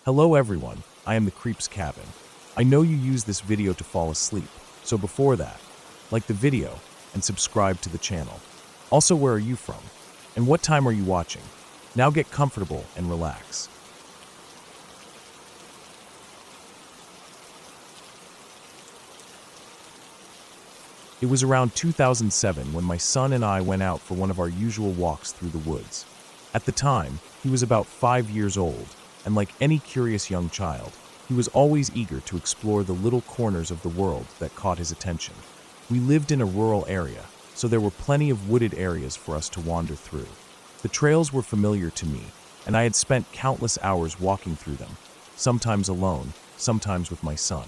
Hello everyone, I am the Creep's Cabin. I know you use this video to fall asleep, so before that, like the video and subscribe to the channel. Also, where are you from? And what time are you watching? Now get comfortable and relax. It was around 2007 when my son and I went out for one of our usual walks through the woods. At the time, he was about 5 years old, and like any curious young child, he was always eager to explore the little corners of the world that caught his attention. We lived in a rural area, so there were plenty of wooded areas for us to wander through. The trails were familiar to me, and I had spent countless hours walking through them, sometimes alone, sometimes with my son.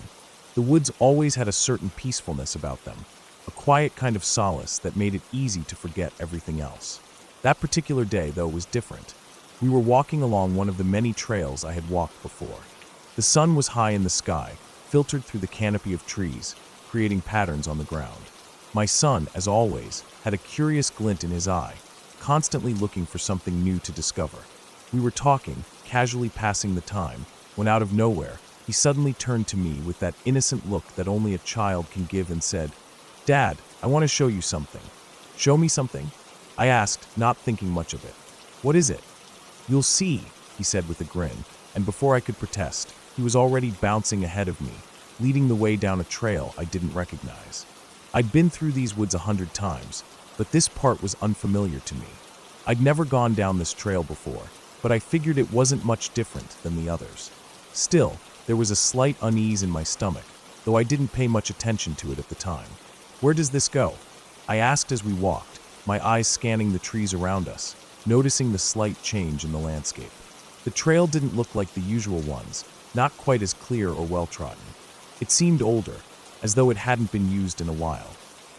The woods always had a certain peacefulness about them, a quiet kind of solace that made it easy to forget everything else. That particular day, though, was different. We were walking along one of the many trails I had walked before. The sun was high in the sky, filtered through the canopy of trees, creating patterns on the ground. My son, as always, had a curious glint in his eye, constantly looking for something new to discover. We were talking, casually passing the time, when out of nowhere, he suddenly turned to me with that innocent look that only a child can give and said, "Dad, I want to show you something." "Show me something?" I asked, not thinking much of it. "What is it?" "You'll see," he said with a grin, and before I could protest, he was already bouncing ahead of me, leading the way down a trail I didn't recognize. I'd been through these woods 100 times, but this part was unfamiliar to me. I'd never gone down this trail before, but I figured it wasn't much different than the others. Still, there was a slight unease in my stomach, though I didn't pay much attention to it at the time. "Where does this go?" I asked as we walked, my eyes scanning the trees around us, noticing the slight change in the landscape. The trail didn't look like the usual ones, not quite as clear or well-trodden. It seemed older, as though it hadn't been used in a while.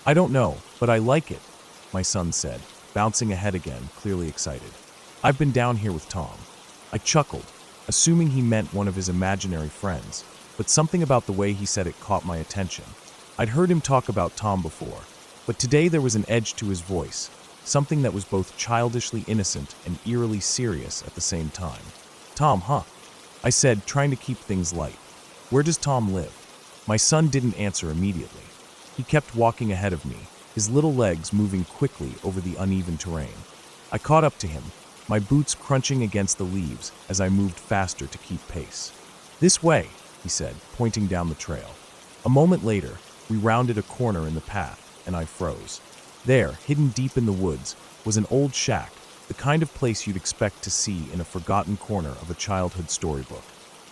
"I don't know, but I like it," my son said, bouncing ahead again, clearly excited. "I've been down here with Tom." I chuckled, assuming he meant one of his imaginary friends, but something about the way he said it caught my attention. I'd heard him talk about Tom before, but today there was an edge to his voice, something that was both childishly innocent and eerily serious at the same time. "Tom, huh?" I said, trying to keep things light. "Where does Tom live?" My son didn't answer immediately. He kept walking ahead of me, his little legs moving quickly over the uneven terrain. I caught up to him, my boots crunching against the leaves as I moved faster to keep pace. "This way," he said, pointing down the trail. A moment later, we rounded a corner in the path, and I froze. There, hidden deep in the woods, was an old shack, the kind of place you'd expect to see in a forgotten corner of a childhood storybook.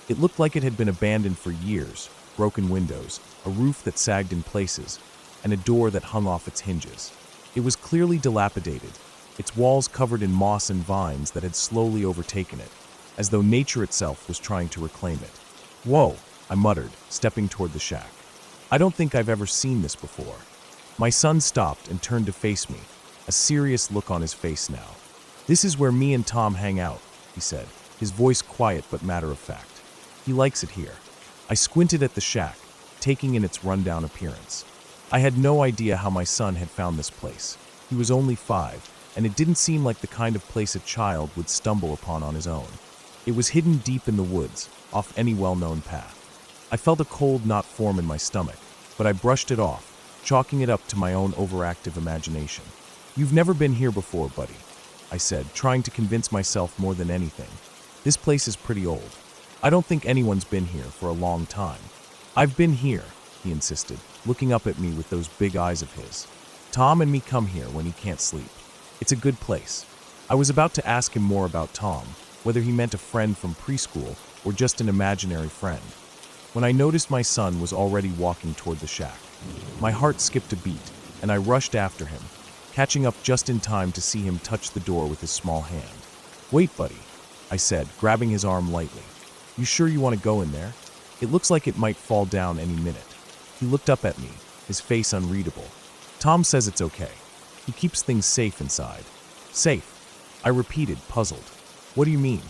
It looked like it had been abandoned for years, broken windows, a roof that sagged in places, and a door that hung off its hinges. It was clearly dilapidated, its walls covered in moss and vines that had slowly overtaken it, as though nature itself was trying to reclaim it. "Whoa," I muttered, stepping toward the shack. "I don't think I've ever seen this before." My son stopped and turned to face me, a serious look on his face now. "This is where me and Tom hang out," he said, his voice quiet but matter-of-fact. "He likes it here." I squinted at the shack, taking in its rundown appearance. I had no idea how my son had found this place. He was only 5, and it didn't seem like the kind of place a child would stumble upon on his own. It was hidden deep in the woods, off any well-known path. I felt a cold knot form in my stomach, but I brushed it off, chalking it up to my own overactive imagination. "You've never been here before, buddy," I said, trying to convince myself more than anything. "This place is pretty old. I don't think anyone's been here for a long time." "I've been here," he insisted, looking up at me with those big eyes of his. "Tom and me come here when he can't sleep. It's a good place." I was about to ask him more about Tom, whether he meant a friend from preschool or just an imaginary friend, when I noticed my son was already walking toward the shack. My heart skipped a beat, and I rushed after him, catching up just in time to see him touch the door with his small hand. "Wait, buddy," I said, grabbing his arm lightly. "You sure you want to go in there? It looks like it might fall down any minute." He looked up at me, his face unreadable. "Tom says it's okay. He keeps things safe inside." "Safe?" I repeated, puzzled. "What do you mean?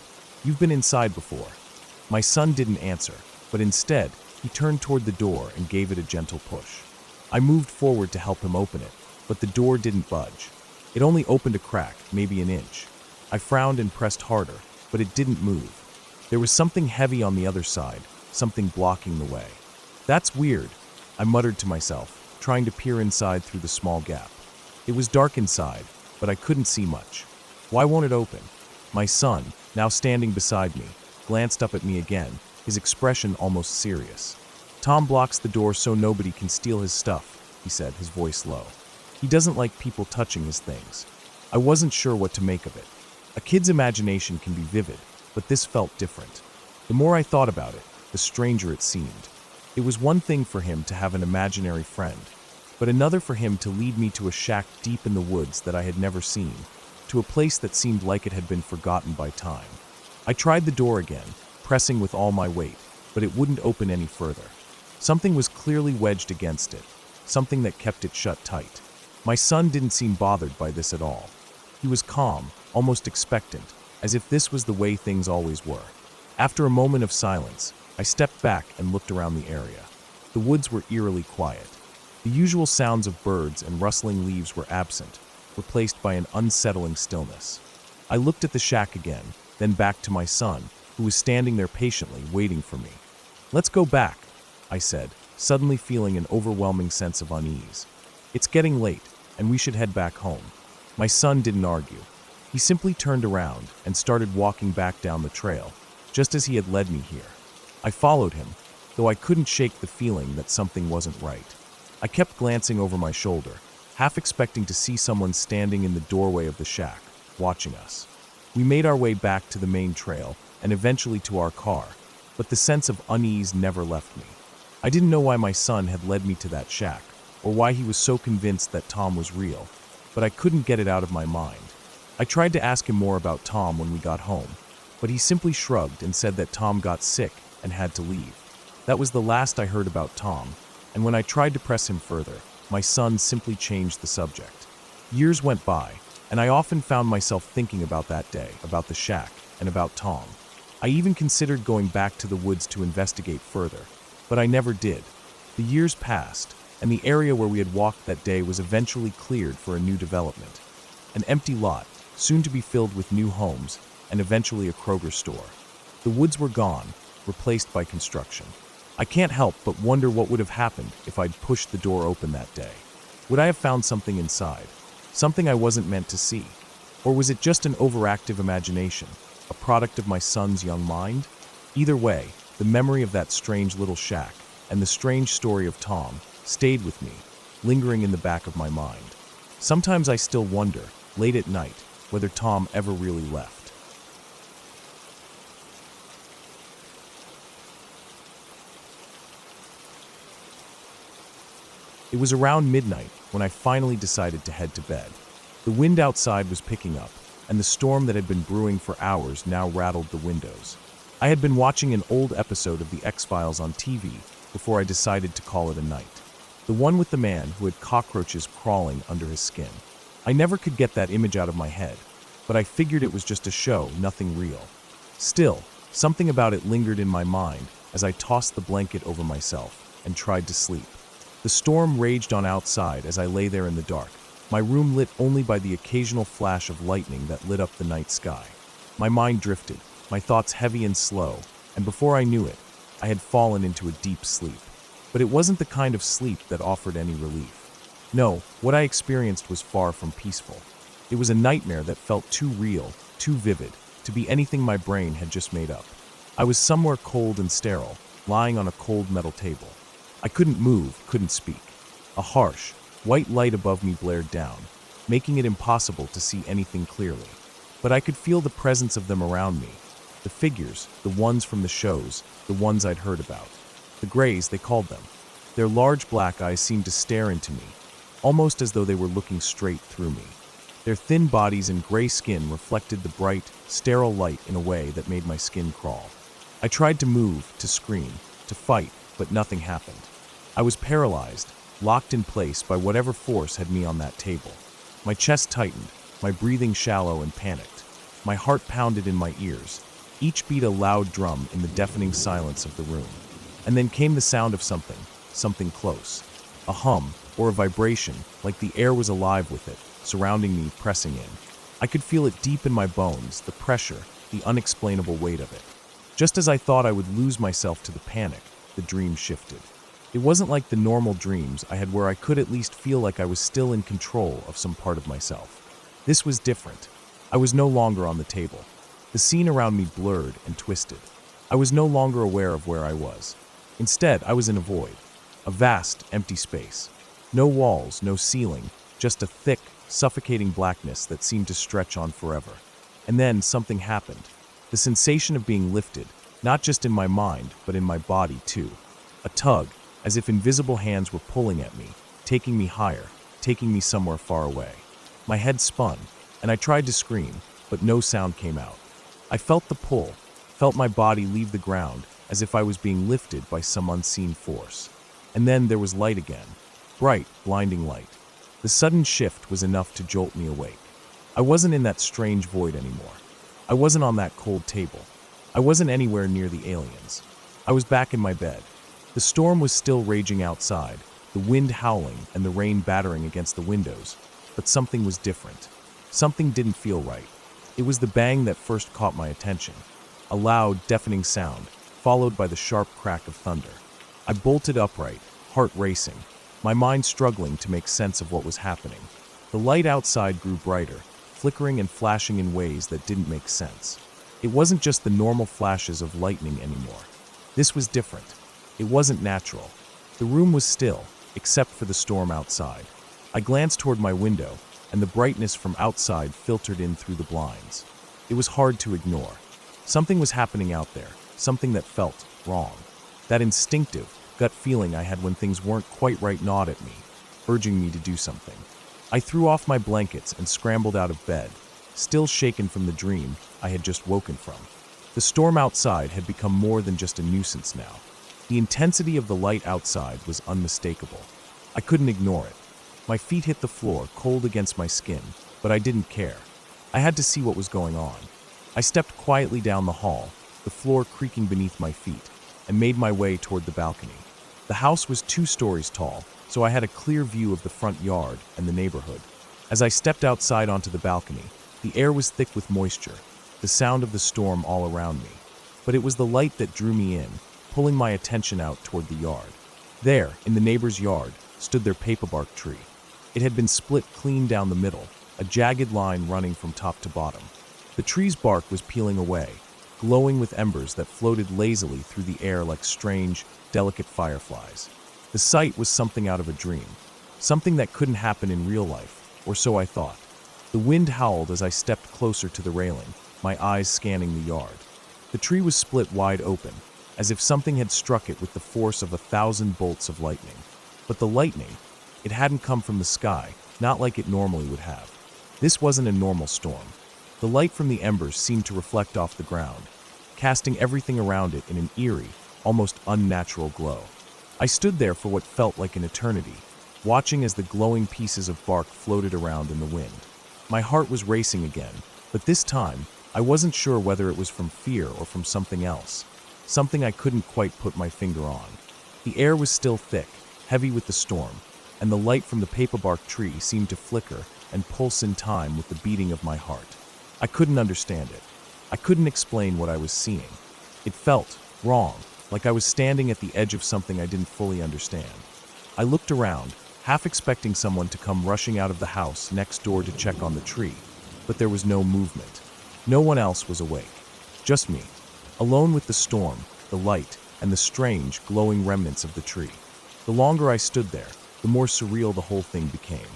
You've been inside before." My son didn't answer, but instead, he turned toward the door and gave it a gentle push. I moved forward to help him open it, but the door didn't budge. It only opened a crack, maybe an inch. I frowned and pressed harder, but it didn't move. There was something heavy on the other side, something blocking the way. That's weird, I muttered to myself, trying to peer inside through the small gap. It was dark inside, but I couldn't see much. Why won't it open? My son, now standing beside me, glanced up at me again, his expression almost serious. Tom blocks the door so nobody can steal his stuff, he said, his voice low. He doesn't like people touching his things. I wasn't sure what to make of it. A kid's imagination can be vivid, but this felt different. The more I thought about it, the stranger it seemed. It was one thing for him to have an imaginary friend, but another for him to lead me to a shack deep in the woods that I had never seen, to a place that seemed like it had been forgotten by time. I tried the door again, pressing with all my weight, but it wouldn't open any further. Something was clearly wedged against it, something that kept it shut tight. My son didn't seem bothered by this at all. He was calm, almost expectant, as if this was the way things always were. After a moment of silence, I stepped back and looked around the area. The woods were eerily quiet. The usual sounds of birds and rustling leaves were absent, replaced by an unsettling stillness. I looked at the shack again, then back to my son, who was standing there patiently, waiting for me. "Let's go back," I said, suddenly feeling an overwhelming sense of unease. "It's getting late, and we should head back home." My son didn't argue. He simply turned around and started walking back down the trail, just as he had led me here. I followed him, though I couldn't shake the feeling that something wasn't right. I kept glancing over my shoulder, half expecting to see someone standing in the doorway of the shack, watching us. We made our way back to the main trail and eventually to our car, but the sense of unease never left me. I didn't know why my son had led me to that shack, or why he was so convinced that Tom was real, but I couldn't get it out of my mind. I tried to ask him more about Tom when we got home, but he simply shrugged and said that Tom got sick and had to leave. That was the last I heard about Tom, and when I tried to press him further, my son simply changed the subject. Years went by, and I often found myself thinking about that day, about the shack, and about Tom. I even considered going back to the woods to investigate further, but I never did. The years passed, and the area where we had walked that day was eventually cleared for a new development. An empty lot, soon to be filled with new homes, and eventually a Kroger store. The woods were gone, replaced by construction. I can't help but wonder what would have happened if I'd pushed the door open that day. Would I have found something inside? Something I wasn't meant to see? Or was it just an overactive imagination, a product of my son's young mind? Either way, the memory of that strange little shack and the strange story of Tom stayed with me, lingering in the back of my mind. Sometimes I still wonder, late at night, whether Tom ever really left. It was around midnight when I finally decided to head to bed. The wind outside was picking up, and the storm that had been brewing for hours now rattled the windows. I had been watching an old episode of The X-Files on TV before I decided to call it a night. The one with the man who had cockroaches crawling under his skin. I never could get that image out of my head, but I figured it was just a show, nothing real. Still, something about it lingered in my mind as I tossed the blanket over myself and tried to sleep. The storm raged on outside as I lay there in the dark, my room lit only by the occasional flash of lightning that lit up the night sky. My mind drifted, my thoughts heavy and slow, and before I knew it, I had fallen into a deep sleep. But it wasn't the kind of sleep that offered any relief. No, what I experienced was far from peaceful. It was a nightmare that felt too real, too vivid, to be anything my brain had just made up. I was somewhere cold and sterile, lying on a cold metal table. I couldn't move, couldn't speak. A harsh, white light above me blared down, making it impossible to see anything clearly. But I could feel the presence of them around me. The figures, the ones from the shows, the ones I'd heard about. The Greys, they called them. Their large black eyes seemed to stare into me, almost as though they were looking straight through me. Their thin bodies and gray skin reflected the bright, sterile light in a way that made my skin crawl. I tried to move, to scream, to fight, but nothing happened. I was paralyzed, locked in place by whatever force had me on that table. My chest tightened, my breathing shallow and panicked. My heart pounded in my ears, each beat a loud drum in the deafening silence of the room. And then came the sound of something close. A hum, or a vibration, like the air was alive with it, surrounding me, pressing in. I could feel it deep in my bones, the pressure, the unexplainable weight of it. Just as I thought I would lose myself to the panic, the dream shifted. It wasn't like the normal dreams I had where I could at least feel like I was still in control of some part of myself. This was different. I was no longer on the table. The scene around me blurred and twisted. I was no longer aware of where I was. Instead, I was in a void, a vast, empty space. No walls, no ceiling, just a thick, suffocating blackness that seemed to stretch on forever. And then something happened. The sensation of being lifted, not just in my mind, but in my body too. A tug, as if invisible hands were pulling at me, taking me higher, taking me somewhere far away. My head spun, and I tried to scream, but no sound came out. I felt the pull, felt my body leave the ground, as if I was being lifted by some unseen force. And then there was light again. Bright, blinding light. The sudden shift was enough to jolt me awake. I wasn't in that strange void anymore. I wasn't on that cold table. I wasn't anywhere near the aliens. I was back in my bed. The storm was still raging outside, the wind howling and the rain battering against the windows, but something was different. Something didn't feel right. It was the bang that first caught my attention. A loud, deafening sound, followed by the sharp crack of thunder. I bolted upright, heart racing, my mind struggling to make sense of what was happening. The light outside grew brighter, flickering and flashing in ways that didn't make sense. It wasn't just the normal flashes of lightning anymore. This was different. It wasn't natural. The room was still, except for the storm outside. I glanced toward my window, and the brightness from outside filtered in through the blinds. It was hard to ignore. Something was happening out there, something that felt wrong. That instinctive, gut feeling I had when things weren't quite right gnawed at me, urging me to do something. I threw off my blankets and scrambled out of bed, still shaken from the dream I had just woken from. The storm outside had become more than just a nuisance now. The intensity of the light outside was unmistakable. I couldn't ignore it. My feet hit the floor, cold against my skin, but I didn't care. I had to see what was going on. I stepped quietly down the hall, the floor creaking beneath my feet, and made my way toward the balcony. The house was 2 stories tall, so I had a clear view of the front yard and the neighborhood. As I stepped outside onto the balcony, the air was thick with moisture, the sound of the storm all around me. But it was the light that drew me in, pulling my attention out toward the yard. There, in the neighbor's yard, stood their paperbark tree. It had been split clean down the middle, a jagged line running from top to bottom. The tree's bark was peeling away, glowing with embers that floated lazily through the air like strange, delicate fireflies. The sight was something out of a dream, something that couldn't happen in real life, or so I thought. The wind howled as I stepped closer to the railing, my eyes scanning the yard. The tree was split wide open, as if something had struck it with the force of 1,000 bolts of lightning. But the lightning, it hadn't come from the sky, not like it normally would have. This wasn't a normal storm. The light from the embers seemed to reflect off the ground, casting everything around it in an eerie, almost unnatural glow. I stood there for what felt like an eternity, watching as the glowing pieces of bark floated around in the wind. My heart was racing again, but this time, I wasn't sure whether it was from fear or from something else, something I couldn't quite put my finger on. The air was still thick, heavy with the storm, and the light from the paperbark tree seemed to flicker and pulse in time with the beating of my heart. I couldn't understand it. I couldn't explain what I was seeing. It felt wrong, like I was standing at the edge of something I didn't fully understand. I looked around, half expecting someone to come rushing out of the house next door to check on the tree, but there was no movement. No one else was awake. Just me, alone with the storm, the light, and the strange, glowing remnants of the tree. The longer I stood there, the more surreal the whole thing became.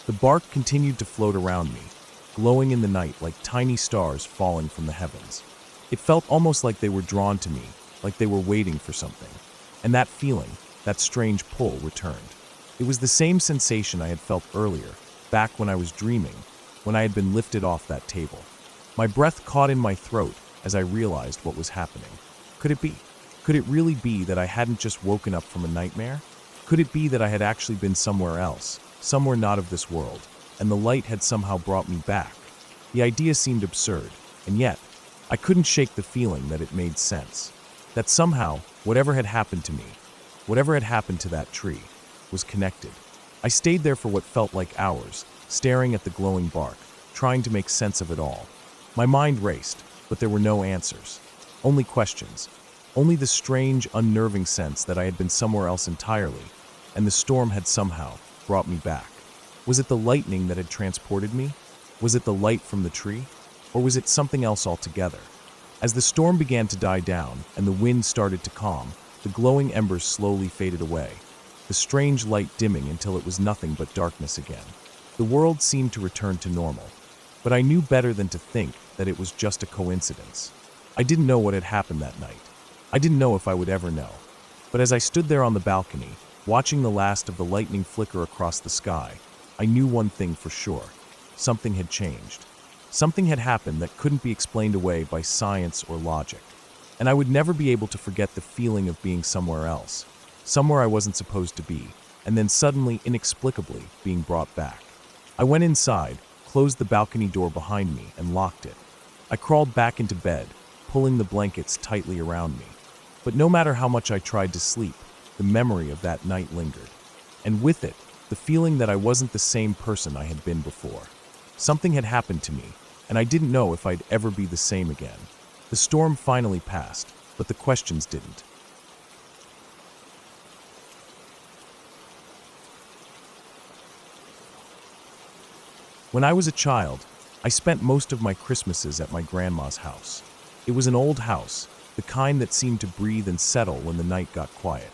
The bark continued to float around me, glowing in the night like tiny stars falling from the heavens. It felt almost like they were drawn to me, like they were waiting for something. And that feeling, that strange pull, returned. It was the same sensation I had felt earlier, back when I was dreaming, when I had been lifted off that table. My breath caught in my throat as I realized what was happening. Could it be? Could it really be that I hadn't just woken up from a nightmare? Could it be that I had actually been somewhere else, somewhere not of this world, and the light had somehow brought me back? The idea seemed absurd, and yet, I couldn't shake the feeling that it made sense. That somehow, whatever had happened to me, whatever had happened to that tree, was connected. I stayed there for what felt like hours, staring at the glowing bark, trying to make sense of it all. My mind raced, but there were no answers. Only questions. Only the strange, unnerving sense that I had been somewhere else entirely, and the storm had somehow brought me back. Was it the lightning that had transported me? Was it the light from the tree? Or was it something else altogether? As the storm began to die down and the wind started to calm, the glowing embers slowly faded away, the strange light dimming until it was nothing but darkness again. The world seemed to return to normal, but I knew better than to think that it was just a coincidence. I didn't know what had happened that night. I didn't know if I would ever know. But as I stood there on the balcony, watching the last of the lightning flicker across the sky, I knew one thing for sure. Something had changed. Something had happened that couldn't be explained away by science or logic. And I would never be able to forget the feeling of being somewhere else, somewhere I wasn't supposed to be, and then suddenly, inexplicably, being brought back. I went inside, closed the balcony door behind me, and locked it. I crawled back into bed, pulling the blankets tightly around me. But no matter how much I tried to sleep, the memory of that night lingered. And with it, the feeling that I wasn't the same person I had been before. Something had happened to me, and I didn't know if I'd ever be the same again. The storm finally passed, but the questions didn't. When I was a child, I spent most of my Christmases at my grandma's house. It was an old house, the kind that seemed to breathe and settle when the night got quiet.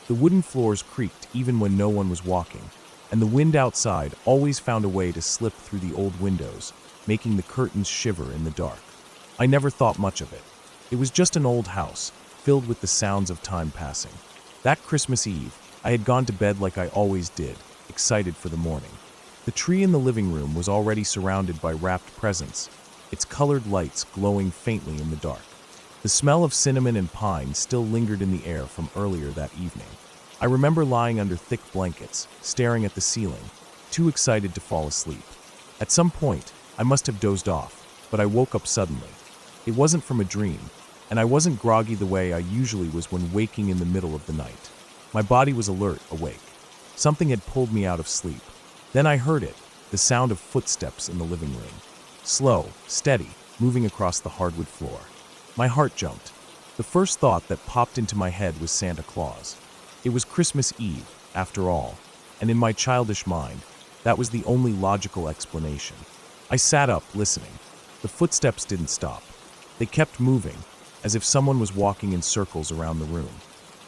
The wooden floors creaked even when no one was walking, and the wind outside always found a way to slip through the old windows, making the curtains shiver in the dark. I never thought much of it. It was just an old house, filled with the sounds of time passing. That Christmas Eve, I had gone to bed like I always did, excited for the morning. The tree in the living room was already surrounded by wrapped presents, its colored lights glowing faintly in the dark. The smell of cinnamon and pine still lingered in the air from earlier that evening. I remember lying under thick blankets, staring at the ceiling, too excited to fall asleep. At some point, I must have dozed off, but I woke up suddenly. It wasn't from a dream, and I wasn't groggy the way I usually was when waking in the middle of the night. My body was alert, awake. Something had pulled me out of sleep. Then I heard it, the sound of footsteps in the living room. Slow, steady, moving across the hardwood floor. My heart jumped. The first thought that popped into my head was Santa Claus. It was Christmas Eve, after all, and in my childish mind, that was the only logical explanation. I sat up, listening. The footsteps didn't stop. They kept moving, as if someone was walking in circles around the room.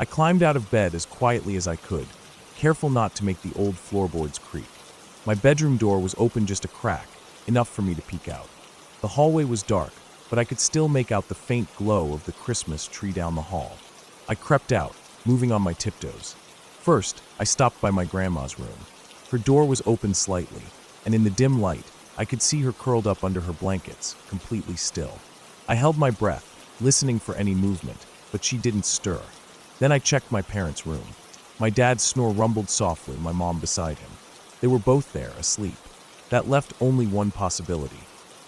I climbed out of bed as quietly as I could, careful not to make the old floorboards creak. My bedroom door was open just a crack, enough for me to peek out. The hallway was dark, but I could still make out the faint glow of the Christmas tree down the hall. I crept out, moving on my tiptoes. First, I stopped by my grandma's room. Her door was open slightly, and in the dim light, I could see her curled up under her blankets, completely still. I held my breath, listening for any movement, but she didn't stir. Then I checked my parents' room. My dad's snore rumbled softly, my mom beside him. They were both there, asleep. That left only one possibility.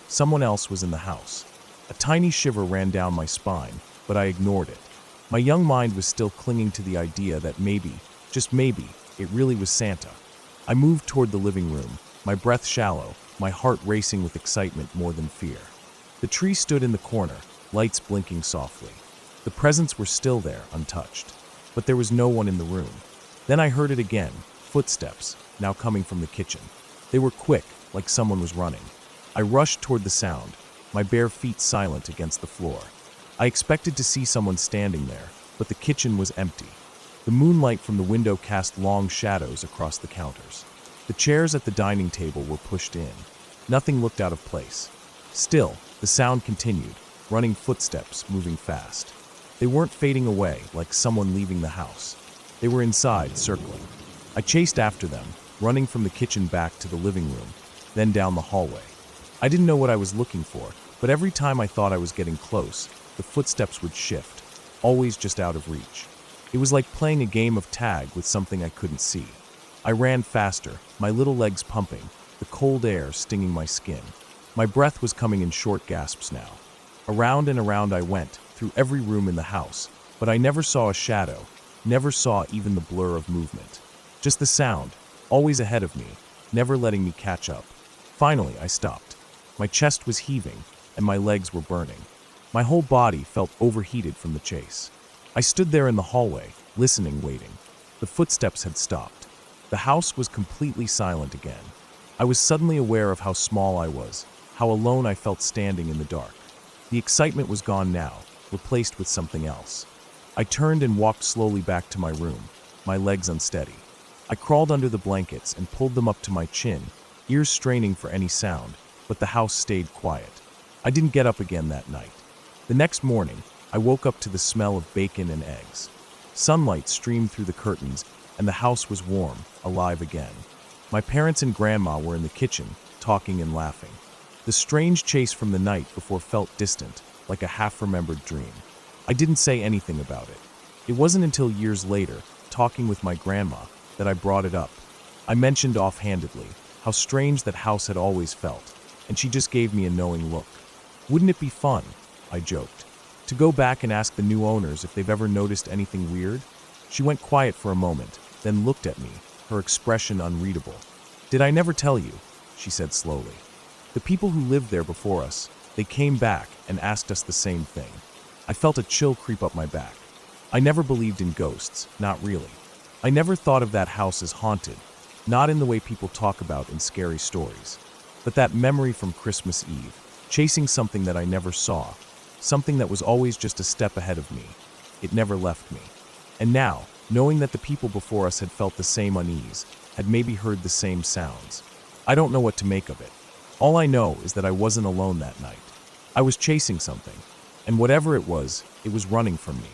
Someone else was in the house. A tiny shiver ran down my spine, but I ignored it. My young mind was still clinging to the idea that maybe, just maybe, it really was Santa. I moved toward the living room, my breath shallow, my heart racing with excitement more than fear. The tree stood in the corner, lights blinking softly. The presents were still there, untouched. But there was no one in the room. Then I heard it again, footsteps, now coming from the kitchen. They were quick, like someone was running. I rushed toward the sound, my bare feet silent against the floor. I expected to see someone standing there, but the kitchen was empty. The moonlight from the window cast long shadows across the counters. The chairs at the dining table were pushed in. Nothing looked out of place. Still, the sound continued, running footsteps, moving fast. They weren't fading away like someone leaving the house. They were inside, circling. I chased after them, running from the kitchen back to the living room, then down the hallway. I didn't know what I was looking for, but every time I thought I was getting close, the footsteps would shift, always just out of reach. It was like playing a game of tag with something I couldn't see. I ran faster, my little legs pumping, the cold air stinging my skin. My breath was coming in short gasps now. Around and around I went, through every room in the house, but I never saw a shadow, never saw even the blur of movement. Just the sound, always ahead of me, never letting me catch up. Finally, I stopped. My chest was heaving, and my legs were burning. My whole body felt overheated from the chase. I stood there in the hallway, listening, waiting. The footsteps had stopped. The house was completely silent again. I was suddenly aware of how small I was, how alone I felt standing in the dark. The excitement was gone now, replaced with something else. I turned and walked slowly back to my room, my legs unsteady. I crawled under the blankets and pulled them up to my chin, ears straining for any sound, but the house stayed quiet. I didn't get up again that night. The next morning, I woke up to the smell of bacon and eggs. Sunlight streamed through the curtains, and the house was warm, alive again. My parents and grandma were in the kitchen, talking and laughing. The strange chase from the night before felt distant, like a half-remembered dream. I didn't say anything about it. It wasn't until years later, talking with my grandma, that I brought it up. I mentioned offhandedly how strange that house had always felt, and she just gave me a knowing look. Wouldn't it be fun, I joked, to go back and ask the new owners if they've ever noticed anything weird? She went quiet for a moment, then looked at me, her expression unreadable. "Did I never tell you?" she said slowly. "The people who lived there before us, they came back and asked us the same thing." I felt a chill creep up my back. I never believed in ghosts, not really. I never thought of that house as haunted, not in the way people talk about in scary stories. But that memory from Christmas Eve, chasing something that I never saw, something that was always just a step ahead of me, it never left me. And now, knowing that the people before us had felt the same unease, had maybe heard the same sounds, I don't know what to make of it. All I know is that I wasn't alone that night. I was chasing something, and whatever it was running from me.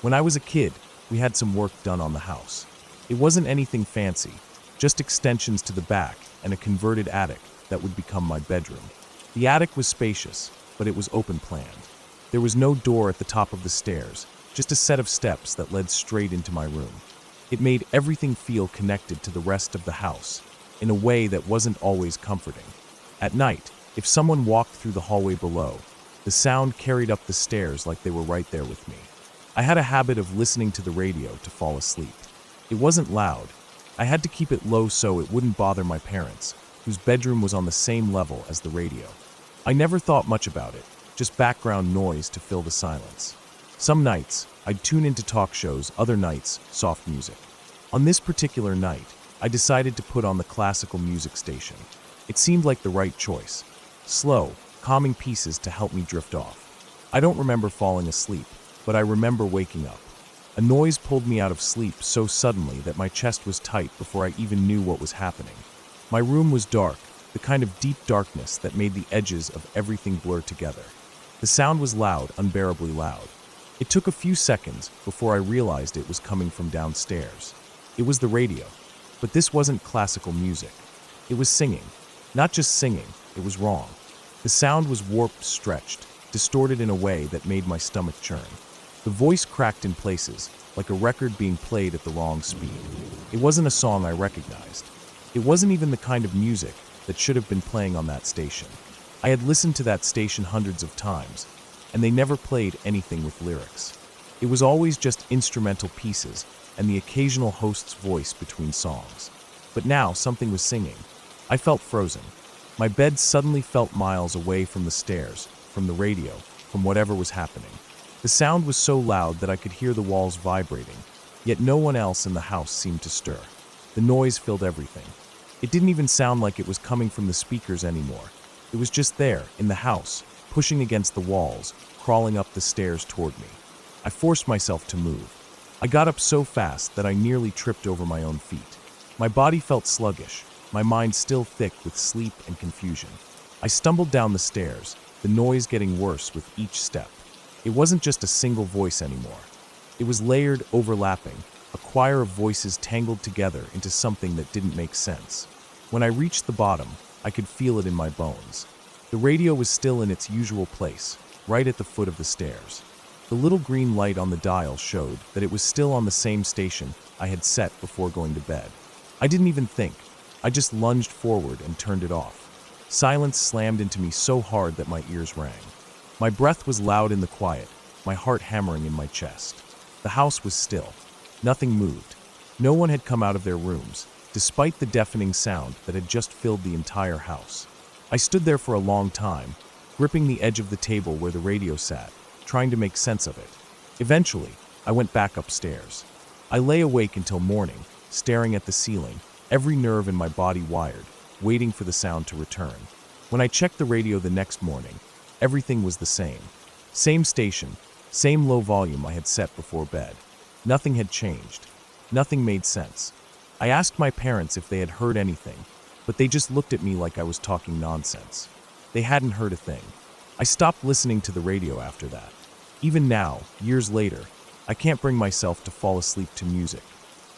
When I was a kid, we had some work done on the house. It wasn't anything fancy, just extensions to the back and a converted attic that would become my bedroom. The attic was spacious, but it was open-planned. There was no door at the top of the stairs, just a set of steps that led straight into my room. It made everything feel connected to the rest of the house, in a way that wasn't always comforting. At night, if someone walked through the hallway below, the sound carried up the stairs like they were right there with me. I had a habit of listening to the radio to fall asleep. It wasn't loud. I had to keep it low so it wouldn't bother my parents, whose bedroom was on the same level as the radio. I never thought much about it, just background noise to fill the silence. Some nights, I'd tune into talk shows, other nights, soft music. On this particular night, I decided to put on the classical music station. It seemed like the right choice. Slow, calming pieces to help me drift off. I don't remember falling asleep, but I remember waking up. A noise pulled me out of sleep so suddenly that my chest was tight before I even knew what was happening. My room was dark, the kind of deep darkness that made the edges of everything blur together. The sound was loud, unbearably loud. It took a few seconds before I realized it was coming from downstairs. It was the radio, but this wasn't classical music. It was singing. Not just singing, it was wrong. The sound was warped, stretched, distorted in a way that made my stomach churn. The voice cracked in places, like a record being played at the wrong speed. It wasn't a song I recognized. It wasn't even the kind of music that should have been playing on that station. I had listened to that station hundreds of times, and they never played anything with lyrics. It was always just instrumental pieces and the occasional host's voice between songs. But now something was singing. I felt frozen. My bed suddenly felt miles away from the stairs, from the radio, from whatever was happening. The sound was so loud that I could hear the walls vibrating, yet no one else in the house seemed to stir. The noise filled everything. It didn't even sound like it was coming from the speakers anymore. It was just there, in the house, pushing against the walls, crawling up the stairs toward me. I forced myself to move. I got up so fast that I nearly tripped over my own feet. My body felt sluggish, my mind still thick with sleep and confusion. I stumbled down the stairs, the noise getting worse with each step. It wasn't just a single voice anymore. It was layered, overlapping, a choir of voices tangled together into something that didn't make sense. When I reached the bottom, I could feel it in my bones. The radio was still in its usual place, right at the foot of the stairs. The little green light on the dial showed that it was still on the same station I had set before going to bed. I didn't even think. I just lunged forward and turned it off. Silence slammed into me so hard that my ears rang. My breath was loud in the quiet, my heart hammering in my chest. The house was still. Nothing moved. No one had come out of their rooms, despite the deafening sound that had just filled the entire house. I stood there for a long time, gripping the edge of the table where the radio sat, trying to make sense of it. Eventually, I went back upstairs. I lay awake until morning, staring at the ceiling, every nerve in my body wired, waiting for the sound to return. When I checked the radio the next morning, everything was the same. Same station, same low volume I had set before bed. Nothing had changed. Nothing made sense. I asked my parents if they had heard anything, but they just looked at me like I was talking nonsense. They hadn't heard a thing. I stopped listening to the radio after that. Even now, years later, I can't bring myself to fall asleep to music.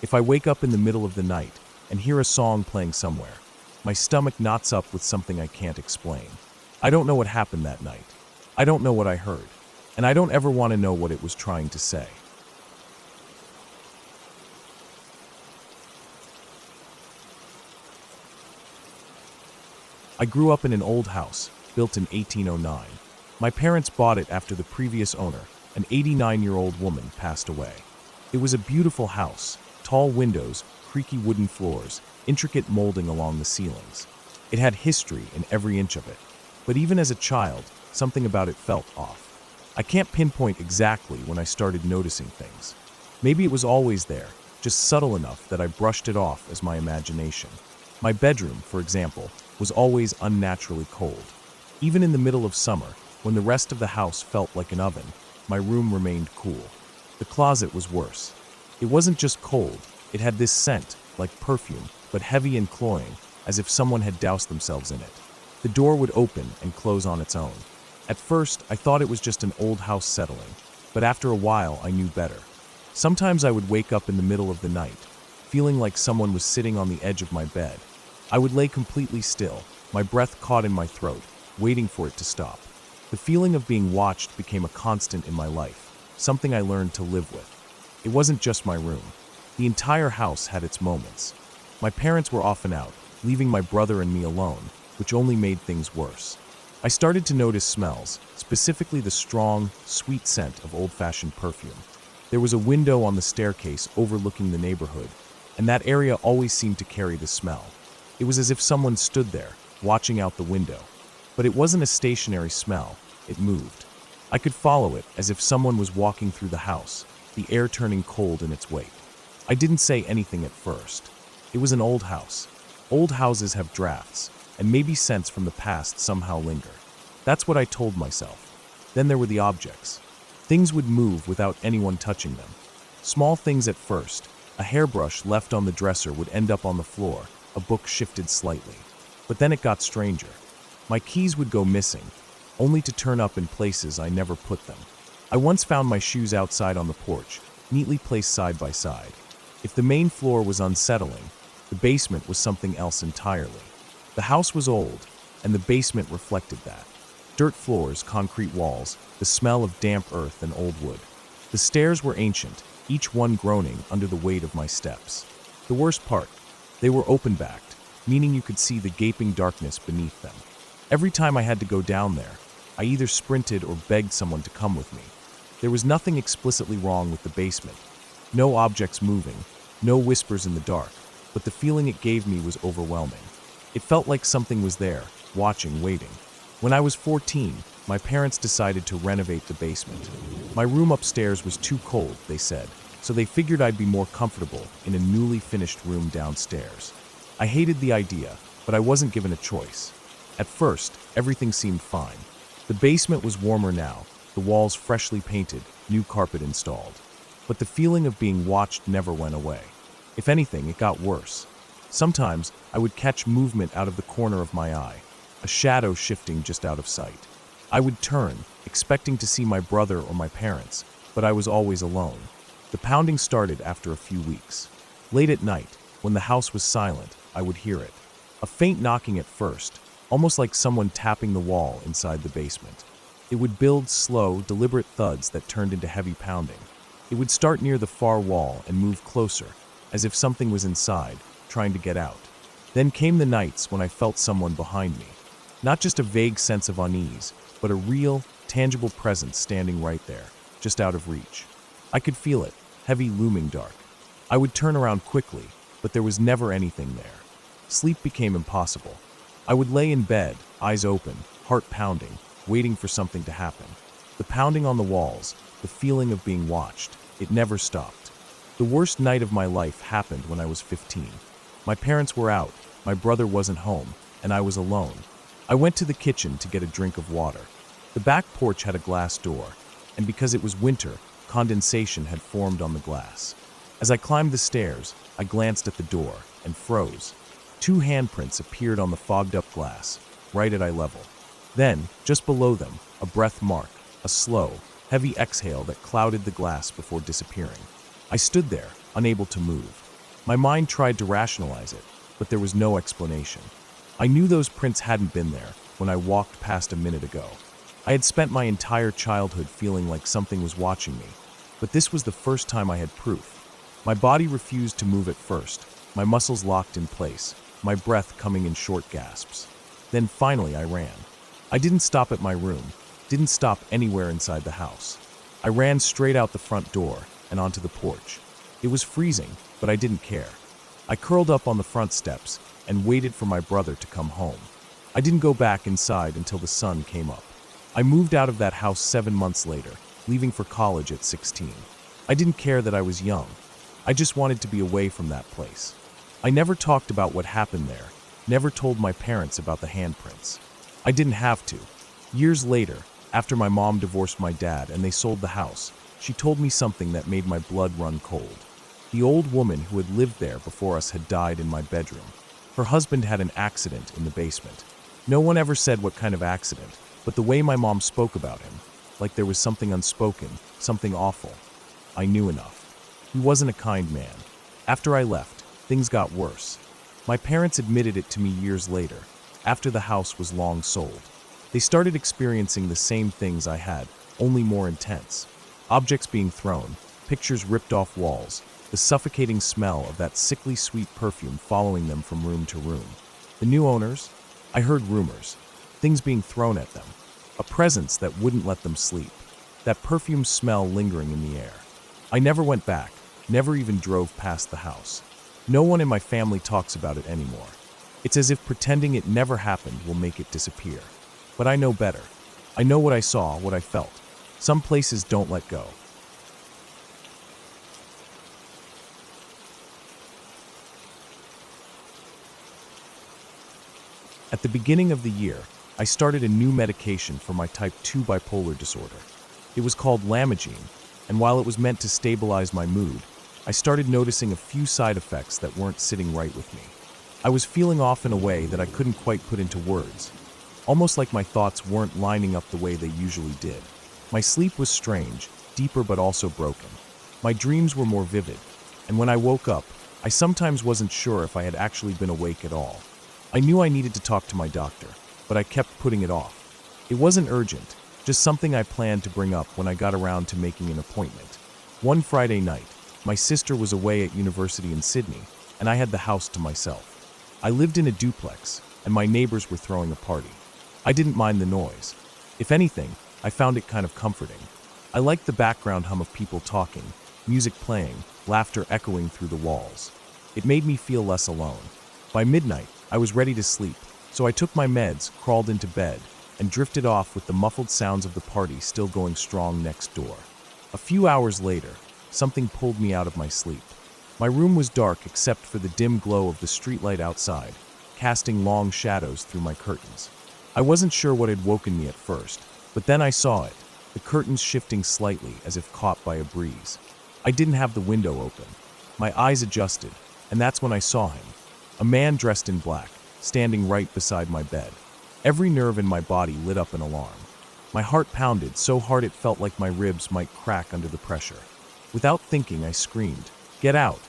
If I wake up in the middle of the night and hear a song playing somewhere, my stomach knots up with something I can't explain. I don't know what happened that night. I don't know what I heard, and I don't ever want to know what it was trying to say. I grew up in an old house, built in 1809. My parents bought it after the previous owner, an 89-year-old woman, passed away. It was a beautiful house, tall windows, creaky wooden floors, intricate molding along the ceilings. It had history in every inch of it. But even as a child, something about it felt off. I can't pinpoint exactly when I started noticing things. Maybe it was always there, just subtle enough that I brushed it off as my imagination. My bedroom, for example, was always unnaturally cold. Even in the middle of summer, when the rest of the house felt like an oven, my room remained cool. The closet was worse. It wasn't just cold, it had this scent, like perfume, but heavy and cloying, as if someone had doused themselves in it. The door would open and close on its own. At first, I thought it was just an old house settling, but after a while I knew better. Sometimes I would wake up in the middle of the night, feeling like someone was sitting on the edge of my bed. I would lay completely still, my breath caught in my throat, waiting for it to stop. The feeling of being watched became a constant in my life, something I learned to live with. It wasn't just my room. The entire house had its moments. My parents were often out, leaving my brother and me alone, which only made things worse. I started to notice smells, specifically the strong, sweet scent of old-fashioned perfume. There was a window on the staircase overlooking the neighborhood, and that area always seemed to carry the smell. It was as if someone stood there, watching out the window. But it wasn't a stationary smell, it moved. I could follow it as if someone was walking through the house, the air turning cold in its wake. I didn't say anything at first. It was an old house. Old houses have drafts, and maybe scents from the past somehow linger. That's what I told myself. Then there were the objects. Things would move without anyone touching them. Small things at first. A hairbrush left on the dresser would end up on the floor, a book shifted slightly. But then it got stranger. My keys would go missing, only to turn up in places I never put them. I once found my shoes outside on the porch, neatly placed side by side. If the main floor was unsettling, the basement was something else entirely. The house was old, and the basement reflected that. Dirt floors, concrete walls, the smell of damp earth and old wood. The stairs were ancient, each one groaning under the weight of my steps. The worst part, they were open-backed, meaning you could see the gaping darkness beneath them. Every time I had to go down there, I either sprinted or begged someone to come with me. There was nothing explicitly wrong with the basement. No objects moving, no whispers in the dark, but the feeling it gave me was overwhelming. It felt like something was there, watching, waiting. When I was 14, my parents decided to renovate the basement. My room upstairs was too cold, they said, so they figured I'd be more comfortable in a newly finished room downstairs. I hated the idea, but I wasn't given a choice. At first, everything seemed fine. The basement was warmer now, the walls freshly painted, new carpet installed. But the feeling of being watched never went away. If anything, it got worse. Sometimes, I would catch movement out of the corner of my eye, a shadow shifting just out of sight. I would turn, expecting to see my brother or my parents, but I was always alone. The pounding started after a few weeks. Late at night, when the house was silent, I would hear it. A faint knocking at first, almost like someone tapping the wall inside the basement. It would build slow, deliberate thuds that turned into heavy pounding. It would start near the far wall and move closer, as if something was inside, trying to get out. Then came the nights when I felt someone behind me. Not just a vague sense of unease, but a real, tangible presence standing right there, just out of reach. I could feel it, heavy, looming dark. I would turn around quickly, but there was never anything there. Sleep became impossible. I would lay in bed, eyes open, heart pounding, waiting for something to happen. The pounding on the walls, the feeling of being watched, it never stopped. The worst night of my life happened when I was 15. My parents were out, my brother wasn't home, and I was alone. I went to the kitchen to get a drink of water. The back porch had a glass door, and because it was winter, condensation had formed on the glass. As I climbed the stairs, I glanced at the door and froze. 2 handprints appeared on the fogged-up glass, right at eye level. Then, just below them, a breath mark, a slow, heavy exhale that clouded the glass before disappearing. I stood there, unable to move. My mind tried to rationalize it, but there was no explanation. I knew those prints hadn't been there when I walked past a minute ago. I had spent my entire childhood feeling like something was watching me, but this was the first time I had proof. My body refused to move at first, my muscles locked in place, my breath coming in short gasps. Then finally I ran. I didn't stop at my room, didn't stop anywhere inside the house. I ran straight out the front door and onto the porch. It was freezing, but I didn't care. I curled up on the front steps and waited for my brother to come home. I didn't go back inside until the sun came up. I moved out of that house 7 months later, leaving for college at 16. I didn't care that I was young. I just wanted to be away from that place. I never talked about what happened there, never told my parents about the handprints. I didn't have to. Years later, after my mom divorced my dad and they sold the house, she told me something that made my blood run cold. The old woman who had lived there before us had died in my bedroom. Her husband had an accident in the basement. No one ever said what kind of accident, but the way my mom spoke about him, like there was something unspoken, something awful. I knew enough. He wasn't a kind man. After I left, things got worse. My parents admitted it to me years later, after the house was long sold. They started experiencing the same things I had, only more intense. Objects being thrown, pictures ripped off walls, the suffocating smell of that sickly sweet perfume following them from room to room. The new owners? I heard rumors, things being thrown at them, a presence that wouldn't let them sleep, that perfume smell lingering in the air. I never went back, never even drove past the house. No one in my family talks about it anymore. It's as if pretending it never happened will make it disappear. But I know better. I know what I saw, what I felt. Some places don't let go. At the beginning of the year, I started a new medication for my type 2 bipolar disorder. It was called Lamogene, and while it was meant to stabilize my mood, I started noticing a few side effects that weren't sitting right with me. I was feeling off in a way that I couldn't quite put into words, almost like my thoughts weren't lining up the way they usually did. My sleep was strange, deeper but also broken. My dreams were more vivid, and when I woke up, I sometimes wasn't sure if I had actually been awake at all. I knew I needed to talk to my doctor, but I kept putting it off. It wasn't urgent, just something I planned to bring up when I got around to making an appointment. One Friday night, my sister was away at university in Sydney, and I had the house to myself. I lived in a duplex, and my neighbors were throwing a party. I didn't mind the noise. If anything, I found it kind of comforting. I liked the background hum of people talking, music playing, laughter echoing through the walls. It made me feel less alone. By midnight, I was ready to sleep, so I took my meds, crawled into bed, and drifted off with the muffled sounds of the party still going strong next door. A few hours later, something pulled me out of my sleep. My room was dark except for the dim glow of the streetlight outside, casting long shadows through my curtains. I wasn't sure what had woken me at first, but then I saw it, the curtains shifting slightly as if caught by a breeze. I didn't have the window open. My eyes adjusted, and that's when I saw him. A man dressed in black, standing right beside my bed. Every nerve in my body lit up in alarm. My heart pounded so hard it felt like my ribs might crack under the pressure. Without thinking, I screamed, "Get out!"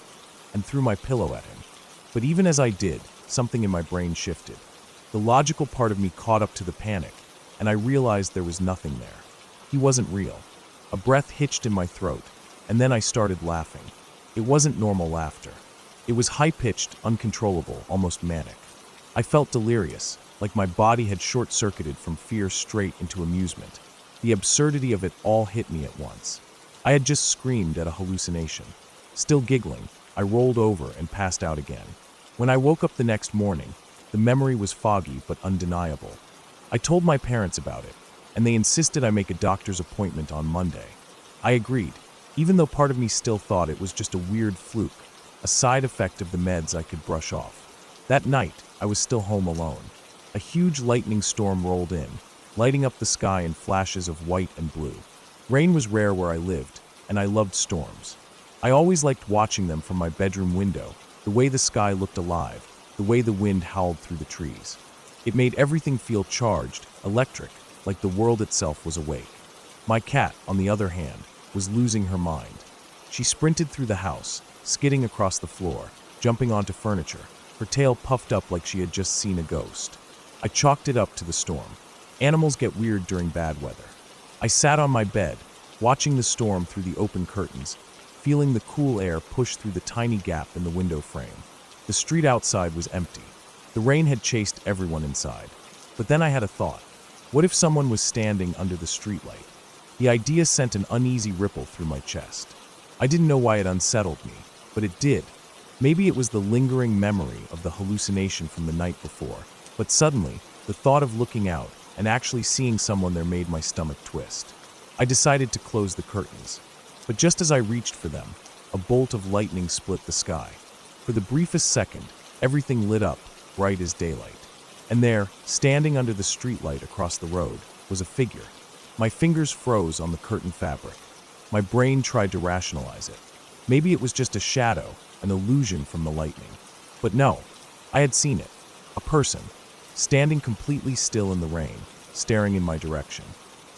and threw my pillow at him. But even as I did, something in my brain shifted. The logical part of me caught up to the panic, and I realized there was nothing there. He wasn't real. A breath hitched in my throat, and then I started laughing. It wasn't normal laughter. It was high-pitched, uncontrollable, almost manic. I felt delirious, like my body had short-circuited from fear straight into amusement. The absurdity of it all hit me at once. I had just screamed at a hallucination. Still giggling, I rolled over and passed out again. When I woke up the next morning, the memory was foggy but undeniable. I told my parents about it, and they insisted I make a doctor's appointment on Monday. I agreed, even though part of me still thought it was just a weird fluke, a side effect of the meds I could brush off. That night, I was still home alone. A huge lightning storm rolled in, lighting up the sky in flashes of white and blue. Rain was rare where I lived, and I loved storms. I always liked watching them from my bedroom window, the way the sky looked alive, the way the wind howled through the trees. It made everything feel charged, electric, like the world itself was awake. My cat, on the other hand, was losing her mind. She sprinted through the house, skidding across the floor, jumping onto furniture, her tail puffed up like she had just seen a ghost. I chalked it up to the storm. Animals get weird during bad weather. I sat on my bed, watching the storm through the open curtains, feeling the cool air push through the tiny gap in the window frame. The street outside was empty. The rain had chased everyone inside. But then I had a thought. What if someone was standing under the streetlight? The idea sent an uneasy ripple through my chest. I didn't know why it unsettled me, but it did. Maybe it was the lingering memory of the hallucination from the night before, but suddenly, the thought of looking out and actually seeing someone there made my stomach twist. I decided to close the curtains, but just as I reached for them, a bolt of lightning split the sky. For the briefest second, everything lit up, bright as daylight. And there, standing under the streetlight across the road, was a figure. My fingers froze on the curtain fabric. My brain tried to rationalize it. Maybe it was just a shadow, an illusion from the lightning. But no, I had seen it. A person, standing completely still in the rain, staring in my direction.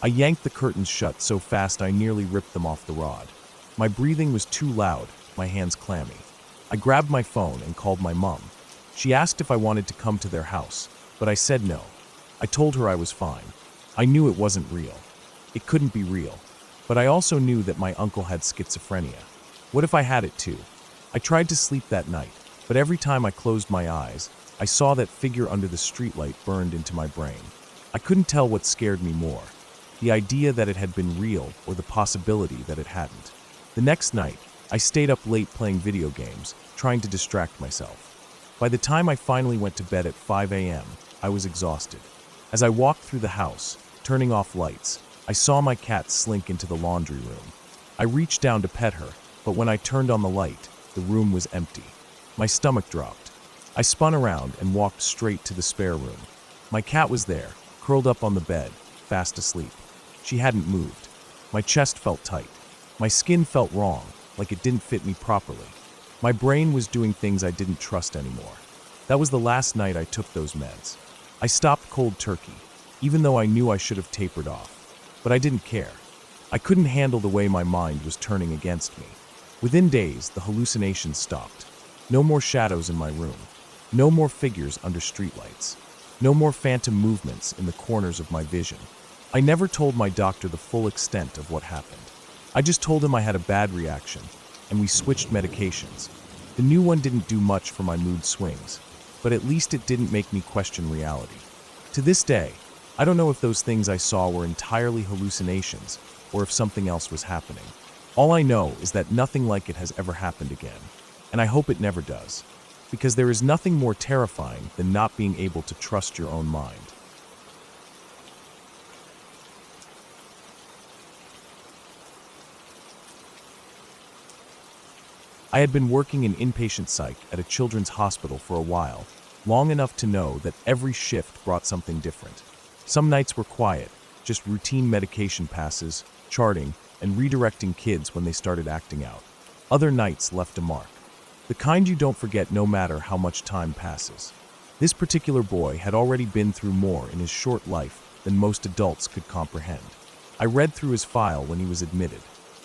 I yanked the curtains shut so fast I nearly ripped them off the rod. My breathing was too loud, my hands clammy. I grabbed my phone and called my mom. She asked if I wanted to come to their house, but I said no. I told her I was fine. I knew it wasn't real. It couldn't be real. But I also knew that my uncle had schizophrenia. What if I had it too? I tried to sleep that night, but every time I closed my eyes, I saw that figure under the streetlight burned into my brain. I couldn't tell what scared me more, the idea that it had been real or the possibility that it hadn't. The next night, I stayed up late playing video games, trying to distract myself. By the time I finally went to bed at 5 a.m., I was exhausted. As I walked through the house, turning off lights, I saw my cat slink into the laundry room. I reached down to pet her, but when I turned on the light, the room was empty. My stomach dropped. I spun around and walked straight to the spare room. My cat was there, curled up on the bed, fast asleep. She hadn't moved. My chest felt tight. My skin felt wrong, like it didn't fit me properly. My brain was doing things I didn't trust anymore. That was the last night I took those meds. I stopped cold turkey, even though I knew I should have tapered off. But I didn't care. I couldn't handle the way my mind was turning against me. Within days, the hallucinations stopped. No more shadows in my room. No more figures under streetlights. No more phantom movements in the corners of my vision. I never told my doctor the full extent of what happened. I just told him I had a bad reaction, and we switched medications. The new one didn't do much for my mood swings, but at least it didn't make me question reality. To this day, I don't know if those things I saw were entirely hallucinations or if something else was happening. All I know is that nothing like it has ever happened again, and I hope it never does, because there is nothing more terrifying than not being able to trust your own mind. I had been working in inpatient psych at a children's hospital for a while, long enough to know that every shift brought something different. Some nights were quiet, just routine medication passes, charting, and redirecting kids when they started acting out. Other nights left a mark. The kind you don't forget no matter how much time passes. This particular boy had already been through more in his short life than most adults could comprehend. I read through his file when he was admitted.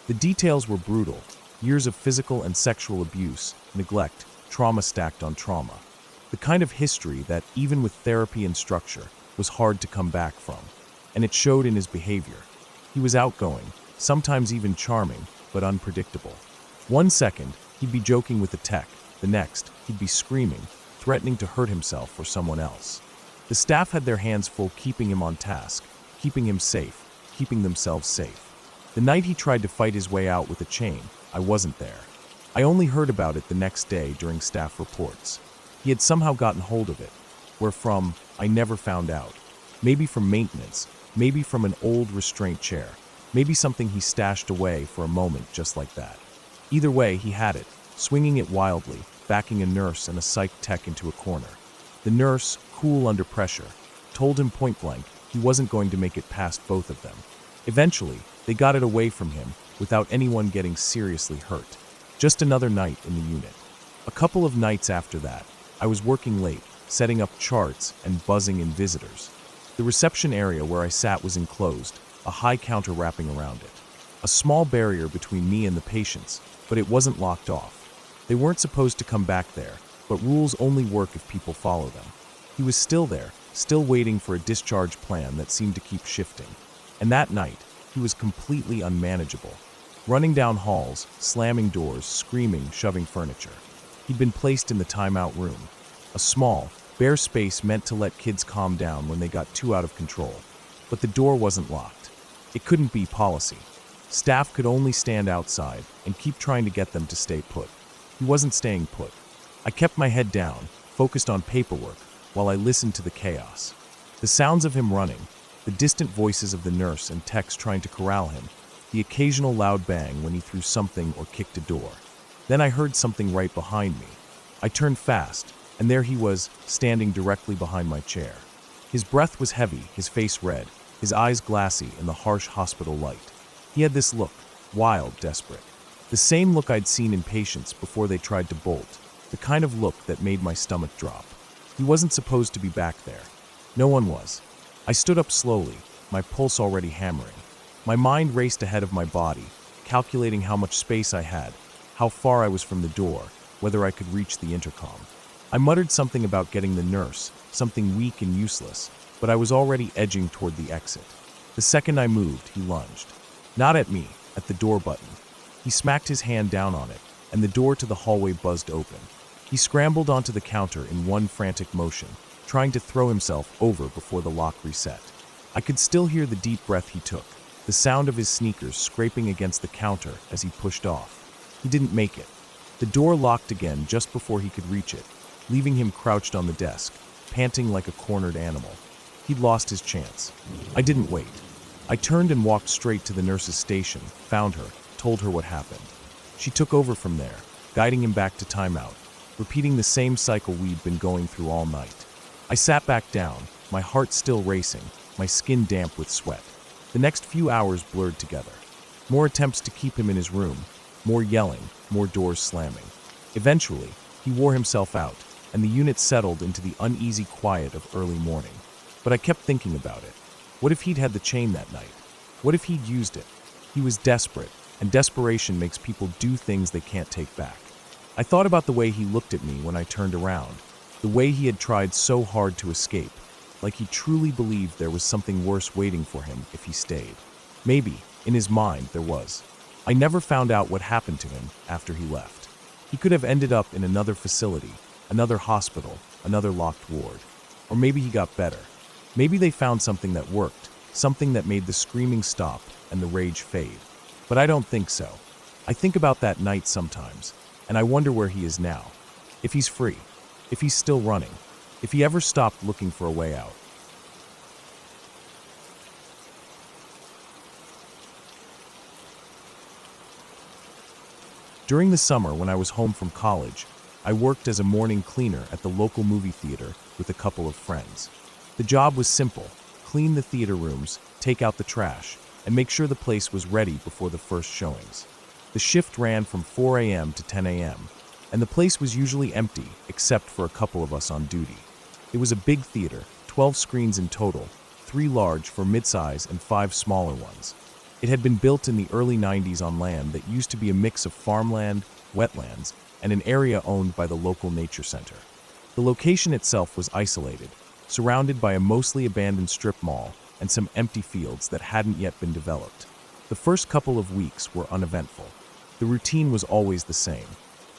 The details were brutal. Years of physical and sexual abuse, neglect, trauma stacked on trauma. The kind of history that, even with therapy and structure, was hard to come back from. And it showed in his behavior. He was outgoing, sometimes even charming, but unpredictable. One second, he'd be joking with a tech. The next, he'd be screaming, threatening to hurt himself or someone else. The staff had their hands full keeping him on task, keeping him safe, keeping themselves safe. The night he tried to fight his way out with a chain, I wasn't there. I only heard about it the next day during staff reports. He had somehow gotten hold of it. Where from, I never found out. Maybe from maintenance, maybe from an old restraint chair, maybe something he stashed away for a moment just like that. Either way, he had it, swinging it wildly, backing a nurse and a psych tech into a corner. The nurse, cool under pressure, told him point blank he wasn't going to make it past both of them. Eventually, they got it away from him without anyone getting seriously hurt. Just another night in the unit. A couple of nights after that, I was working late, setting up charts and buzzing in visitors. The reception area where I sat was enclosed, a high counter wrapping around it. A small barrier between me and the patients, but it wasn't locked off. They weren't supposed to come back there, but rules only work if people follow them. He was still there, still waiting for a discharge plan that seemed to keep shifting. And that night, he was completely unmanageable. Running down halls, slamming doors, screaming, shoving furniture. He'd been placed in the timeout room, a small, bare space meant to let kids calm down when they got too out of control. But the door wasn't locked. It couldn't be policy. Staff could only stand outside and keep trying to get them to stay put. He wasn't staying put. I kept my head down, focused on paperwork, while I listened to the chaos. The sounds of him running, the distant voices of the nurse and techs trying to corral him, the occasional loud bang when he threw something or kicked a door. Then I heard something right behind me. I turned fast, and there he was, standing directly behind my chair. His breath was heavy, his face red, his eyes glassy in the harsh hospital light. He had this look, wild, desperate. The same look I'd seen in patients before they tried to bolt, the kind of look that made my stomach drop. He wasn't supposed to be back there. No one was. I stood up slowly, my pulse already hammering. My mind raced ahead of my body, calculating how much space I had, how far I was from the door, whether I could reach the intercom. I muttered something about getting the nurse, something weak and useless, but I was already edging toward the exit. The second I moved, he lunged. Not at me, at the door button. He smacked his hand down on it, and the door to the hallway buzzed open. He scrambled onto the counter in one frantic motion, trying to throw himself over before the lock reset. I could still hear the deep breath he took, the sound of his sneakers scraping against the counter as he pushed off. He didn't make it. The door locked again just before he could reach it, leaving him crouched on the desk, panting like a cornered animal. He'd lost his chance. I didn't wait. I turned and walked straight to the nurse's station, found her, told her what happened. She took over from there, guiding him back to timeout, repeating the same cycle we'd been going through all night. I sat back down, my heart still racing, my skin damp with sweat. The next few hours blurred together. More attempts to keep him in his room, more yelling, more doors slamming. Eventually, he wore himself out, and the unit settled into the uneasy quiet of early morning. But I kept thinking about it. What if he'd had the chain that night? What if he'd used it? He was desperate, and desperation makes people do things they can't take back. I thought about the way he looked at me when I turned around, the way he had tried so hard to escape, like he truly believed there was something worse waiting for him if he stayed. Maybe, in his mind, there was. I never found out what happened to him after he left. He could have ended up in another facility, another hospital, another locked ward. Or maybe he got better. Maybe they found something that worked, something that made the screaming stop and the rage fade. But I don't think so. I think about that night sometimes, and I wonder where he is now. If he's free, if he's still running, if he ever stopped looking for a way out. During the summer when I was home from college, I worked as a morning cleaner at the local movie theater with a couple of friends. The job was simple: clean the theater rooms, take out the trash, and make sure the place was ready before the first showings. The shift ran from 4 a.m. to 10 a.m., and the place was usually empty except for a couple of us on duty. It was a big theater, 12 screens in total, 3 large for mid-size and 5 smaller ones. It had been built in the early 90s on land that used to be a mix of farmland, wetlands, and an area owned by the local nature center. The location itself was isolated, surrounded by a mostly abandoned strip mall and some empty fields that hadn't yet been developed. The first couple of weeks were uneventful. The routine was always the same.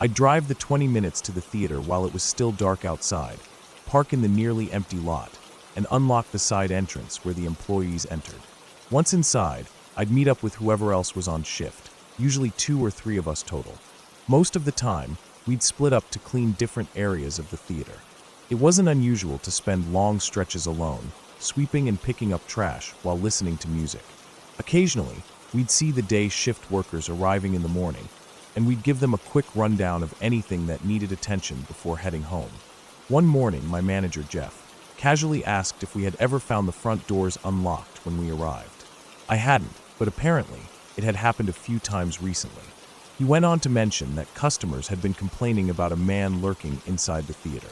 I'd drive the 20 minutes to the theater while it was still dark outside, park in the nearly empty lot, and unlock the side entrance where the employees entered. Once inside, I'd meet up with whoever else was on shift, usually 2 or 3 of us total. Most of the time, we'd split up to clean different areas of the theater. It wasn't unusual to spend long stretches alone, sweeping and picking up trash while listening to music. Occasionally, we'd see the day shift workers arriving in the morning, and we'd give them a quick rundown of anything that needed attention before heading home. One morning, my manager, Jeff, casually asked if we had ever found the front doors unlocked when we arrived. I hadn't, but apparently, it had happened a few times recently. He went on to mention that customers had been complaining about a man lurking inside the theater.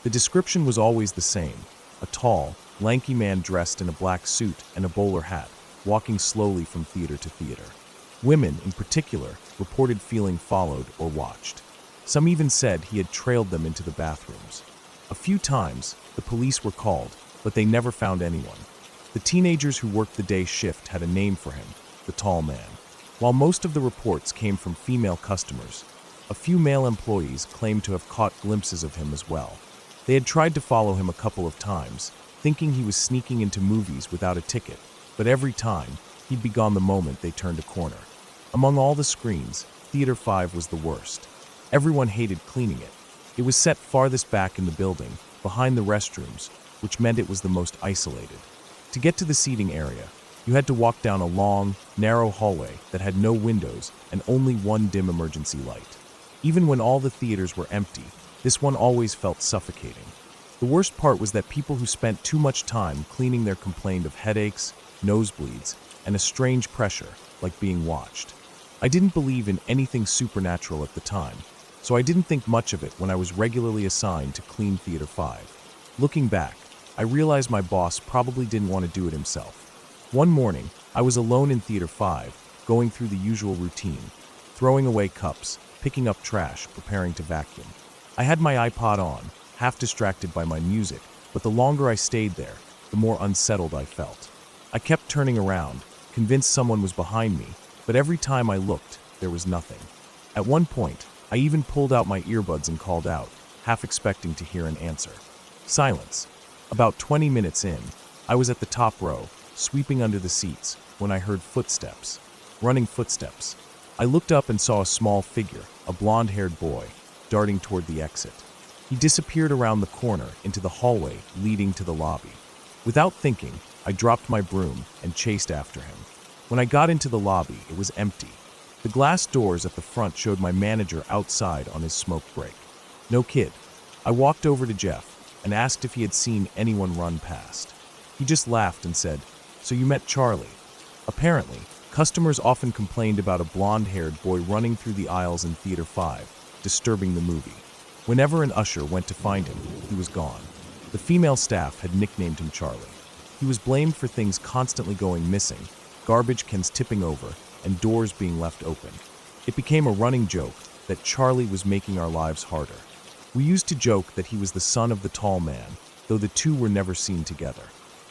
The description was always the same: a tall, lanky man dressed in a black suit and a bowler hat, walking slowly from theater to theater. Women, in particular, reported feeling followed or watched. Some even said he had trailed them into the bathrooms. A few times, the police were called, but they never found anyone. The teenagers who worked the day shift had a name for him: the tall man. While most of the reports came from female customers, a few male employees claimed to have caught glimpses of him as well. They had tried to follow him a couple of times, thinking he was sneaking into movies without a ticket, but every time, he'd be gone the moment they turned a corner. Among all the screens, Theater 5 was the worst. Everyone hated cleaning it. It was set farthest back in the building, behind the restrooms, which meant it was the most isolated. To get to the seating area, you had to walk down a long, narrow hallway that had no windows and only one dim emergency light. Even when all the theaters were empty, this one always felt suffocating. The worst part was that people who spent too much time cleaning there complained of headaches, nosebleeds, and a strange pressure, like being watched. I didn't believe in anything supernatural at the time, so I didn't think much of it when I was regularly assigned to clean Theater 5. Looking back, I realized my boss probably didn't want to do it himself. One morning, I was alone in Theater 5, going through the usual routine, throwing away cups, picking up trash, preparing to vacuum. I had my iPod on, half distracted by my music, but the longer I stayed there, the more unsettled I felt. I kept turning around, convinced someone was behind me, but every time I looked, there was nothing. At one point, I even pulled out my earbuds and called out, half expecting to hear an answer. Silence. About 20 minutes in, I was at the top row, sweeping under the seats, when I heard footsteps. Running footsteps. I looked up and saw a small figure, a blonde-haired boy, darting toward the exit. He disappeared around the corner into the hallway leading to the lobby. Without thinking, I dropped my broom and chased after him. When I got into the lobby, it was empty. The glass doors at the front showed my manager outside on his smoke break. No kid. I walked over to Jeff and asked if he had seen anyone run past. He just laughed and said, "So you met Charlie?" Apparently, customers often complained about a blonde-haired boy running through the aisles in Theater 5, disturbing the movie. Whenever an usher went to find him, he was gone. The female staff had nicknamed him Charlie. He was blamed for things constantly going missing, garbage cans tipping over, and doors being left open. It became a running joke that Charlie was making our lives harder. We used to joke that he was the son of the tall man, though the two were never seen together.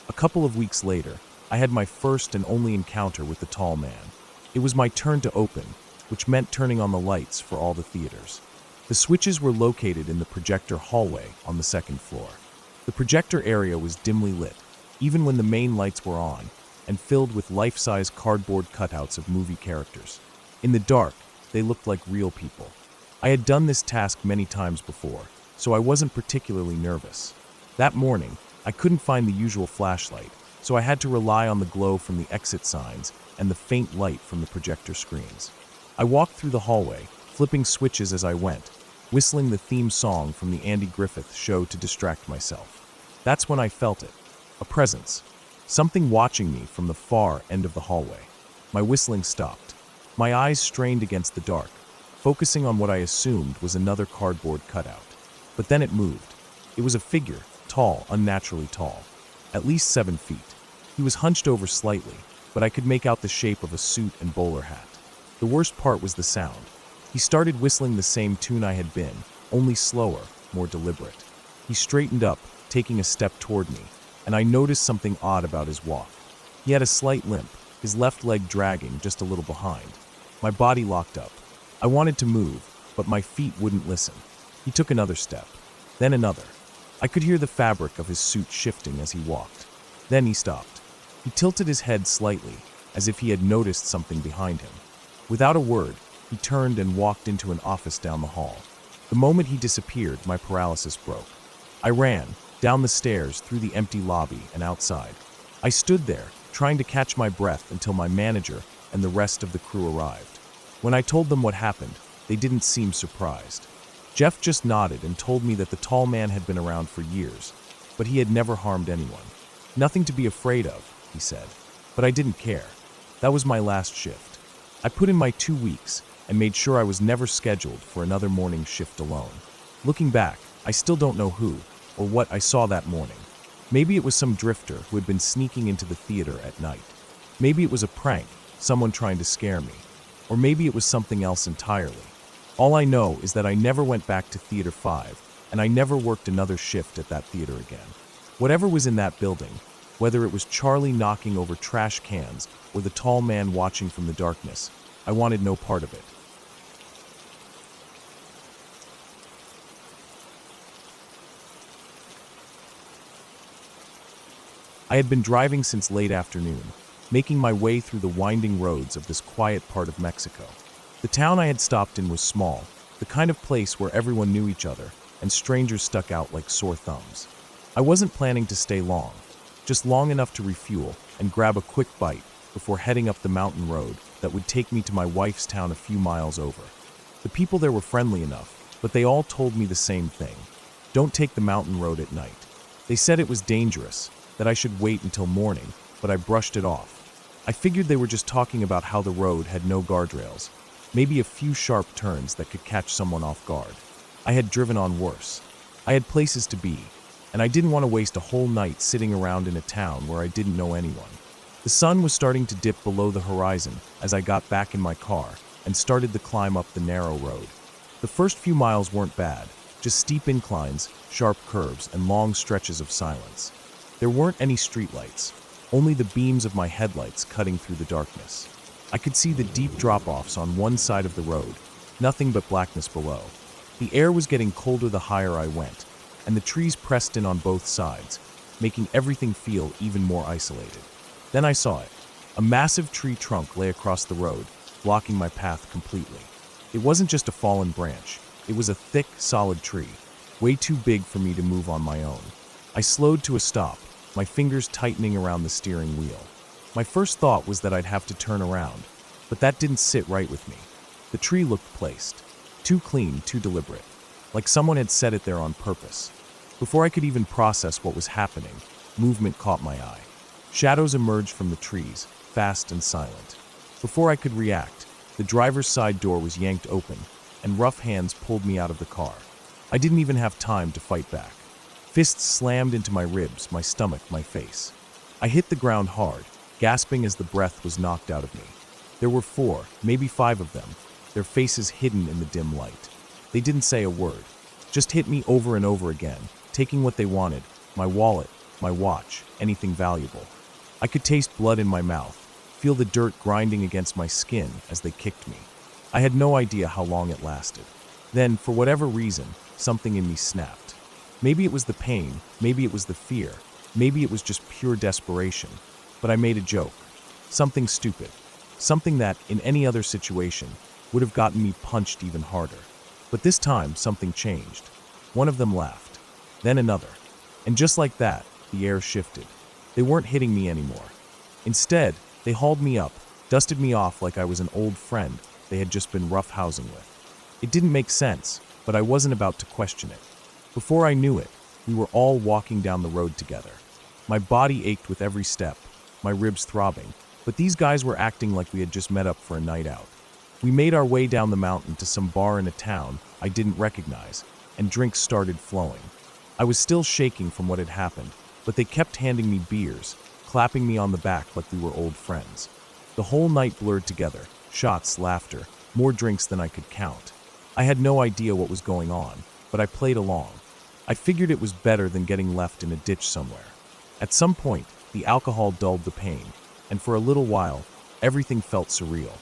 A couple of weeks later, I had my first and only encounter with the tall man. It was my turn to open, which meant turning on the lights for all the theaters. The switches were located in the projector hallway on the second floor. The projector area was dimly lit, even when the main lights were on, and filled with life-size cardboard cutouts of movie characters. In the dark, they looked like real people. I had done this task many times before, so I wasn't particularly nervous. That morning, I couldn't find the usual flashlight, so I had to rely on the glow from the exit signs and the faint light from the projector screens. I walked through the hallway, flipping switches as I went, whistling the theme song from the Andy Griffith Show to distract myself. That's when I felt it. A presence. Something watching me from the far end of the hallway. My whistling stopped. My eyes strained against the dark, focusing on what I assumed was another cardboard cutout. But then it moved. It was a figure, tall, unnaturally tall, at least 7 feet. He was hunched over slightly, but I could make out the shape of a suit and bowler hat. The worst part was the sound. He started whistling the same tune I had been, only slower, more deliberate. He straightened up, taking a step toward me, and I noticed something odd about his walk. He had a slight limp, his left leg dragging just a little behind. My body locked up. I wanted to move, but my feet wouldn't listen. He took another step, then another. I could hear the fabric of his suit shifting as he walked. Then he stopped. He tilted his head slightly, as if he had noticed something behind him. Without a word, he He turned and walked into an office down the hall. The moment he disappeared, my paralysis broke. I ran, down the stairs, through the empty lobby, and outside. I stood there, trying to catch my breath until my manager and the rest of the crew arrived. When I told them what happened, they didn't seem surprised. Jeff just nodded and told me that the tall man had been around for years, but he had never harmed anyone. Nothing to be afraid of, he said. But I didn't care. That was my last shift. I put in my 2 weeks and made sure I was never scheduled for another morning shift alone. Looking back, I still don't know who or what I saw that morning. Maybe it was some drifter who had been sneaking into the theater at night. Maybe it was a prank, someone trying to scare me. Or maybe it was something else entirely. All I know is that I never went back to Theater 5, and I never worked another shift at that theater again. Whatever was in that building, whether it was Charlie knocking over trash cans or the tall man watching from the darkness, I wanted no part of it. I had been driving since late afternoon, making my way through the winding roads of this quiet part of Mexico. The town I had stopped in was small, the kind of place where everyone knew each other and strangers stuck out like sore thumbs. I wasn't planning to stay long, just long enough to refuel and grab a quick bite before heading up the mountain road that would take me to my wife's town a few miles over. The people there were friendly enough, but they all told me the same thing. Don't take the mountain road at night. They said it was dangerous, that I should wait until morning, but I brushed it off. I figured they were just talking about how the road had no guardrails, maybe a few sharp turns that could catch someone off guard. I had driven on worse. I had places to be, and I didn't want to waste a whole night sitting around in a town where I didn't know anyone. The sun was starting to dip below the horizon as I got back in my car and started the climb up the narrow road. The first few miles weren't bad, just steep inclines, sharp curves, and long stretches of silence. There weren't any streetlights, only the beams of my headlights cutting through the darkness. I could see the deep drop-offs on one side of the road, nothing but blackness below. The air was getting colder the higher I went, and the trees pressed in on both sides, making everything feel even more isolated. Then I saw it. A massive tree trunk lay across the road, blocking my path completely. It wasn't just a fallen branch. It was a thick, solid tree, way too big for me to move on my own. I slowed to a stop, my fingers tightening around the steering wheel. My first thought was that I'd have to turn around, but that didn't sit right with me. The tree looked placed. Too clean, too deliberate. Like someone had set it there on purpose. Before I could even process what was happening, movement caught my eye. Shadows emerged from the trees, fast and silent. Before I could react, the driver's side door was yanked open, and rough hands pulled me out of the car. I didn't even have time to fight back. Fists slammed into my ribs, my stomach, my face. I hit the ground hard, gasping as the breath was knocked out of me. There were 4, maybe 5 of them, their faces hidden in the dim light. They didn't say a word, just hit me over and over again, taking what they wanted, my wallet, my watch, anything valuable. I could taste blood in my mouth, feel the dirt grinding against my skin as they kicked me. I had no idea how long it lasted. Then, for whatever reason, something in me snapped. Maybe it was the pain, maybe it was the fear, maybe it was just pure desperation. But I made a joke. Something stupid. Something that, in any other situation, would have gotten me punched even harder. But this time, something changed. One of them laughed. Then another. And just like that, the air shifted. They weren't hitting me anymore. Instead, they hauled me up, dusted me off like I was an old friend they had just been roughhousing with. It didn't make sense, but I wasn't about to question it. Before I knew it, we were all walking down the road together. My body ached with every step, my ribs throbbing, but these guys were acting like we had just met up for a night out. We made our way down the mountain to some bar in a town I didn't recognize, and drinks started flowing. I was still shaking from what had happened, but they kept handing me beers, clapping me on the back like we were old friends. The whole night blurred together, shots, laughter, more drinks than I could count. I had no idea what was going on, but I played along. I figured it was better than getting left in a ditch somewhere. At some point, the alcohol dulled the pain, and for a little while, everything felt surreal.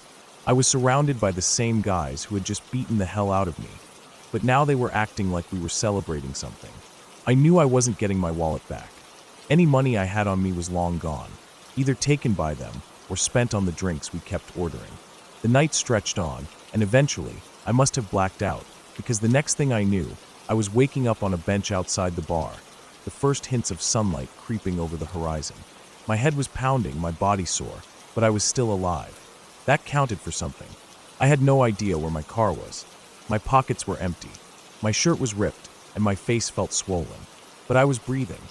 I was surrounded by the same guys who had just beaten the hell out of me, but now they were acting like we were celebrating something. I knew I wasn't getting my wallet back. Any money I had on me was long gone, either taken by them or spent on the drinks we kept ordering. The night stretched on, and eventually, I must have blacked out, because the next thing I knew, I was waking up on a bench outside the bar, the first hints of sunlight creeping over the horizon. My head was pounding, my body sore, but I was still alive. That counted for something. I had no idea where my car was. My pockets were empty. My shirt was ripped, and my face felt swollen. But I was breathing.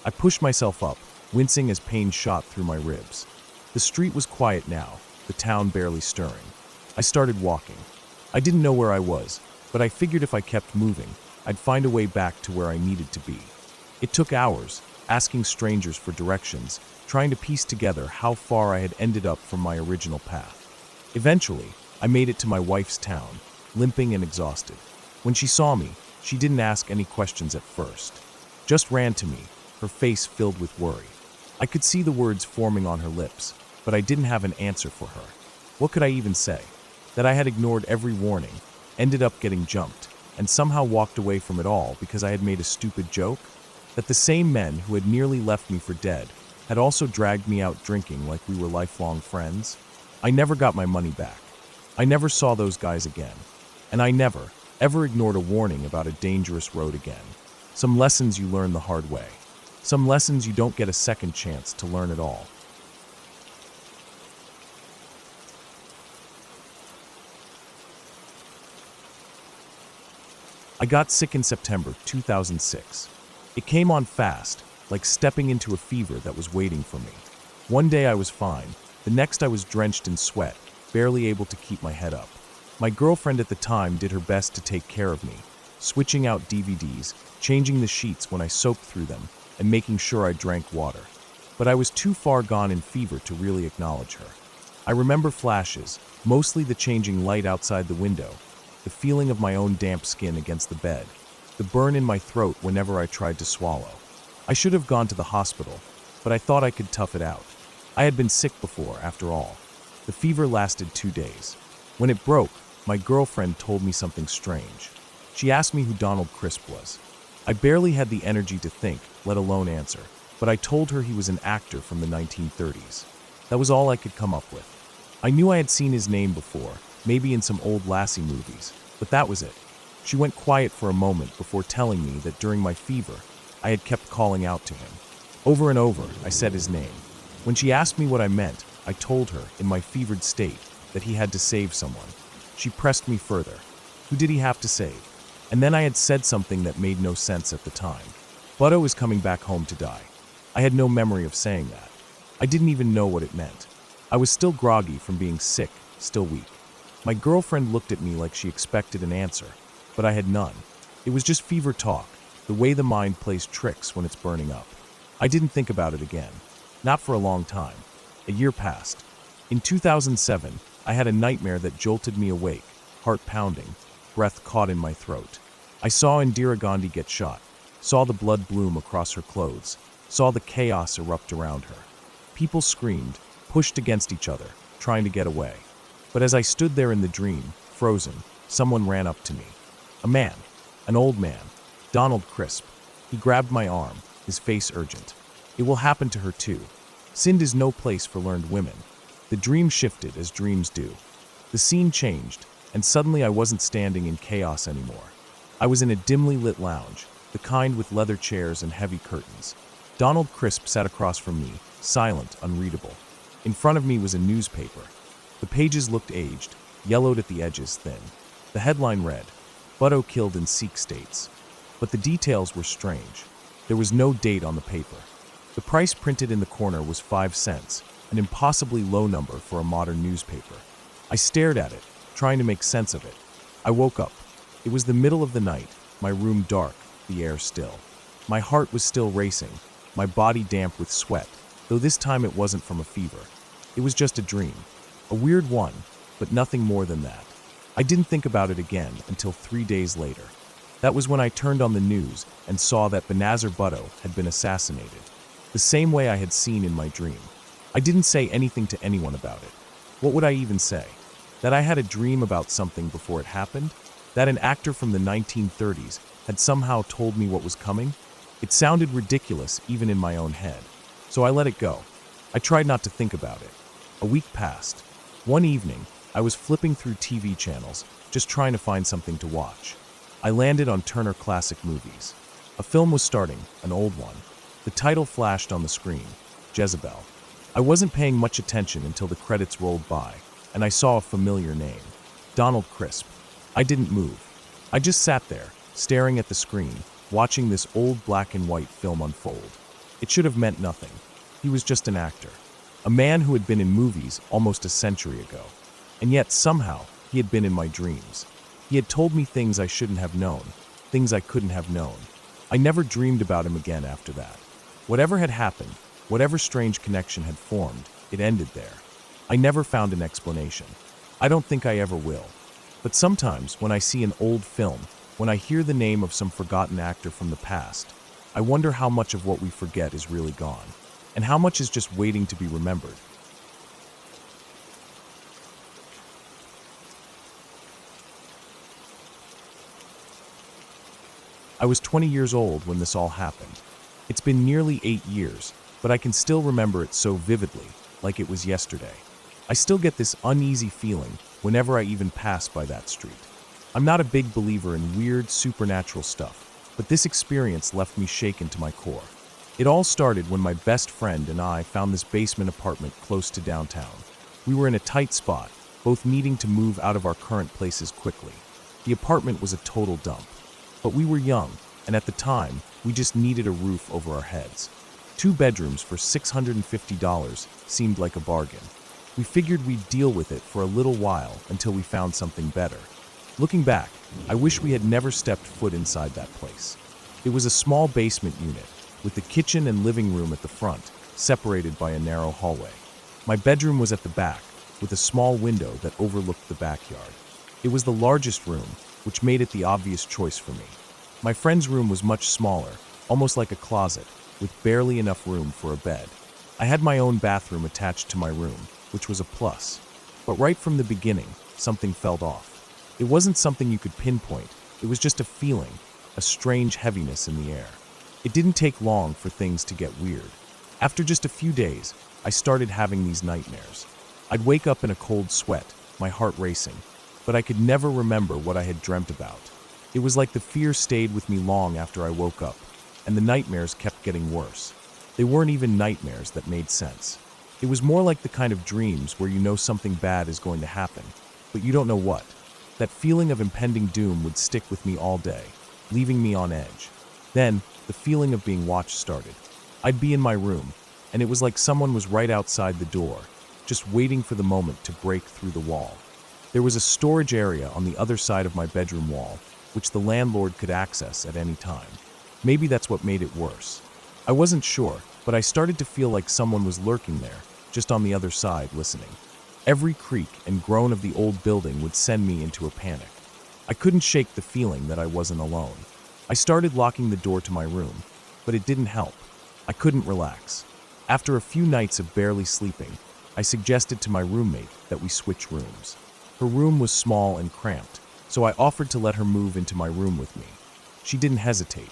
I pushed myself up, wincing as pain shot through my ribs. The street was quiet now, the town barely stirring. I started walking. I didn't know where I was, but I figured if I kept moving, I'd find a way back to where I needed to be. It took hours, asking strangers for directions, trying to piece together how far I had ended up from my original path. Eventually, I made it to my wife's town, limping and exhausted. When she saw me, she didn't ask any questions at first. Just ran to me, her face filled with worry. I could see the words forming on her lips, but I didn't have an answer for her. What could I even say? That I had ignored every warning, ended up getting jumped, and somehow walked away from it all because I had made a stupid joke? That the same men who had nearly left me for dead had also dragged me out drinking like we were lifelong friends? I never got my money back. I never saw those guys again. And I never, ever ignored a warning about a dangerous road again. Some lessons you learn the hard way. Some lessons you don't get a second chance to learn at all. I got sick in September 2006. It came on fast, like stepping into a fever that was waiting for me. One day I was fine, the next I was drenched in sweat, barely able to keep my head up. My girlfriend at the time did her best to take care of me, switching out DVDs, changing the sheets when I soaked through them, and making sure I drank water. But I was too far gone in fever to really acknowledge her. I remember flashes, mostly the changing light outside the window, the feeling of my own damp skin against the bed, the burn in my throat whenever I tried to swallow. I should have gone to the hospital, but I thought I could tough it out. I had been sick before, after all. The fever lasted 2 days. When it broke, my girlfriend told me something strange. She asked me who Donald Crisp was. I barely had the energy to think, let alone answer, but I told her he was an actor from the 1930s. That was all I could come up with. I knew I had seen his name before, maybe in some old Lassie movies, but that was it. She went quiet for a moment before telling me that during my fever, I had kept calling out to him. Over and over, I said his name. When she asked me what I meant, I told her, in my fevered state, that he had to save someone. She pressed me further. Who did he have to save? And then I had said something that made no sense at the time. Butto is coming back home to die. I had no memory of saying that. I didn't even know what it meant. I was still groggy from being sick, still weak. My girlfriend looked at me like she expected an answer, but I had none. It was just fever talk, the way the mind plays tricks when it's burning up. I didn't think about it again. Not for a long time. A year passed. In 2007, I had a nightmare that jolted me awake, heart pounding, breath caught in my throat. I saw Indira Gandhi get shot, saw the blood bloom across her clothes, saw the chaos erupt around her. People screamed, pushed against each other, trying to get away. But as I stood there in the dream, frozen, someone ran up to me. A man, an old man, Donald Crisp. He grabbed my arm, his face urgent. It will happen to her too. Sind is no place for learned women. The dream shifted as dreams do. The scene changed, and suddenly I wasn't standing in chaos anymore. I was in a dimly lit lounge, the kind with leather chairs and heavy curtains. Donald Crisp sat across from me, silent, unreadable. In front of me was a newspaper. The pages looked aged, yellowed at the edges thin. The headline read, "Butto killed in Sikh states." But the details were strange. There was no date on the paper. The price printed in the corner was 5 cents, an impossibly low number for a modern newspaper. I stared at it, trying to make sense of it. I woke up. It was the middle of the night, my room dark, the air still. My heart was still racing, my body damp with sweat, though this time it wasn't from a fever. It was just a dream. A weird one, but nothing more than that. I didn't think about it again until 3 days later. That was when I turned on the news and saw that Benazir Bhutto had been assassinated, the same way I had seen in my dream. I didn't say anything to anyone about it. What would I even say? That I had a dream about something before it happened? That an actor from the 1930s had somehow told me what was coming? It sounded ridiculous even in my own head. So I let it go. I tried not to think about it. A week passed. One evening, I was flipping through TV channels, just trying to find something to watch. I landed on Turner Classic Movies. A film was starting, an old one. The title flashed on the screen, Jezebel. I wasn't paying much attention until the credits rolled by, and I saw a familiar name, Donald Crisp. I didn't move. I just sat there, staring at the screen, watching this old black and white film unfold. It should have meant nothing. He was just an actor. A man who had been in movies almost a century ago. And yet, somehow, he had been in my dreams. He had told me things I shouldn't have known, things I couldn't have known. I never dreamed about him again after that. Whatever had happened, whatever strange connection had formed, it ended there. I never found an explanation. I don't think I ever will. But sometimes, when I see an old film, when I hear the name of some forgotten actor from the past, I wonder how much of what we forget is really gone, and how much is just waiting to be remembered. I was 20 years old when this all happened. It's been nearly 8 years, but I can still remember it so vividly, like it was yesterday. I still get this uneasy feeling whenever I even pass by that street. I'm not a big believer in weird, supernatural stuff, but this experience left me shaken to my core. It all started when my best friend and I found this basement apartment close to downtown. We were in a tight spot, both needing to move out of our current places quickly. The apartment was a total dump. But we were young, and at the time, we just needed a roof over our heads. 2 bedrooms for $650 seemed like a bargain. We figured we'd deal with it for a little while until we found something better. Looking back, I wish we had never stepped foot inside that place. It was a small basement unit, with the kitchen and living room at the front, separated by a narrow hallway. My bedroom was at the back, with a small window that overlooked the backyard. It was the largest room, which made it the obvious choice for me. My friend's room was much smaller, almost like a closet, with barely enough room for a bed. I had my own bathroom attached to my room, which was a plus. But right from the beginning, something felt off. It wasn't something you could pinpoint, it was just a feeling, a strange heaviness in the air. It didn't take long for things to get weird. After just a few days, I started having these nightmares. I'd wake up in a cold sweat, my heart racing, but I could never remember what I had dreamt about. It was like the fear stayed with me long after I woke up, and the nightmares kept getting worse. They weren't even nightmares that made sense. It was more like the kind of dreams where you know something bad is going to happen, but you don't know what. That feeling of impending doom would stick with me all day, leaving me on edge. Then, the feeling of being watched started. I'd be in my room, and it was like someone was right outside the door, just waiting for the moment to break through the wall. There was a storage area on the other side of my bedroom wall, which the landlord could access at any time. Maybe that's what made it worse. I wasn't sure, but I started to feel like someone was lurking there, just on the other side, listening. Every creak and groan of the old building would send me into a panic. I couldn't shake the feeling that I wasn't alone. I started locking the door to my room, but it didn't help. I couldn't relax. After a few nights of barely sleeping, I suggested to my roommate that we switch rooms. Her room was small and cramped, so I offered to let her move into my room with me. She didn't hesitate.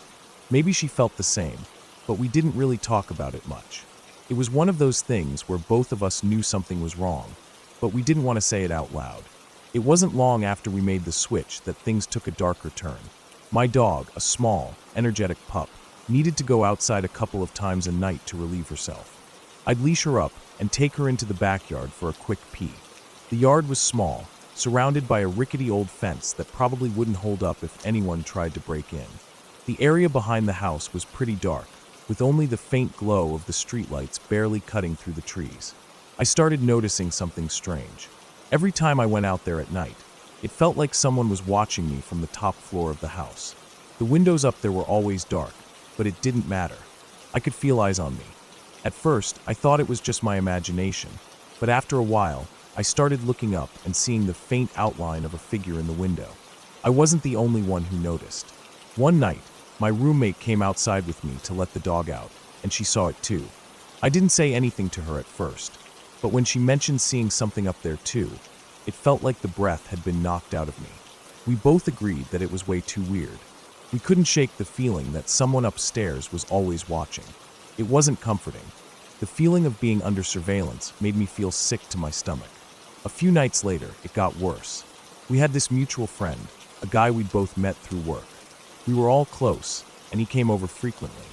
Maybe she felt the same, but we didn't really talk about it much. It was one of those things where both of us knew something was wrong, but we didn't want to say it out loud. It wasn't long after we made the switch that things took a darker turn. My dog, a small, energetic pup, needed to go outside a couple of times a night to relieve herself. I'd leash her up and take her into the backyard for a quick pee. The yard was small, surrounded by a rickety old fence that probably wouldn't hold up if anyone tried to break in. The area behind the house was pretty dark, with only the faint glow of the streetlights barely cutting through the trees. I started noticing something strange. Every time I went out there at night, it felt like someone was watching me from the top floor of the house. The windows up there were always dark, but it didn't matter. I could feel eyes on me. At first, I thought it was just my imagination, but after a while, I started looking up and seeing the faint outline of a figure in the window. I wasn't the only one who noticed. One night, my roommate came outside with me to let the dog out, and she saw it too. I didn't say anything to her at first, but when she mentioned seeing something up there too, it felt like the breath had been knocked out of me. We both agreed that it was way too weird. We couldn't shake the feeling that someone upstairs was always watching. It wasn't comforting. The feeling of being under surveillance made me feel sick to my stomach. A few nights later, it got worse. We had this mutual friend, a guy we'd both met through work. We were all close, and he came over frequently.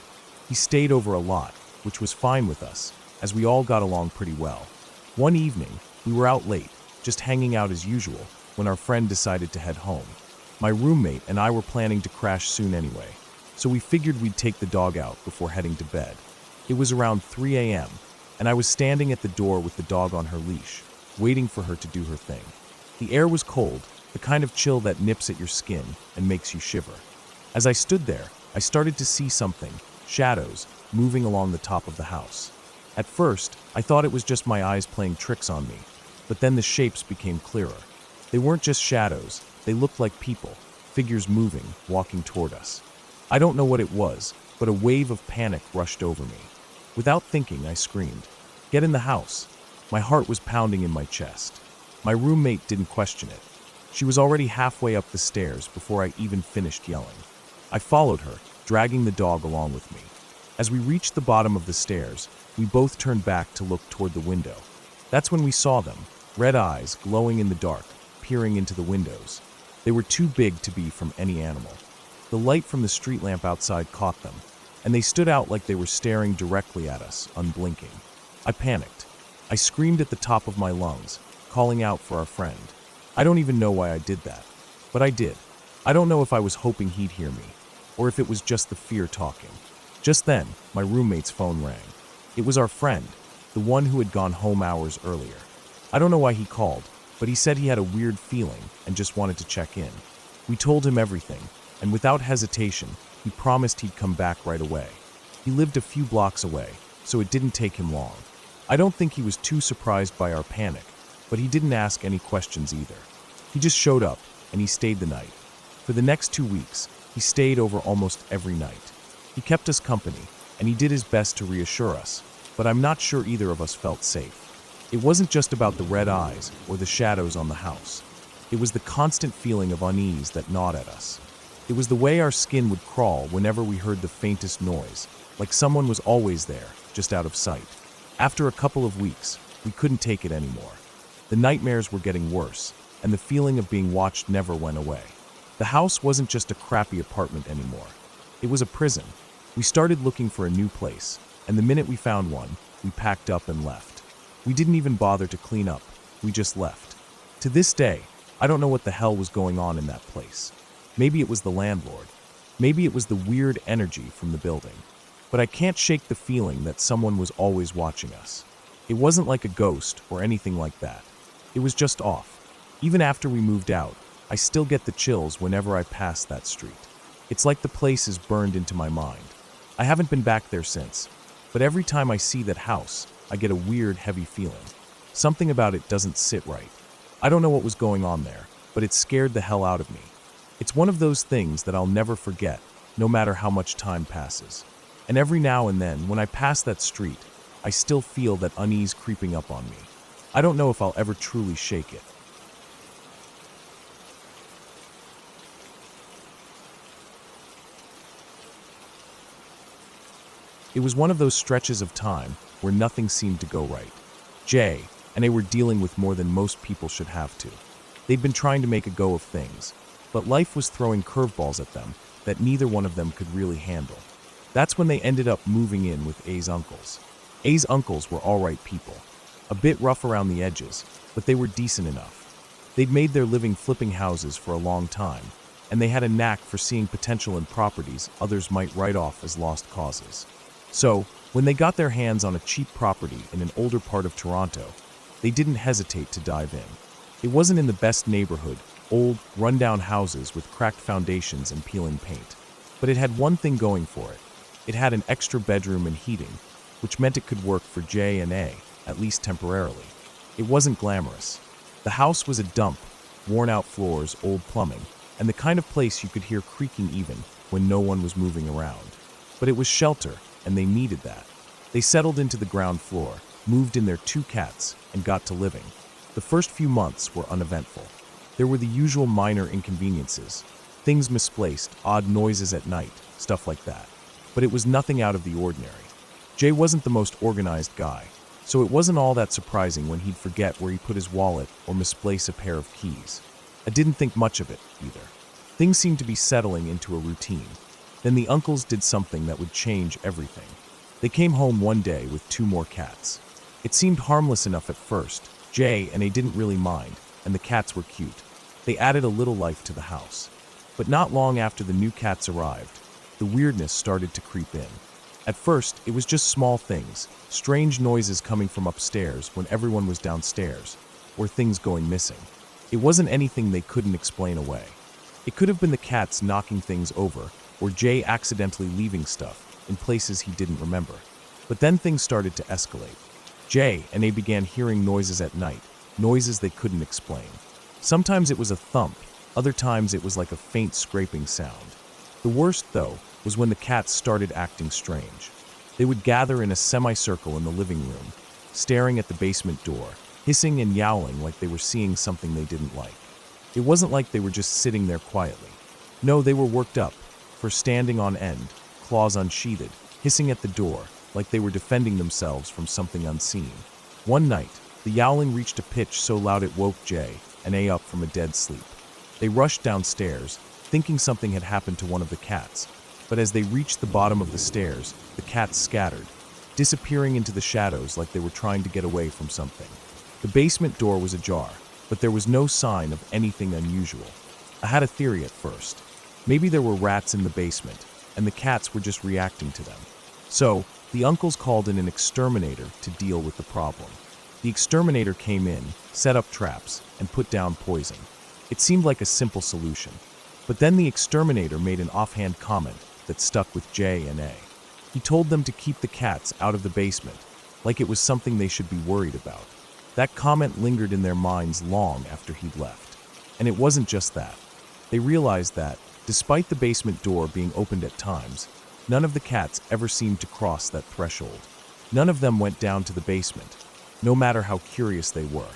He stayed over a lot, which was fine with us, as we all got along pretty well. One evening, we were out late, just hanging out as usual, when our friend decided to head home. My roommate and I were planning to crash soon anyway, so we figured we'd take the dog out before heading to bed. It was around 3 a.m., and I was standing at the door with the dog on her leash, waiting for her to do her thing. The air was cold, the kind of chill that nips at your skin and makes you shiver. As I stood there, I started to see something, shadows, moving along the top of the house. At first, I thought it was just my eyes playing tricks on me, but then the shapes became clearer. They weren't just shadows, they looked like people, figures moving, walking toward us. I don't know what it was, but a wave of panic rushed over me. Without thinking, I screamed, "Get in the house!" My heart was pounding in my chest. My roommate didn't question it. She was already halfway up the stairs before I even finished yelling. I followed her, dragging the dog along with me. As we reached the bottom of the stairs, we both turned back to look toward the window. That's when we saw them, red eyes glowing in the dark, peering into the windows. They were too big to be from any animal. The light from the street lamp outside caught them, and they stood out like they were staring directly at us, unblinking. I panicked. I screamed at the top of my lungs, calling out for our friend. I don't even know why I did that, but I did. I don't know if I was hoping he'd hear me, or if it was just the fear talking. Just then, my roommate's phone rang. It was our friend, the one who had gone home hours earlier. I don't know why he called, but he said he had a weird feeling and just wanted to check in. We told him everything, and without hesitation, he promised he'd come back right away. He lived a few blocks away, so it didn't take him long. I don't think he was too surprised by our panic, but he didn't ask any questions either. He just showed up, and he stayed the night. For the next 2 weeks, he stayed over almost every night. He kept us company, and he did his best to reassure us, but I'm not sure either of us felt safe. It wasn't just about the red eyes or the shadows on the house. It was the constant feeling of unease that gnawed at us. It was the way our skin would crawl whenever we heard the faintest noise, like someone was always there, just out of sight. After a couple of weeks, we couldn't take it anymore. The nightmares were getting worse, and the feeling of being watched never went away. The house wasn't just a crappy apartment anymore. It was a prison. We started looking for a new place, and the minute we found one, we packed up and left. We didn't even bother to clean up. We just left. To this day, I don't know what the hell was going on in that place. Maybe it was the landlord. Maybe it was the weird energy from the building. But I can't shake the feeling that someone was always watching us. It wasn't like a ghost or anything like that. It was just off. Even after we moved out, I still get the chills whenever I pass that street. It's like the place is burned into my mind. I haven't been back there since, but every time I see that house, I get a weird, heavy feeling. Something about it doesn't sit right. I don't know what was going on there, but it scared the hell out of me. It's one of those things that I'll never forget, no matter how much time passes. And every now and then, when I pass that street, I still feel that unease creeping up on me. I don't know if I'll ever truly shake it. It was one of those stretches of time where nothing seemed to go right. Jay and I were dealing with more than most people should have to. They'd been trying to make a go of things, but life was throwing curveballs at them that neither one of them could really handle. That's when they ended up moving in with A's uncles. A's uncles were all right people, a bit rough around the edges, but they were decent enough. They'd made their living flipping houses for a long time, and they had a knack for seeing potential in properties others might write off as lost causes. So, when they got their hands on a cheap property in an older part of Toronto, they didn't hesitate to dive in. It wasn't in the best neighborhood, old, run-down houses with cracked foundations and peeling paint. But it had one thing going for it. It had an extra bedroom and heating, which meant it could work for J and A, at least temporarily. It wasn't glamorous. The house was a dump, worn-out floors, old plumbing, and the kind of place you could hear creaking even when no one was moving around. But it was shelter, and they needed that. They settled into the ground floor, moved in their 2 cats, and got to living. The first few months were uneventful. There were the usual minor inconveniences, things misplaced, odd noises at night, stuff like that. But it was nothing out of the ordinary. Jay wasn't the most organized guy, so it wasn't all that surprising when he'd forget where he put his wallet or misplace a pair of keys. I didn't think much of it, either. Things seemed to be settling into a routine. Then the uncles did something that would change everything. They came home one day with 2 more cats. It seemed harmless enough at first. Jay and A didn't really mind, and the cats were cute. They added a little life to the house. But not long after the new cats arrived, the weirdness started to creep in. At first, it was just small things, strange noises coming from upstairs when everyone was downstairs, or things going missing. It wasn't anything they couldn't explain away. It could have been the cats knocking things over, or Jay accidentally leaving stuff in places he didn't remember. But then things started to escalate. Jay and A began hearing noises at night, noises they couldn't explain. Sometimes it was a thump, other times it was like a faint scraping sound. The worst, though, was when the cats started acting strange. They would gather in a semicircle in the living room, staring at the basement door, hissing and yowling like they were seeing something they didn't like. It wasn't like they were just sitting there quietly. No, they were worked up, for standing on end, claws unsheathed, hissing at the door, like they were defending themselves from something unseen. One night, the yowling reached a pitch so loud it woke Jay and A up from a dead sleep. They rushed downstairs, thinking something had happened to one of the cats, but as they reached the bottom of the stairs, the cats scattered, disappearing into the shadows like they were trying to get away from something. The basement door was ajar, but there was no sign of anything unusual. I had a theory at first. Maybe there were rats in the basement, and the cats were just reacting to them. So, the uncles called in an exterminator to deal with the problem. The exterminator came in, set up traps, and put down poison. It seemed like a simple solution. But then the exterminator made an offhand comment that stuck with Jay and A. He told them to keep the cats out of the basement, like it was something they should be worried about. That comment lingered in their minds long after he'd left. And it wasn't just that. They realized that, despite the basement door being opened at times, none of the cats ever seemed to cross that threshold. None of them went down to the basement, no matter how curious they were.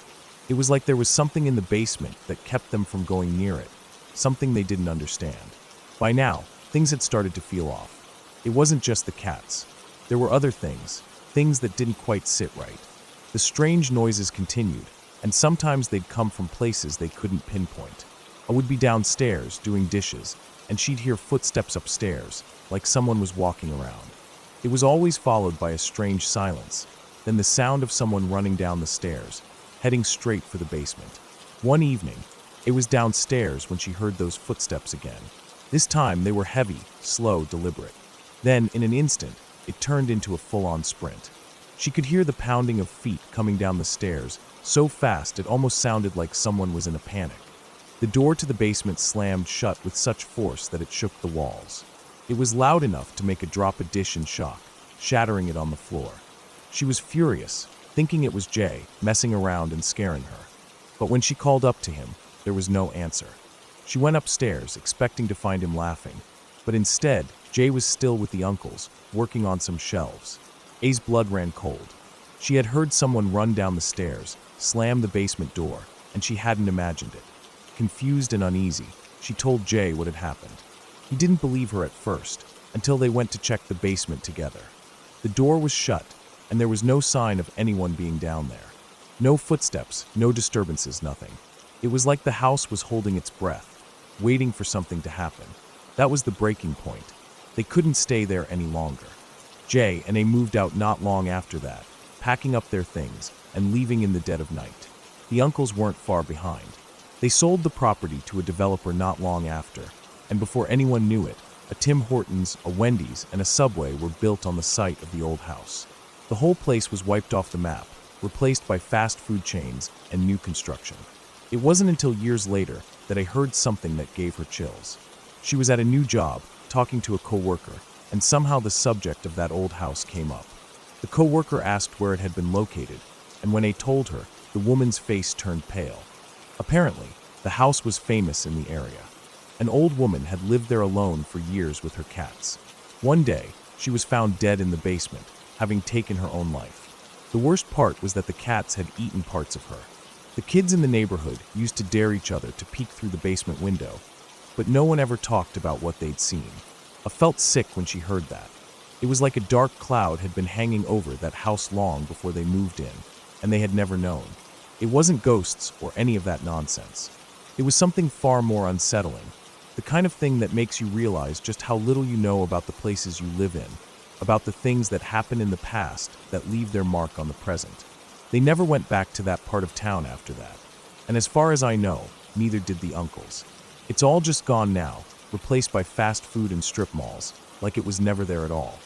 It was like there was something in the basement that kept them from going near it, something they didn't understand. By now, things had started to feel off. It wasn't just the cats. There were other things that didn't quite sit right. The strange noises continued, and sometimes they'd come from places they couldn't pinpoint. I would be downstairs doing dishes, and she'd hear footsteps upstairs, like someone was walking around. It was always followed by a strange silence, then the sound of someone running down the stairs, heading straight for the basement. One evening, it was downstairs when she heard those footsteps again. This time they were heavy, slow, deliberate. Then, in an instant, it turned into a full-on sprint. She could hear the pounding of feet coming down the stairs, so fast it almost sounded like someone was in a panic. The door to the basement slammed shut with such force that it shook the walls. It was loud enough to make a drop a dish in shock, shattering it on the floor. She was furious, thinking it was Jay, messing around and scaring her. But when she called up to him, there was no answer. She went upstairs, expecting to find him laughing, but instead, Jay was still with the uncles, working on some shelves. A's blood ran cold. She had heard someone run down the stairs, slam the basement door, and she hadn't imagined it. Confused and uneasy, she told Jay what had happened. He didn't believe her at first, until they went to check the basement together. The door was shut, and there was no sign of anyone being down there. No footsteps, no disturbances, nothing. It was like the house was holding its breath, waiting for something to happen. That was the breaking point. They couldn't stay there any longer. Jay and A moved out not long after that, packing up their things and leaving in the dead of night. The uncles weren't far behind. They sold the property to a developer not long after, and before anyone knew it, a Tim Hortons, a Wendy's, and a Subway were built on the site of the old house. The whole place was wiped off the map, replaced by fast food chains and new construction. It wasn't until years later that I heard something that gave her chills. She was at a new job, talking to a coworker, and somehow the subject of that old house came up. The coworker asked where it had been located, and when A told her, the woman's face turned pale. Apparently, the house was famous in the area. An old woman had lived there alone for years with her cats. One day, she was found dead in the basement, having taken her own life. The worst part was that the cats had eaten parts of her. The kids in the neighborhood used to dare each other to peek through the basement window, but no one ever talked about what they'd seen. I felt sick when she heard that. It was like a dark cloud had been hanging over that house long before they moved in, and they had never known. It wasn't ghosts or any of that nonsense. It was something far more unsettling, the kind of thing that makes you realize just how little you know about the places you live in, about the things that happened in the past that leave their mark on the present. They never went back to that part of town after that. And as far as I know, neither did the uncles. It's all just gone now, replaced by fast food and strip malls, like it was never there at all.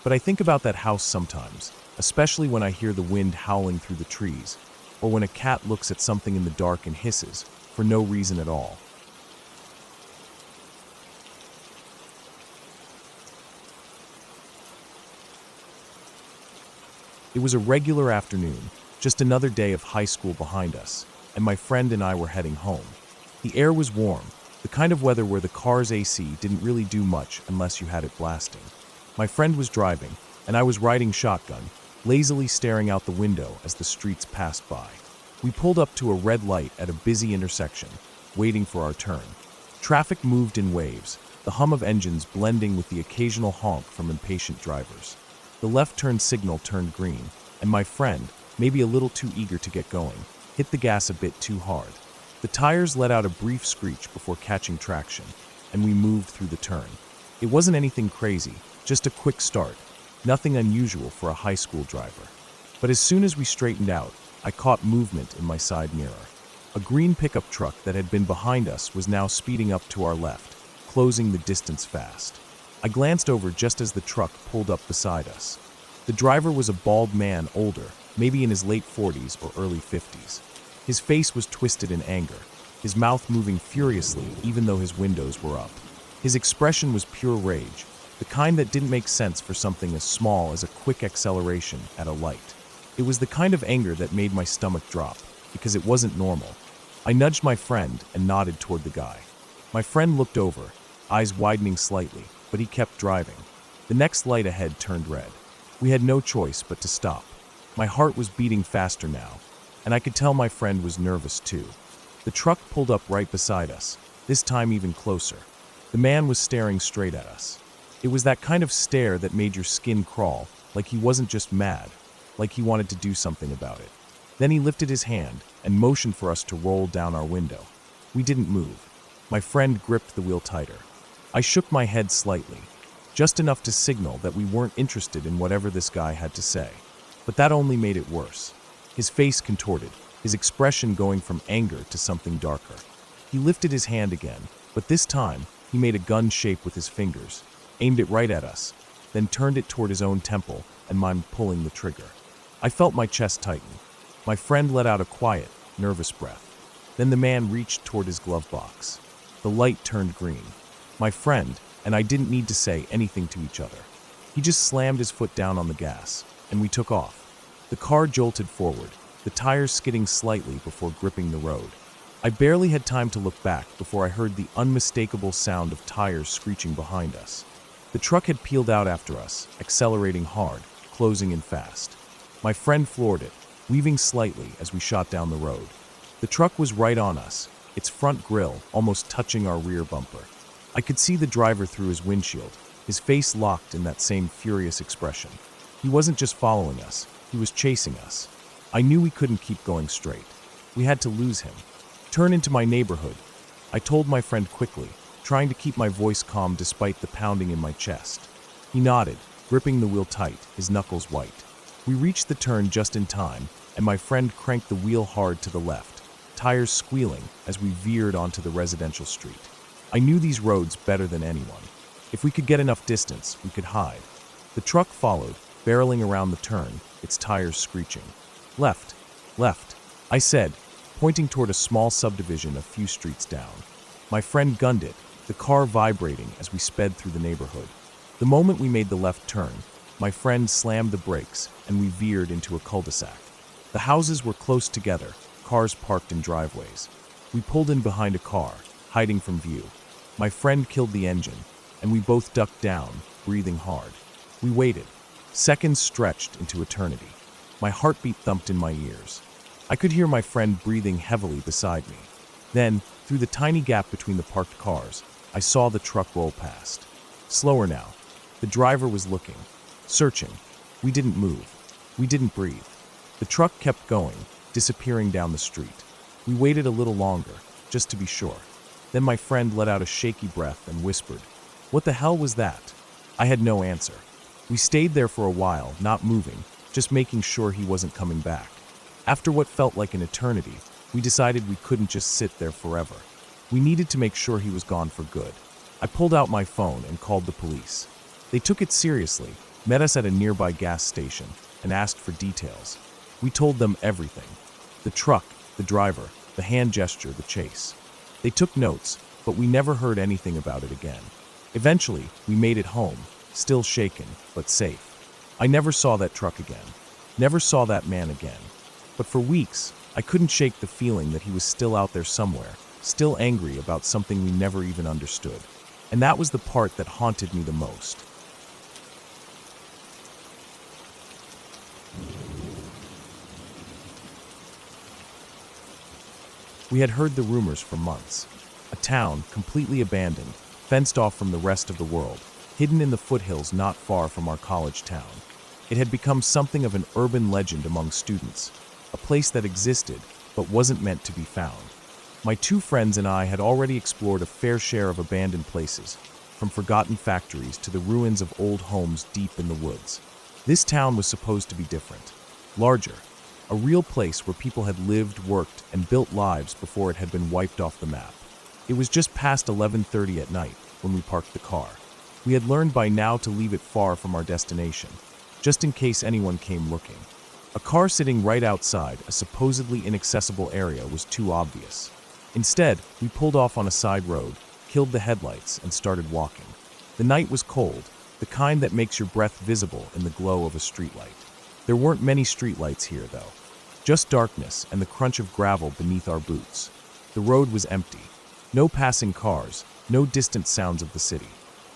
But I think about that house sometimes, especially when I hear the wind howling through the trees, or when a cat looks at something in the dark and hisses, for no reason at all. It was a regular afternoon, just another day of high school behind us, and my friend and I were heading home. The air was warm, the kind of weather where the car's AC didn't really do much unless you had it blasting. My friend was driving, and I was riding shotgun, lazily staring out the window as the streets passed by. We pulled up to a red light at a busy intersection, waiting for our turn. Traffic moved in waves, the hum of engines blending with the occasional honk from impatient drivers. The left turn signal turned green, and my friend, maybe a little too eager to get going, hit the gas a bit too hard. The tires let out a brief screech before catching traction, and we moved through the turn. It wasn't anything crazy, just a quick start, nothing unusual for a high school driver. But as soon as we straightened out, I caught movement in my side mirror. A green pickup truck that had been behind us was now speeding up to our left, closing the distance fast. I glanced over just as the truck pulled up beside us. The driver was a bald man, older, maybe in his late 40s or early 50s. His face was twisted in anger, his mouth moving furiously even though his windows were up. His expression was pure rage, the kind that didn't make sense for something as small as a quick acceleration at a light. It was the kind of anger that made my stomach drop, because it wasn't normal. I nudged my friend and nodded toward the guy. My friend looked over, eyes widening slightly, but he kept driving. The next light ahead turned red. We had no choice but to stop. My heart was beating faster now, and I could tell my friend was nervous too. The truck pulled up right beside us, this time even closer. The man was staring straight at us. It was that kind of stare that made your skin crawl, like he wasn't just mad, like he wanted to do something about it. Then he lifted his hand and motioned for us to roll down our window. We didn't move. My friend gripped the wheel tighter. I shook my head slightly, just enough to signal that we weren't interested in whatever this guy had to say. But that only made it worse. His face contorted, his expression going from anger to something darker. He lifted his hand again, but this time he made a gun shape with his fingers, aimed it right at us, then turned it toward his own temple and mimed pulling the trigger. I felt my chest tighten. My friend let out a quiet, nervous breath. Then the man reached toward his glove box. The light turned green. My friend and I didn't need to say anything to each other. He just slammed his foot down on the gas, and we took off. The car jolted forward, the tires skidding slightly before gripping the road. I barely had time to look back before I heard the unmistakable sound of tires screeching behind us. The truck had peeled out after us, accelerating hard, closing in fast. My friend floored it, weaving slightly as we shot down the road. The truck was right on us, its front grille almost touching our rear bumper. I could see the driver through his windshield, his face locked in that same furious expression. He wasn't just following us, he was chasing us. I knew we couldn't keep going straight. We had to lose him. Turn into my neighborhood, I told my friend quickly, trying to keep my voice calm despite the pounding in my chest. He nodded, gripping the wheel tight, his knuckles white. We reached the turn just in time, and my friend cranked the wheel hard to the left, tires squealing as we veered onto the residential street. I knew these roads better than anyone. If we could get enough distance, we could hide. The truck followed, barreling around the turn, its tires screeching. Left, left, I said, pointing toward a small subdivision a few streets down. My friend gunned it, the car vibrating as we sped through the neighborhood. The moment we made the left turn, my friend slammed the brakes and we veered into a cul-de-sac. The houses were close together, cars parked in driveways. We pulled in behind a car, hiding from view. My friend killed the engine, and we both ducked down, breathing hard. We waited. Seconds stretched into eternity. My heartbeat thumped in my ears. I could hear my friend breathing heavily beside me. Then, through the tiny gap between the parked cars, I saw the truck roll past. Slower now. The driver was looking. searching. We didn't move. We didn't breathe. The truck kept going, disappearing down the street. We waited a little longer, just to be sure. Then my friend let out a shaky breath and whispered, "What the hell was that?" I had no answer. We stayed there for a while, not moving, just making sure he wasn't coming back. After what felt like an eternity, we decided we couldn't just sit there forever. We needed to make sure he was gone for good. I pulled out my phone and called the police. They took it seriously, met us at a nearby gas station, and asked for details. We told them everything. The truck, the driver, the hand gesture, the chase. They took notes, but we never heard anything about it again. Eventually, we made it home, still shaken, but safe. I never saw that truck again. Never saw that man again. But for weeks, I couldn't shake the feeling that he was still out there somewhere, still angry about something we never even understood. And that was the part that haunted me the most. We had heard the rumors for months. A town, completely abandoned, fenced off from the rest of the world, hidden in the foothills not far from our college town. It had become something of an urban legend among students, a place that existed but wasn't meant to be found. My two friends and I had already explored a fair share of abandoned places, from forgotten factories to the ruins of old homes deep in the woods. This town was supposed to be different, larger, a real place where people had lived, worked, and built lives before it had been wiped off the map. It was just past 11:30 at night when we parked the car. We had learned by now to leave it far from our destination, just in case anyone came looking. A car sitting right outside a supposedly inaccessible area was too obvious. Instead, we pulled off on a side road, killed the headlights, and started walking. The night was cold, the kind that makes your breath visible in the glow of a streetlight. There weren't many streetlights here, though. Just darkness and the crunch of gravel beneath our boots. The road was empty. No passing cars, no distant sounds of the city.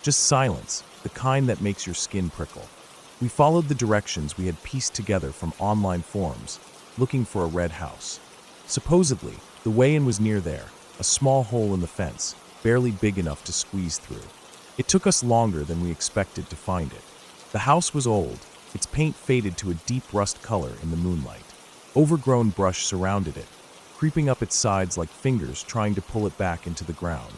Just silence, the kind that makes your skin prickle. We followed the directions we had pieced together from online forums, looking for a red house. Supposedly, the way in was near there, a small hole in the fence, barely big enough to squeeze through. It took us longer than we expected to find it. The house was old, its paint faded to a deep rust color in the moonlight. Overgrown brush surrounded it, creeping up its sides like fingers trying to pull it back into the ground.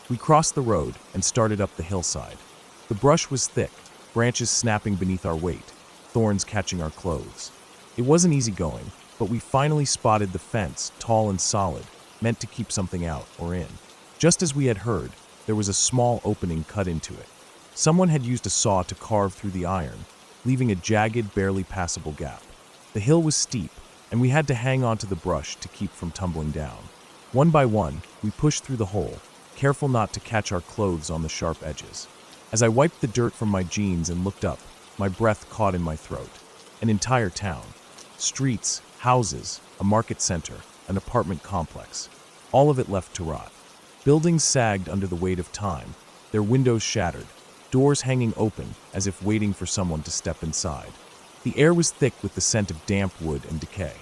We crossed the road and started up the hillside. The brush was thick, branches snapping beneath our weight, thorns catching our clothes. It wasn't easy going, but we finally spotted the fence, tall and solid, meant to keep something out or in. Just as we had heard, there was a small opening cut into it. Someone had used a saw to carve through the iron, leaving a jagged, barely passable gap. The hill was steep, and we had to hang onto the brush to keep from tumbling down. One by one, we pushed through the hole, careful not to catch our clothes on the sharp edges. As I wiped the dirt from my jeans and looked up, my breath caught in my throat. An entire town. Streets, houses, a market center, an apartment complex. All of it left to rot. Buildings sagged under the weight of time, their windows shattered, doors hanging open as if waiting for someone to step inside. The air was thick with the scent of damp wood and decay.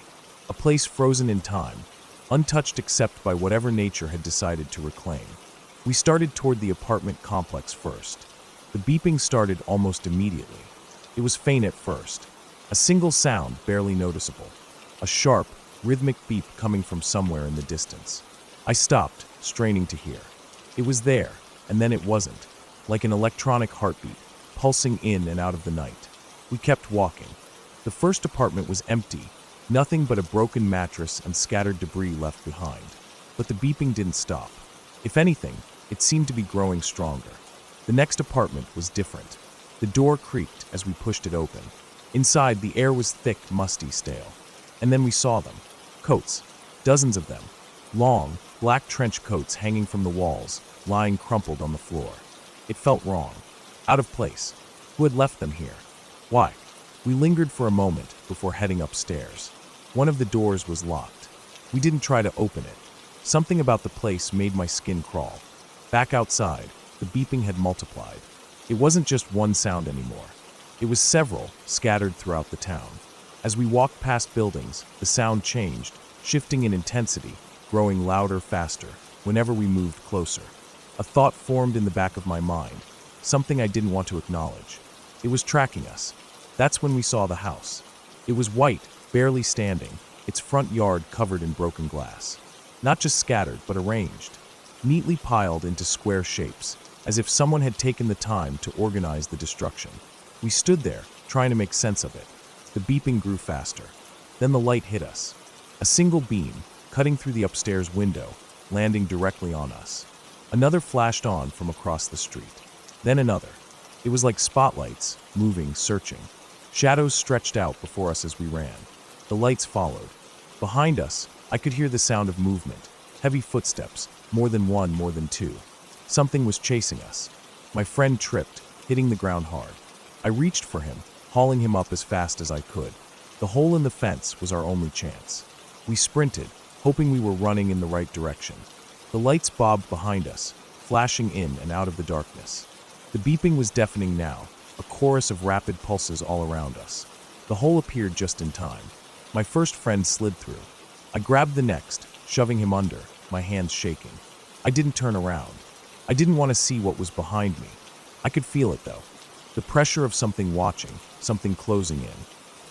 A place frozen in time, untouched except by whatever nature had decided to reclaim. We started toward the apartment complex first. The beeping started almost immediately. It was faint at first, a single sound barely noticeable, a sharp, rhythmic beep coming from somewhere in the distance. I stopped, straining to hear. It was there, and then it wasn't, like an electronic heartbeat, pulsing in and out of the night. We kept walking. The first apartment was empty, nothing but a broken mattress and scattered debris left behind. But the beeping didn't stop. If anything, it seemed to be growing stronger. The next apartment was different. The door creaked as we pushed it open. Inside, the air was thick, musty, stale. And then we saw them. Coats. Dozens of them. Long, black trench coats hanging from the walls, lying crumpled on the floor. It felt wrong. Out of place. Who had left them here? Why? We lingered for a moment before heading upstairs. One of the doors was locked. We didn't try to open it. Something about the place made my skin crawl. Back outside, the beeping had multiplied. It wasn't just one sound anymore. It was several, scattered throughout the town. As we walked past buildings, the sound changed, shifting in intensity, growing louder, faster, whenever we moved closer. A thought formed in the back of my mind, something I didn't want to acknowledge. It was tracking us, That's when we saw the house. It was white, barely standing, its front yard covered in broken glass. Not just scattered, but arranged, neatly piled into square shapes, as if someone had taken the time to organize the destruction. We stood there, trying to make sense of it. The beeping grew faster. Then the light hit us. A single beam, cutting through the upstairs window, landing directly on us. Another flashed on from across the street. Then another. It was like spotlights, moving, searching. Shadows stretched out before us as we ran. The lights followed. Behind us, I could hear the sound of movement. Heavy footsteps, more than one, more than two. Something was chasing us. My friend tripped, hitting the ground hard. I reached for him, hauling him up as fast as I could. The hole in the fence was our only chance. We sprinted, hoping we were running in the right direction. The lights bobbed behind us, flashing in and out of the darkness. The beeping was deafening now, a chorus of rapid pulses all around us. The hole appeared just in time. My first friend slid through. I grabbed the next, shoving him under, my hands shaking. I didn't turn around. I didn't want to see what was behind me. I could feel it, though. The pressure of something watching, something closing in.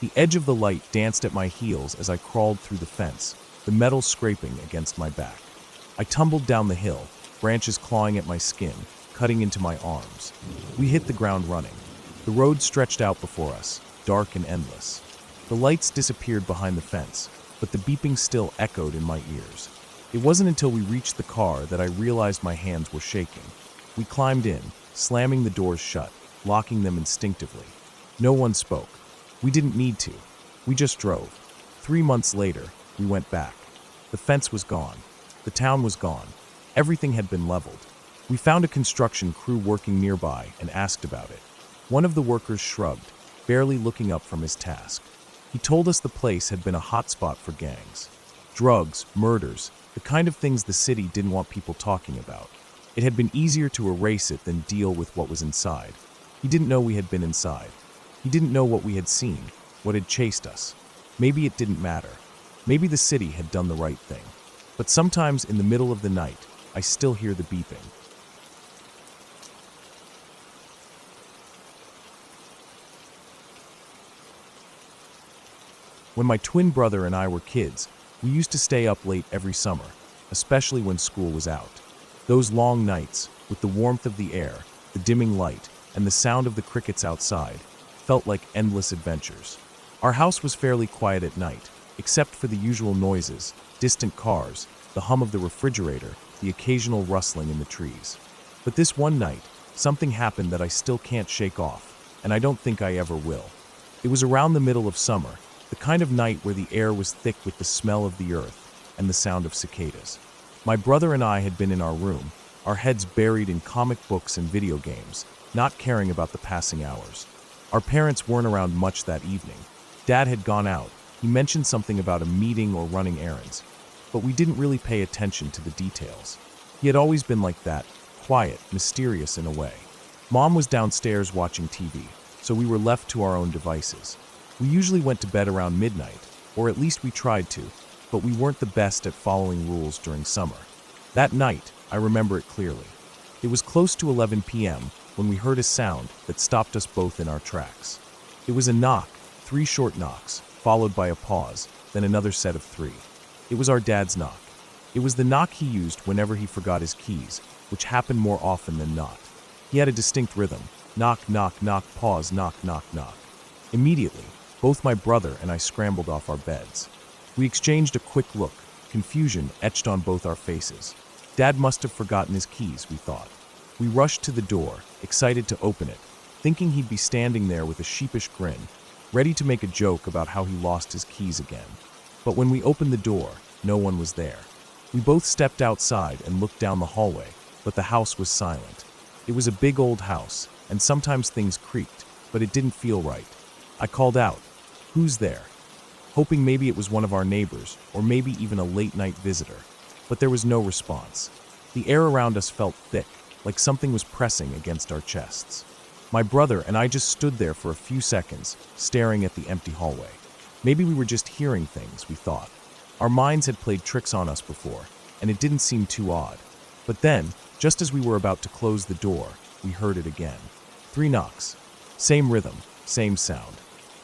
The edge of the light danced at my heels as I crawled through the fence, the metal scraping against my back. I tumbled down the hill, branches clawing at my skin, cutting into my arms. We hit the ground running. The road stretched out before us, dark and endless. The lights disappeared behind the fence, but the beeping still echoed in my ears. It wasn't until we reached the car that I realized my hands were shaking. We climbed in, slamming the doors shut, locking them instinctively. No one spoke. We didn't need to. We just drove. 3 months later, we went back. The fence was gone. The town was gone. Everything had been leveled. We found a construction crew working nearby and asked about it. One of the workers shrugged, barely looking up from his task. He told us the place had been a hotspot for gangs. Drugs, murders, the kind of things the city didn't want people talking about. It had been easier to erase it than deal with what was inside. He didn't know we had been inside. He didn't know what we had seen, what had chased us. Maybe it didn't matter. Maybe the city had done the right thing. But sometimes in the middle of the night, I still hear the beeping. When my twin brother and I were kids, we used to stay up late every summer, especially when school was out. Those long nights, with the warmth of the air, the dimming light, and the sound of the crickets outside, felt like endless adventures. Our house was fairly quiet at night, except for the usual noises, distant cars, the hum of the refrigerator, the occasional rustling in the trees. But this one night, something happened that I still can't shake off, and I don't think I ever will. It was around the middle of summer, the kind of night where the air was thick with the smell of the earth and the sound of cicadas. My brother and I had been in our room, our heads buried in comic books and video games, not caring about the passing hours. Our parents weren't around much that evening. Dad had gone out. He mentioned something about a meeting or running errands, but we didn't really pay attention to the details. He had always been like that, quiet, mysterious in a way. Mom was downstairs watching TV, so we were left to our own devices. We usually went to bed around midnight, or at least we tried to, but we weren't the best at following rules during summer. That night, I remember it clearly. It was close to 11 p.m. when we heard a sound that stopped us both in our tracks. It was a knock, 3 short knocks, followed by a pause, then another set of 3. It was our dad's knock. It was the knock he used whenever he forgot his keys, which happened more often than not. He had a distinct rhythm: knock, knock, knock, pause, knock, knock, knock. Immediately, both my brother and I scrambled off our beds. We exchanged a quick look, confusion etched on both our faces. Dad must have forgotten his keys, we thought. We rushed to the door, excited to open it, thinking he'd be standing there with a sheepish grin, ready to make a joke about how he lost his keys again. But when we opened the door, no one was there. We both stepped outside and looked down the hallway, but the house was silent. It was a big old house, and sometimes things creaked, but it didn't feel right. I called out, "Who's there?" hoping maybe it was one of our neighbors, or maybe even a late-night visitor. But there was no response. The air around us felt thick, like something was pressing against our chests. My brother and I just stood there for a few seconds, staring at the empty hallway. Maybe we were just hearing things, we thought. Our minds had played tricks on us before, and it didn't seem too odd. But then, just as we were about to close the door, we heard it again. 3 knocks. Same rhythm, same sound.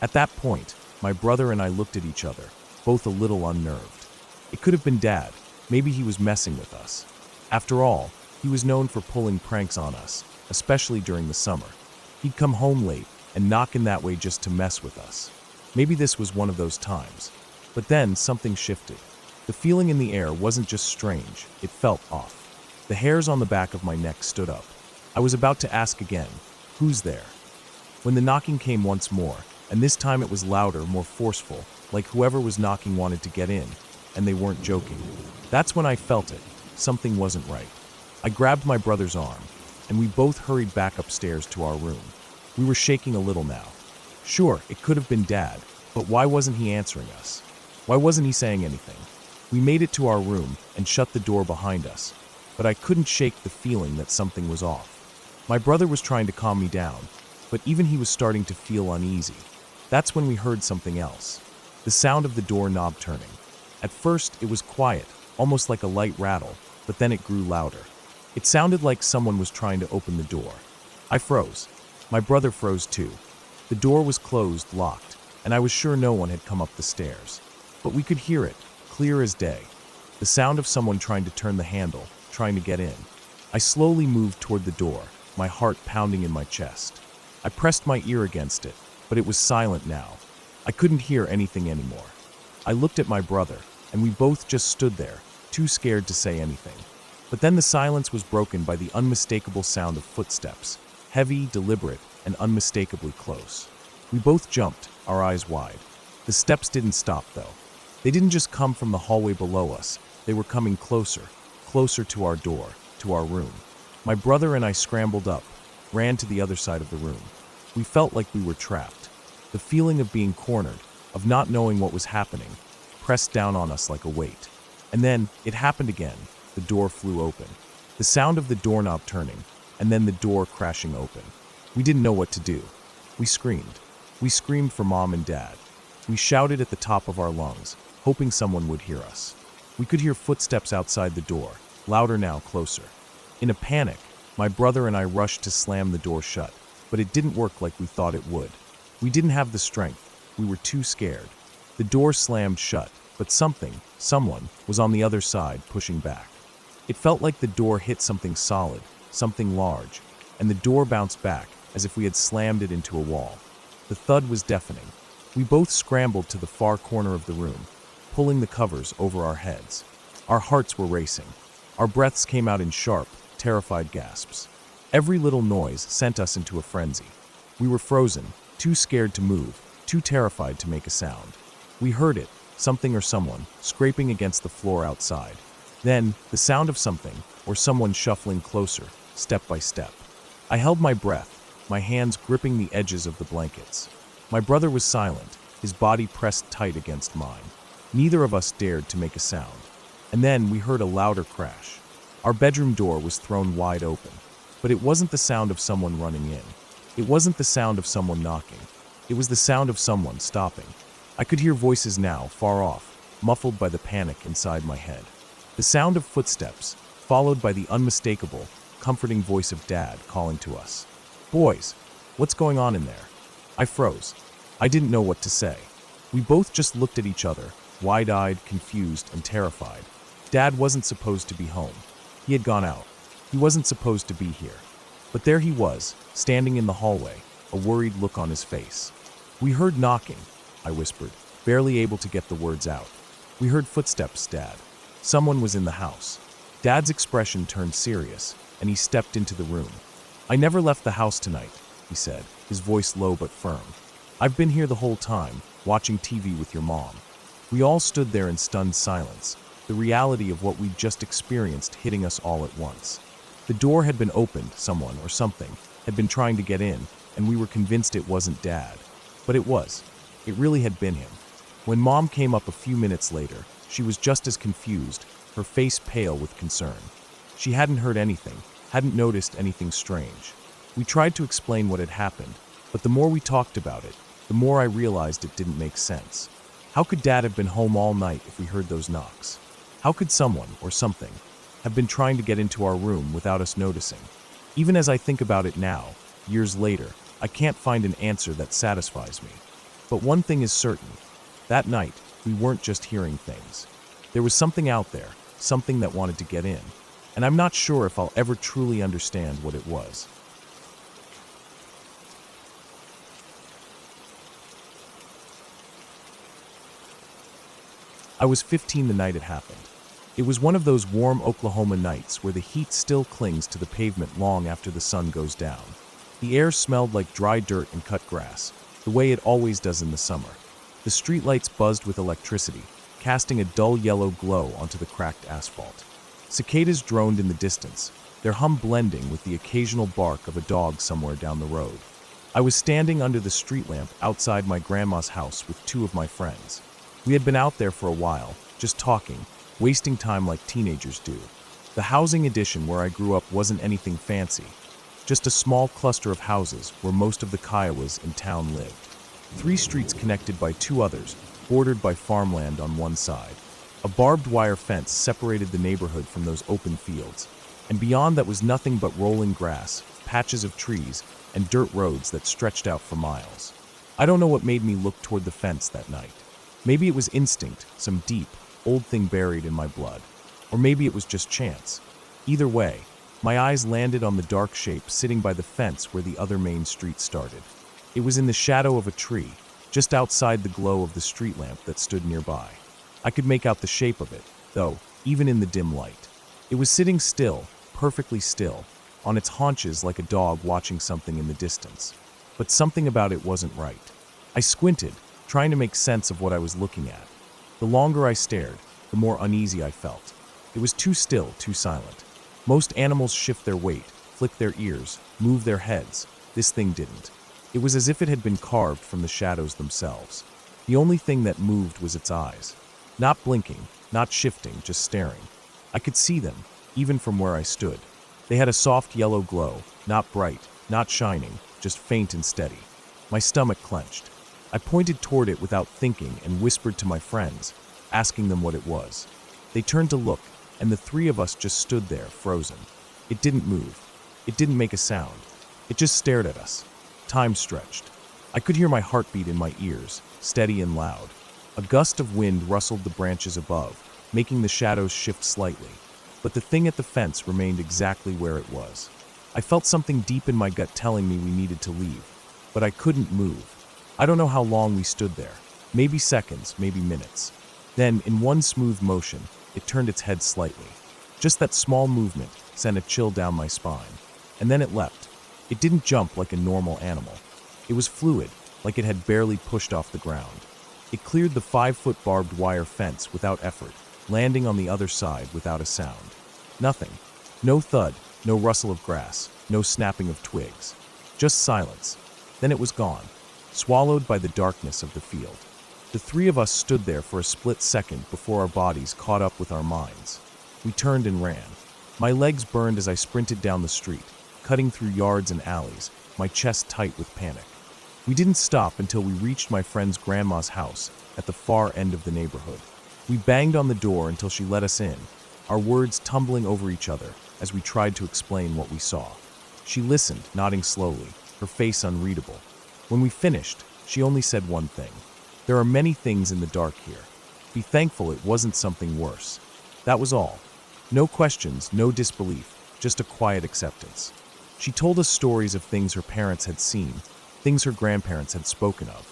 At that point, my brother and I looked at each other, both a little unnerved. It could have been Dad. Maybe he was messing with us. After all, he was known for pulling pranks on us, especially during the summer. He'd come home late and knock in that way just to mess with us. Maybe this was one of those times. But then something shifted. The feeling in the air wasn't just strange, it felt off. The hairs on the back of my neck stood up. I was about to ask again, "Who's there?" When the knocking came once more, and this time it was louder, more forceful, like whoever was knocking wanted to get in, and they weren't joking. That's when I felt it. Something wasn't right. I grabbed my brother's arm, and we both hurried back upstairs to our room. We were shaking a little now. Sure, it could have been Dad, but why wasn't he answering us? Why wasn't he saying anything? We made it to our room and shut the door behind us, but I couldn't shake the feeling that something was off. My brother was trying to calm me down, but even he was starting to feel uneasy. That's when we heard something else. The sound of the doorknob turning. At first, it was quiet, almost like a light rattle, but then it grew louder. It sounded like someone was trying to open the door. I froze. My brother froze too. The door was closed, locked, and I was sure no one had come up the stairs. But we could hear it, clear as day. The sound of someone trying to turn the handle, trying to get in. I slowly moved toward the door, my heart pounding in my chest. I pressed my ear against it, but it was silent now. I couldn't hear anything anymore. I looked at my brother, and we both just stood there, too scared to say anything. But then the silence was broken by the unmistakable sound of footsteps, heavy, deliberate, and unmistakably close. We both jumped, our eyes wide. The steps didn't stop, though. They didn't just come from the hallway below us. They were coming closer, closer to our door, to our room. My brother and I scrambled up, ran to the other side of the room. We felt like we were trapped. The feeling of being cornered, of not knowing what was happening, pressed down on us like a weight. And then, it happened again. The door flew open. The sound of the doorknob turning, and then the door crashing open. We didn't know what to do. We screamed. We screamed for Mom and Dad. We shouted at the top of our lungs, hoping someone would hear us. We could hear footsteps outside the door, louder now, closer. In a panic, my brother and I rushed to slam the door shut, but it didn't work like we thought it would. We didn't have the strength. We were too scared. The door slammed shut, but someone, was on the other side, pushing back. It felt like the door hit something solid, something large, and the door bounced back as if we had slammed it into a wall. The thud was deafening. We both scrambled to the far corner of the room, pulling the covers over our heads. Our hearts were racing. Our breaths came out in sharp, terrified gasps. Every little noise sent us into a frenzy. We were frozen, too scared to move, too terrified to make a sound. We heard it, something or someone, scraping against the floor outside. Then, the sound of something, or someone shuffling closer, step by step. I held my breath, my hands gripping the edges of the blankets. My brother was silent, his body pressed tight against mine. Neither of us dared to make a sound. And then we heard a louder crash. Our bedroom door was thrown wide open. But it wasn't the sound of someone running in. It wasn't the sound of someone knocking. It was the sound of someone stopping. I could hear voices now, far off, muffled by the panic inside my head. The sound of footsteps, followed by the unmistakable, comforting voice of Dad calling to us. "Boys, what's going on in there?" I froze. I didn't know what to say. We both just looked at each other, wide-eyed, confused, and terrified. Dad wasn't supposed to be home. He had gone out. He wasn't supposed to be here. But there he was, standing in the hallway, a worried look on his face. "We heard knocking," I whispered, barely able to get the words out. "We heard footsteps, Dad. Someone was in the house." Dad's expression turned serious, and he stepped into the room. "I never left the house tonight," he said, his voice low but firm. "I've been here the whole time, watching TV with your mom." We all stood there in stunned silence, the reality of what we'd just experienced hitting us all at once. The door had been opened, someone or something had been trying to get in, and we were convinced it wasn't Dad. But it was. It really had been him. When Mom came up a few minutes later, she was just as confused, her face pale with concern. She hadn't heard anything, hadn't noticed anything strange. We tried to explain what had happened, but the more we talked about it, the more I realized it didn't make sense. How could Dad have been home all night if we heard those knocks? How could someone, or something, have been trying to get into our room without us noticing? Even as I think about it now, years later, I can't find an answer that satisfies me. But one thing is certain. That night, we weren't just hearing things. There was something out there, something that wanted to get in, and I'm not sure if I'll ever truly understand what it was. I was 15 the night it happened. It was one of those warm Oklahoma nights where the heat still clings to the pavement long after the sun goes down. The air smelled like dry dirt and cut grass, the way it always does in the summer. The streetlights buzzed with electricity, casting a dull yellow glow onto the cracked asphalt. Cicadas droned in the distance, their hum blending with the occasional bark of a dog somewhere down the road. I was standing under the street lamp outside my grandma's house with two of my friends. We had been out there for a while, just talking, wasting time like teenagers do. The housing addition where I grew up wasn't anything fancy, just a small cluster of houses where most of the Kiowas in town lived. 3 streets connected by 2 others, bordered by farmland on one side. A barbed wire fence separated the neighborhood from those open fields, and beyond that was nothing but rolling grass, patches of trees, and dirt roads that stretched out for miles. I don't know what made me look toward the fence that night. Maybe it was instinct, some deep, old thing buried in my blood. Or maybe it was just chance. Either way, my eyes landed on the dark shape sitting by the fence where the other main street started. It was in the shadow of a tree, just outside the glow of the street lamp that stood nearby. I could make out the shape of it, though, even in the dim light. It was sitting still, perfectly still, on its haunches like a dog watching something in the distance. But something about it wasn't right. I squinted, trying to make sense of what I was looking at. The longer I stared, the more uneasy I felt. It was too still, too silent. Most animals shift their weight, flick their ears, move their heads. This thing didn't. It was as if it had been carved from the shadows themselves. The only thing that moved was its eyes. Not blinking, not shifting, just staring. I could see them, even from where I stood. They had a soft yellow glow, not bright, not shining, just faint and steady. My stomach clenched. I pointed toward it without thinking and whispered to my friends, asking them what it was. They turned to look, and the 3 of us just stood there, frozen. It didn't move. It didn't make a sound. It just stared at us. Time stretched. I could hear my heartbeat in my ears, steady and loud. A gust of wind rustled the branches above, making the shadows shift slightly. But the thing at the fence remained exactly where it was. I felt something deep in my gut telling me we needed to leave, but I couldn't move. I don't know how long we stood there. Maybe seconds, maybe minutes. Then, in one smooth motion, it turned its head slightly. Just that small movement sent a chill down my spine. And then it leapt. It didn't jump like a normal animal. It was fluid, like it had barely pushed off the ground. It cleared the 5-foot barbed wire fence without effort, landing on the other side without a sound. Nothing. No thud, no rustle of grass, no snapping of twigs. Just silence. Then it was gone, swallowed by the darkness of the field. The 3 of us stood there for a split second before our bodies caught up with our minds. We turned and ran. My legs burned as I sprinted down the street, cutting through yards and alleys, my chest tight with panic. We didn't stop until we reached my friend's grandma's house at the far end of the neighborhood. We banged on the door until she let us in, our words tumbling over each other as we tried to explain what we saw. She listened, nodding slowly, her face unreadable. When we finished, she only said one thing. There are many things in the dark here. Be thankful it wasn't something worse. That was all. No questions, no disbelief, just a quiet acceptance. She told us stories of things her parents had seen, things her grandparents had spoken of.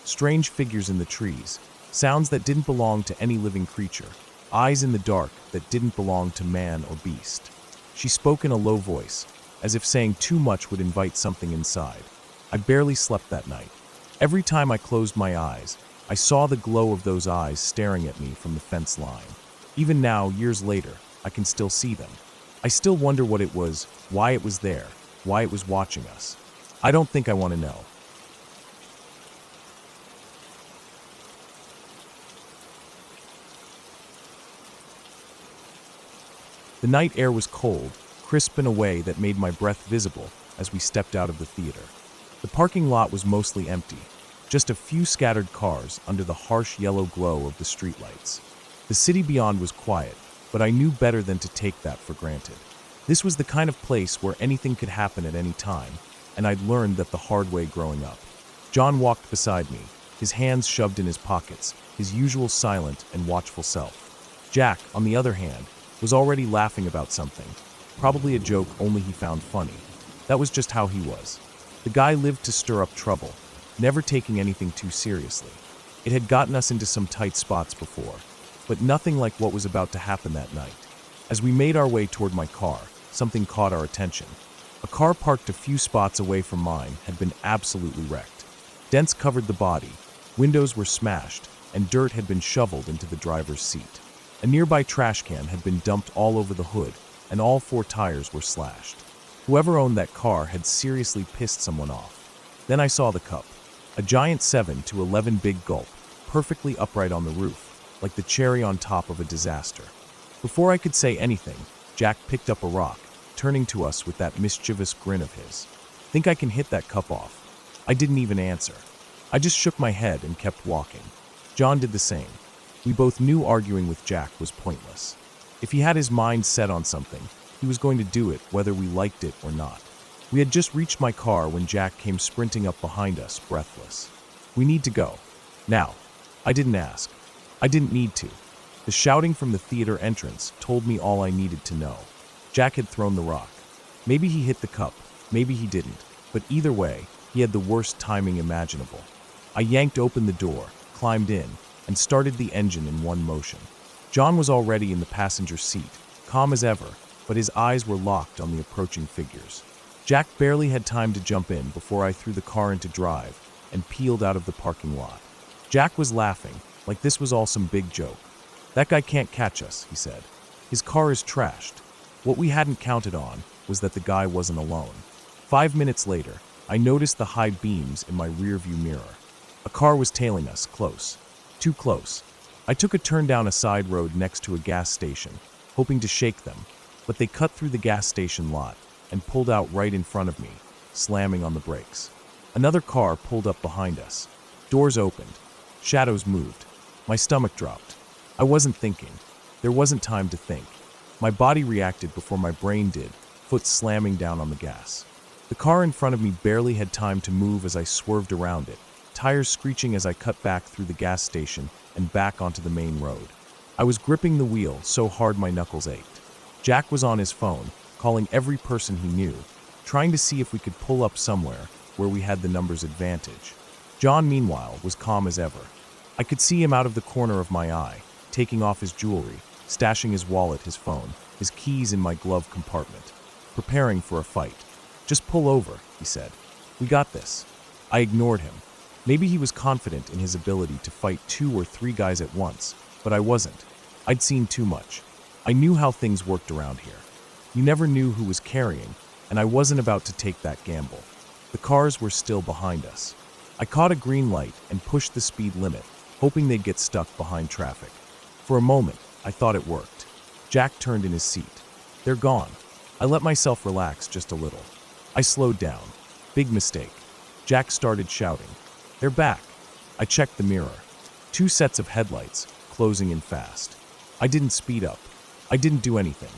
Strange figures in the trees, sounds that didn't belong to any living creature, eyes in the dark that didn't belong to man or beast. She spoke in a low voice, as if saying too much would invite something inside. I barely slept that night. Every time I closed my eyes, I saw the glow of those eyes staring at me from the fence line. Even now, years later, I can still see them. I still wonder what it was, why it was there, why it was watching us. I don't think I want to know. The night air was cold, crisp in a way that made my breath visible as we stepped out of the theater. The parking lot was mostly empty, just a few scattered cars under the harsh yellow glow of the streetlights. The city beyond was quiet, but I knew better than to take that for granted. This was the kind of place where anything could happen at any time, and I'd learned that the hard way growing up. John walked beside me, his hands shoved in his pockets, his usual silent and watchful self. Jack, on the other hand, was already laughing about something, probably a joke only he found funny. That was just how he was. The guy lived to stir up trouble, never taking anything too seriously. It had gotten us into some tight spots before, but nothing like what was about to happen that night. As we made our way toward my car, something caught our attention. A car parked a few spots away from mine had been absolutely wrecked. Dents covered the body, windows were smashed, and dirt had been shoveled into the driver's seat. A nearby trash can had been dumped all over the hood, and all 4 tires were slashed. Whoever owned that car had seriously pissed someone off. Then I saw the cup, a giant 7 to 11 big gulp, perfectly upright on the roof, like the cherry on top of a disaster. Before I could say anything, Jack picked up a rock, turning to us with that mischievous grin of his. "Think I can hit that cup off?" I didn't even answer. I just shook my head and kept walking. John did the same. We both knew arguing with Jack was pointless. If he had his mind set on something, he was going to do it whether we liked it or not. We had just reached my car when Jack came sprinting up behind us, breathless. "We need to go. Now." I didn't ask. I didn't need to. The shouting from the theater entrance told me all I needed to know. Jack had thrown the rock. Maybe he hit the cup, maybe he didn't, but either way, he had the worst timing imaginable. I yanked open the door, climbed in, and started the engine in one motion. John was already in the passenger seat, calm as ever, but his eyes were locked on the approaching figures. Jack barely had time to jump in before I threw the car into drive and peeled out of the parking lot. Jack was laughing, like this was all some big joke. "That guy can't catch us," he said. "His car is trashed." What we hadn't counted on was that the guy wasn't alone. 5 minutes later, I noticed the high beams in my rearview mirror. A car was tailing us, close. Too close. I took a turn down a side road next to a gas station, hoping to shake them, but they cut through the gas station lot and pulled out right in front of me, slamming on the brakes. Another car pulled up behind us. Doors opened. Shadows moved. My stomach dropped. I wasn't thinking. There wasn't time to think. My body reacted before my brain did, foot slamming down on the gas. The car in front of me barely had time to move as I swerved around it, tires screeching as I cut back through the gas station and back onto the main road. I was gripping the wheel so hard my knuckles ached. Jack was on his phone, calling every person he knew, trying to see if we could pull up somewhere where we had the numbers advantage. John, meanwhile, was calm as ever. I could see him out of the corner of my eye, taking off his jewelry, stashing his wallet, his phone, his keys in my glove compartment, preparing for a fight. "Just pull over," he said. "We got this." I ignored him. Maybe he was confident in his ability to fight 2 or 3 guys at once, but I wasn't. I'd seen too much. I knew how things worked around here. You never knew who was carrying, and I wasn't about to take that gamble. The cars were still behind us. I caught a green light and pushed the speed limit, hoping they'd get stuck behind traffic. For a moment, I thought it worked. Jack turned in his seat. "They're gone." I let myself relax just a little. I slowed down. Big mistake. Jack started shouting. "They're back." I checked the mirror. 2 sets of headlights, closing in fast. I didn't speed up. I didn't do anything.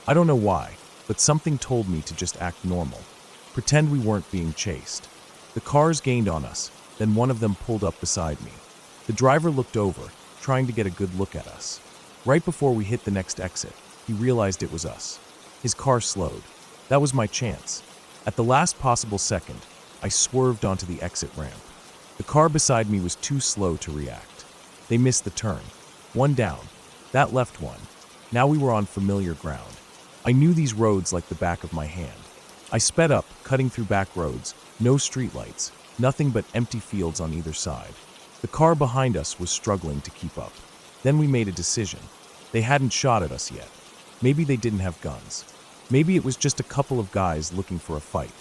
I don't know why, but something told me to just act normal. Pretend we weren't being chased. The cars gained on us, then one of them pulled up beside me. The driver looked over, trying to get a good look at us. Right before we hit the next exit, he realized it was us. His car slowed. That was my chance. At the last possible second, I swerved onto the exit ramp. The car beside me was too slow to react. They missed the turn. 1 down. That left one. Now we were on familiar ground. I knew these roads like the back of my hand. I sped up, cutting through back roads, no streetlights, nothing but empty fields on either side. The car behind us was struggling to keep up. Then we made a decision. They hadn't shot at us yet. Maybe they didn't have guns. Maybe it was just a couple of guys looking for a fight.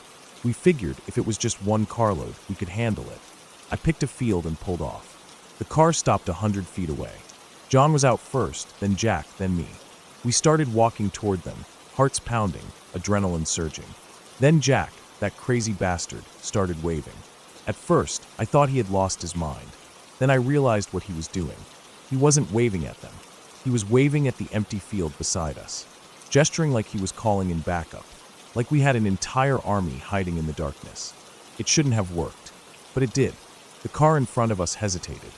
We figured if it was just 1 carload, we could handle it. I picked a field and pulled off. The car stopped 100 feet away. John was out first, then Jack, then me. We started walking toward them, hearts pounding, adrenaline surging. Then Jack, that crazy bastard, started waving. At first, I thought he had lost his mind. Then I realized what he was doing. He wasn't waving at them. He was waving at the empty field beside us, gesturing like he was calling in backup, like we had an entire army hiding in the darkness. It shouldn't have worked, but it did. The car in front of us hesitated.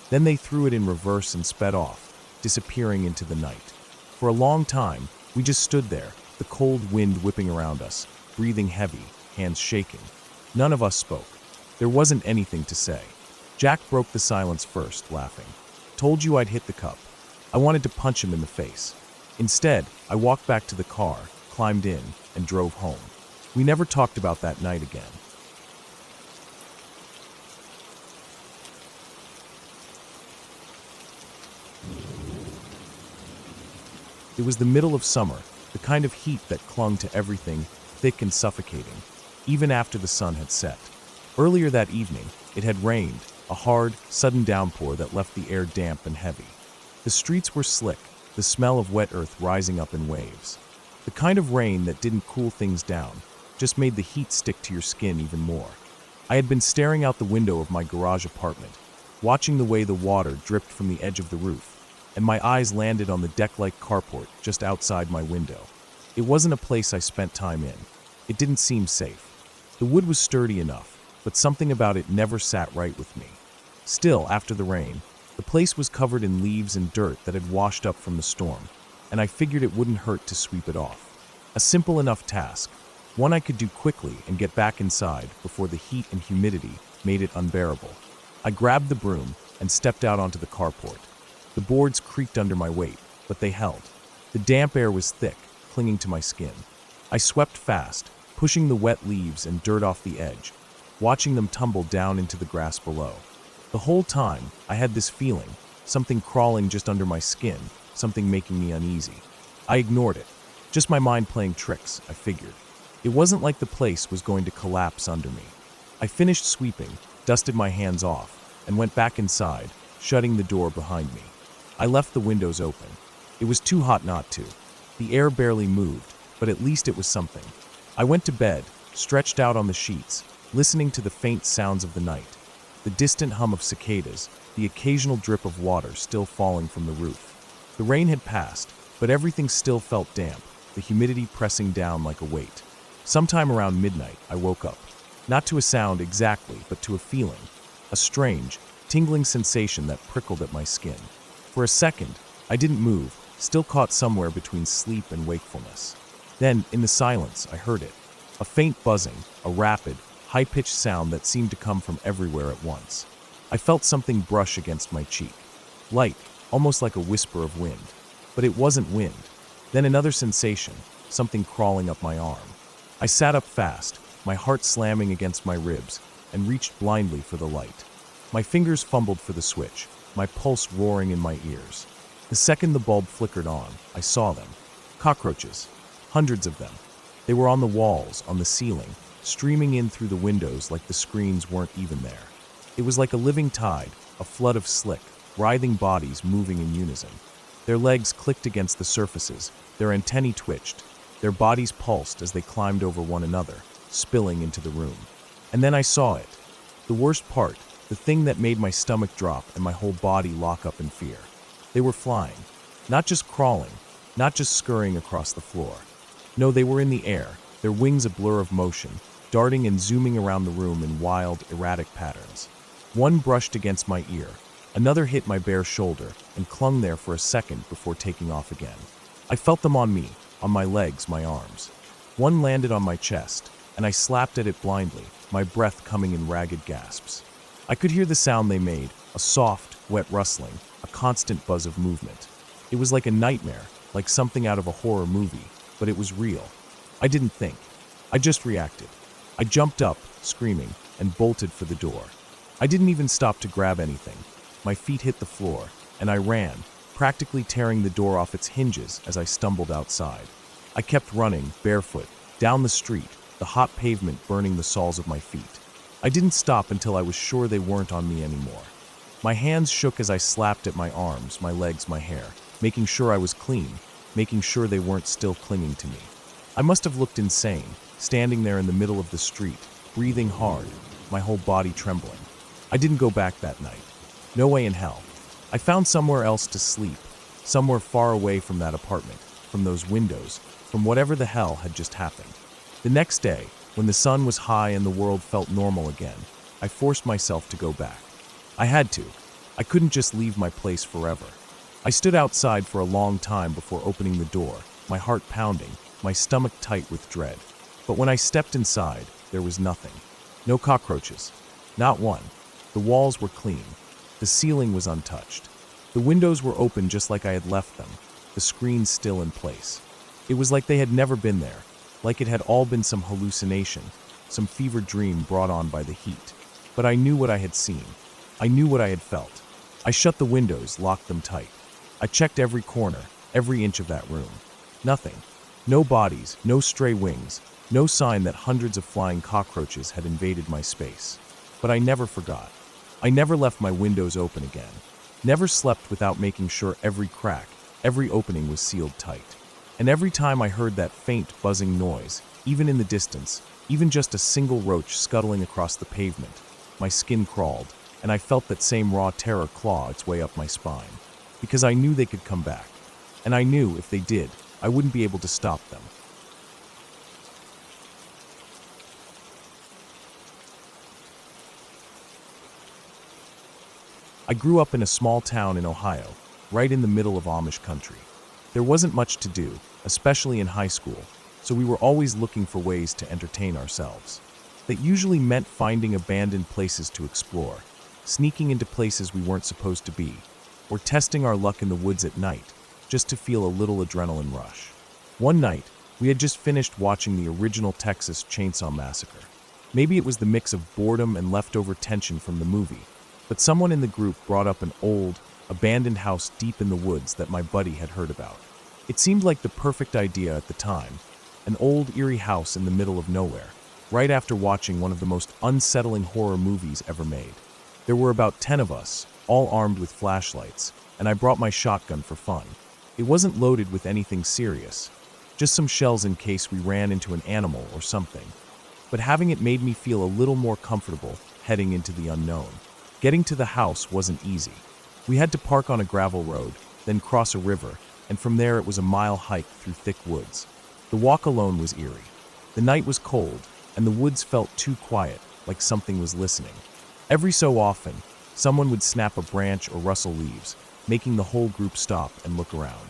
Then they threw it in reverse and sped off, disappearing into the night. For a long time, we just stood there, the cold wind whipping around us, breathing heavy, hands shaking. None of us spoke. There wasn't anything to say. Jack broke the silence first, laughing. "Told you I'd hit the cup." I wanted to punch him in the face. Instead, I walked back to the car, climbed in, and drove home. We never talked about that night again. It was the middle of summer, the kind of heat that clung to everything, thick and suffocating, even after the sun had set. Earlier that evening, it had rained, a hard, sudden downpour that left the air damp and heavy. The streets were slick, the smell of wet earth rising up in waves. The kind of rain that didn't cool things down, just made the heat stick to your skin even more. I had been staring out the window of my garage apartment, watching the way the water dripped from the edge of the roof, and my eyes landed on the deck-like carport just outside my window. It wasn't a place I spent time in. It didn't seem safe. The wood was sturdy enough, but something about it never sat right with me. Still, after the rain, the place was covered in leaves and dirt that had washed up from the storm, and I figured it wouldn't hurt to sweep it off. A simple enough task, one I could do quickly and get back inside before the heat and humidity made it unbearable. I grabbed the broom and stepped out onto the carport. The boards creaked under my weight, but they held. The damp air was thick, clinging to my skin. I swept fast, pushing the wet leaves and dirt off the edge, watching them tumble down into the grass below. The whole time, I had this feeling, something crawling just under my skin, something making me uneasy. I ignored it. Just my mind playing tricks, I figured. It wasn't like the place was going to collapse under me. I finished sweeping, dusted my hands off, and went back inside, shutting the door behind me. I left the windows open. It was too hot not to. The air barely moved, but at least it was something. I went to bed, stretched out on the sheets, listening to the faint sounds of the night. The distant hum of cicadas, the occasional drip of water still falling from the roof. The rain had passed, but everything still felt damp, the humidity pressing down like a weight. Sometime around midnight, I woke up. Not to a sound exactly, but to a feeling. A strange, tingling sensation that prickled at my skin. For a second, I didn't move, still caught somewhere between sleep and wakefulness. Then, in the silence, I heard it. A faint buzzing, a rapid, high-pitched sound that seemed to come from everywhere at once. I felt something brush against my cheek. Light, almost like a whisper of wind. But it wasn't wind. Then another sensation, something crawling up my arm. I sat up fast, my heart slamming against my ribs, and reached blindly for the light. My fingers fumbled for the switch, my pulse roaring in my ears. The second the bulb flickered on, I saw them. Cockroaches. Hundreds of them. They were on the walls, on the ceiling, streaming in through the windows like the screens weren't even there. It was like a living tide, a flood of slick, writhing bodies moving in unison. Their legs clicked against the surfaces, their antennae twitched, their bodies pulsed as they climbed over one another, spilling into the room. And then I saw it. The worst part, the thing that made my stomach drop and my whole body lock up in fear. They were flying. Not just crawling, not just scurrying across the floor. No, they were in the air, their wings a blur of motion, darting and zooming around the room in wild, erratic patterns. One brushed against my ear, another hit my bare shoulder and clung there for a second before taking off again. I felt them on me, on my legs, my arms. One landed on my chest, and I slapped at it blindly, my breath coming in ragged gasps. I could hear the sound they made, a soft, wet rustling, a constant buzz of movement. It was like a nightmare, like something out of a horror movie, but it was real. I didn't think. I just reacted. I jumped up, screaming, and bolted for the door. I didn't even stop to grab anything. My feet hit the floor, and I ran, practically tearing the door off its hinges as I stumbled outside. I kept running, barefoot, down the street, the hot pavement burning the soles of my feet. I didn't stop until I was sure they weren't on me anymore. My hands shook as I slapped at my arms, my legs, my hair, making sure I was clean, making sure they weren't still clinging to me. I must have looked insane, standing there in the middle of the street, breathing hard, my whole body trembling. I didn't go back that night. No way in hell. I found somewhere else to sleep, somewhere far away from that apartment, from those windows, from whatever the hell had just happened. The next day, when the sun was high and the world felt normal again, I forced myself to go back. I had to. I couldn't just leave my place forever. I stood outside for a long time before opening the door, my heart pounding, my stomach tight with dread. But when I stepped inside, there was nothing. No cockroaches. Not one. The walls were clean. The ceiling was untouched. The windows were open just like I had left them, the screens still in place. It was like they had never been there, like it had all been some hallucination, some fevered dream brought on by the heat. But I knew what I had seen. I knew what I had felt. I shut the windows, locked them tight. I checked every corner, every inch of that room. Nothing. No bodies, no stray wings, no sign that hundreds of flying cockroaches had invaded my space. But I never forgot. I never left my windows open again. Never slept without making sure every crack, every opening was sealed tight. And every time I heard that faint, buzzing noise, even in the distance, even just a single roach scuttling across the pavement, my skin crawled, and I felt that same raw terror claw its way up my spine. Because I knew they could come back. And I knew if they did, I wouldn't be able to stop them. I grew up in a small town in Ohio, right in the middle of Amish country. There wasn't much to do, especially in high school, so we were always looking for ways to entertain ourselves. That usually meant finding abandoned places to explore, sneaking into places we weren't supposed to be, or testing our luck in the woods at night, just to feel a little adrenaline rush. One night, we had just finished watching the original Texas Chainsaw Massacre. Maybe it was the mix of boredom and leftover tension from the movie, but someone in the group brought up an old, abandoned house deep in the woods that my buddy had heard about. It seemed like the perfect idea at the time, an old, eerie house in the middle of nowhere, right after watching one of the most unsettling horror movies ever made. There were about 10 of us, all armed with flashlights, and I brought my shotgun for fun. It wasn't loaded with anything serious, just some shells in case we ran into an animal or something. But having it made me feel a little more comfortable heading into the unknown. Getting to the house wasn't easy. We had to park on a gravel road, then cross a river, and from there it was a mile hike through thick woods. The walk alone was eerie. The night was cold, and the woods felt too quiet, like something was listening. Every so often, someone would snap a branch or rustle leaves, making the whole group stop and look around.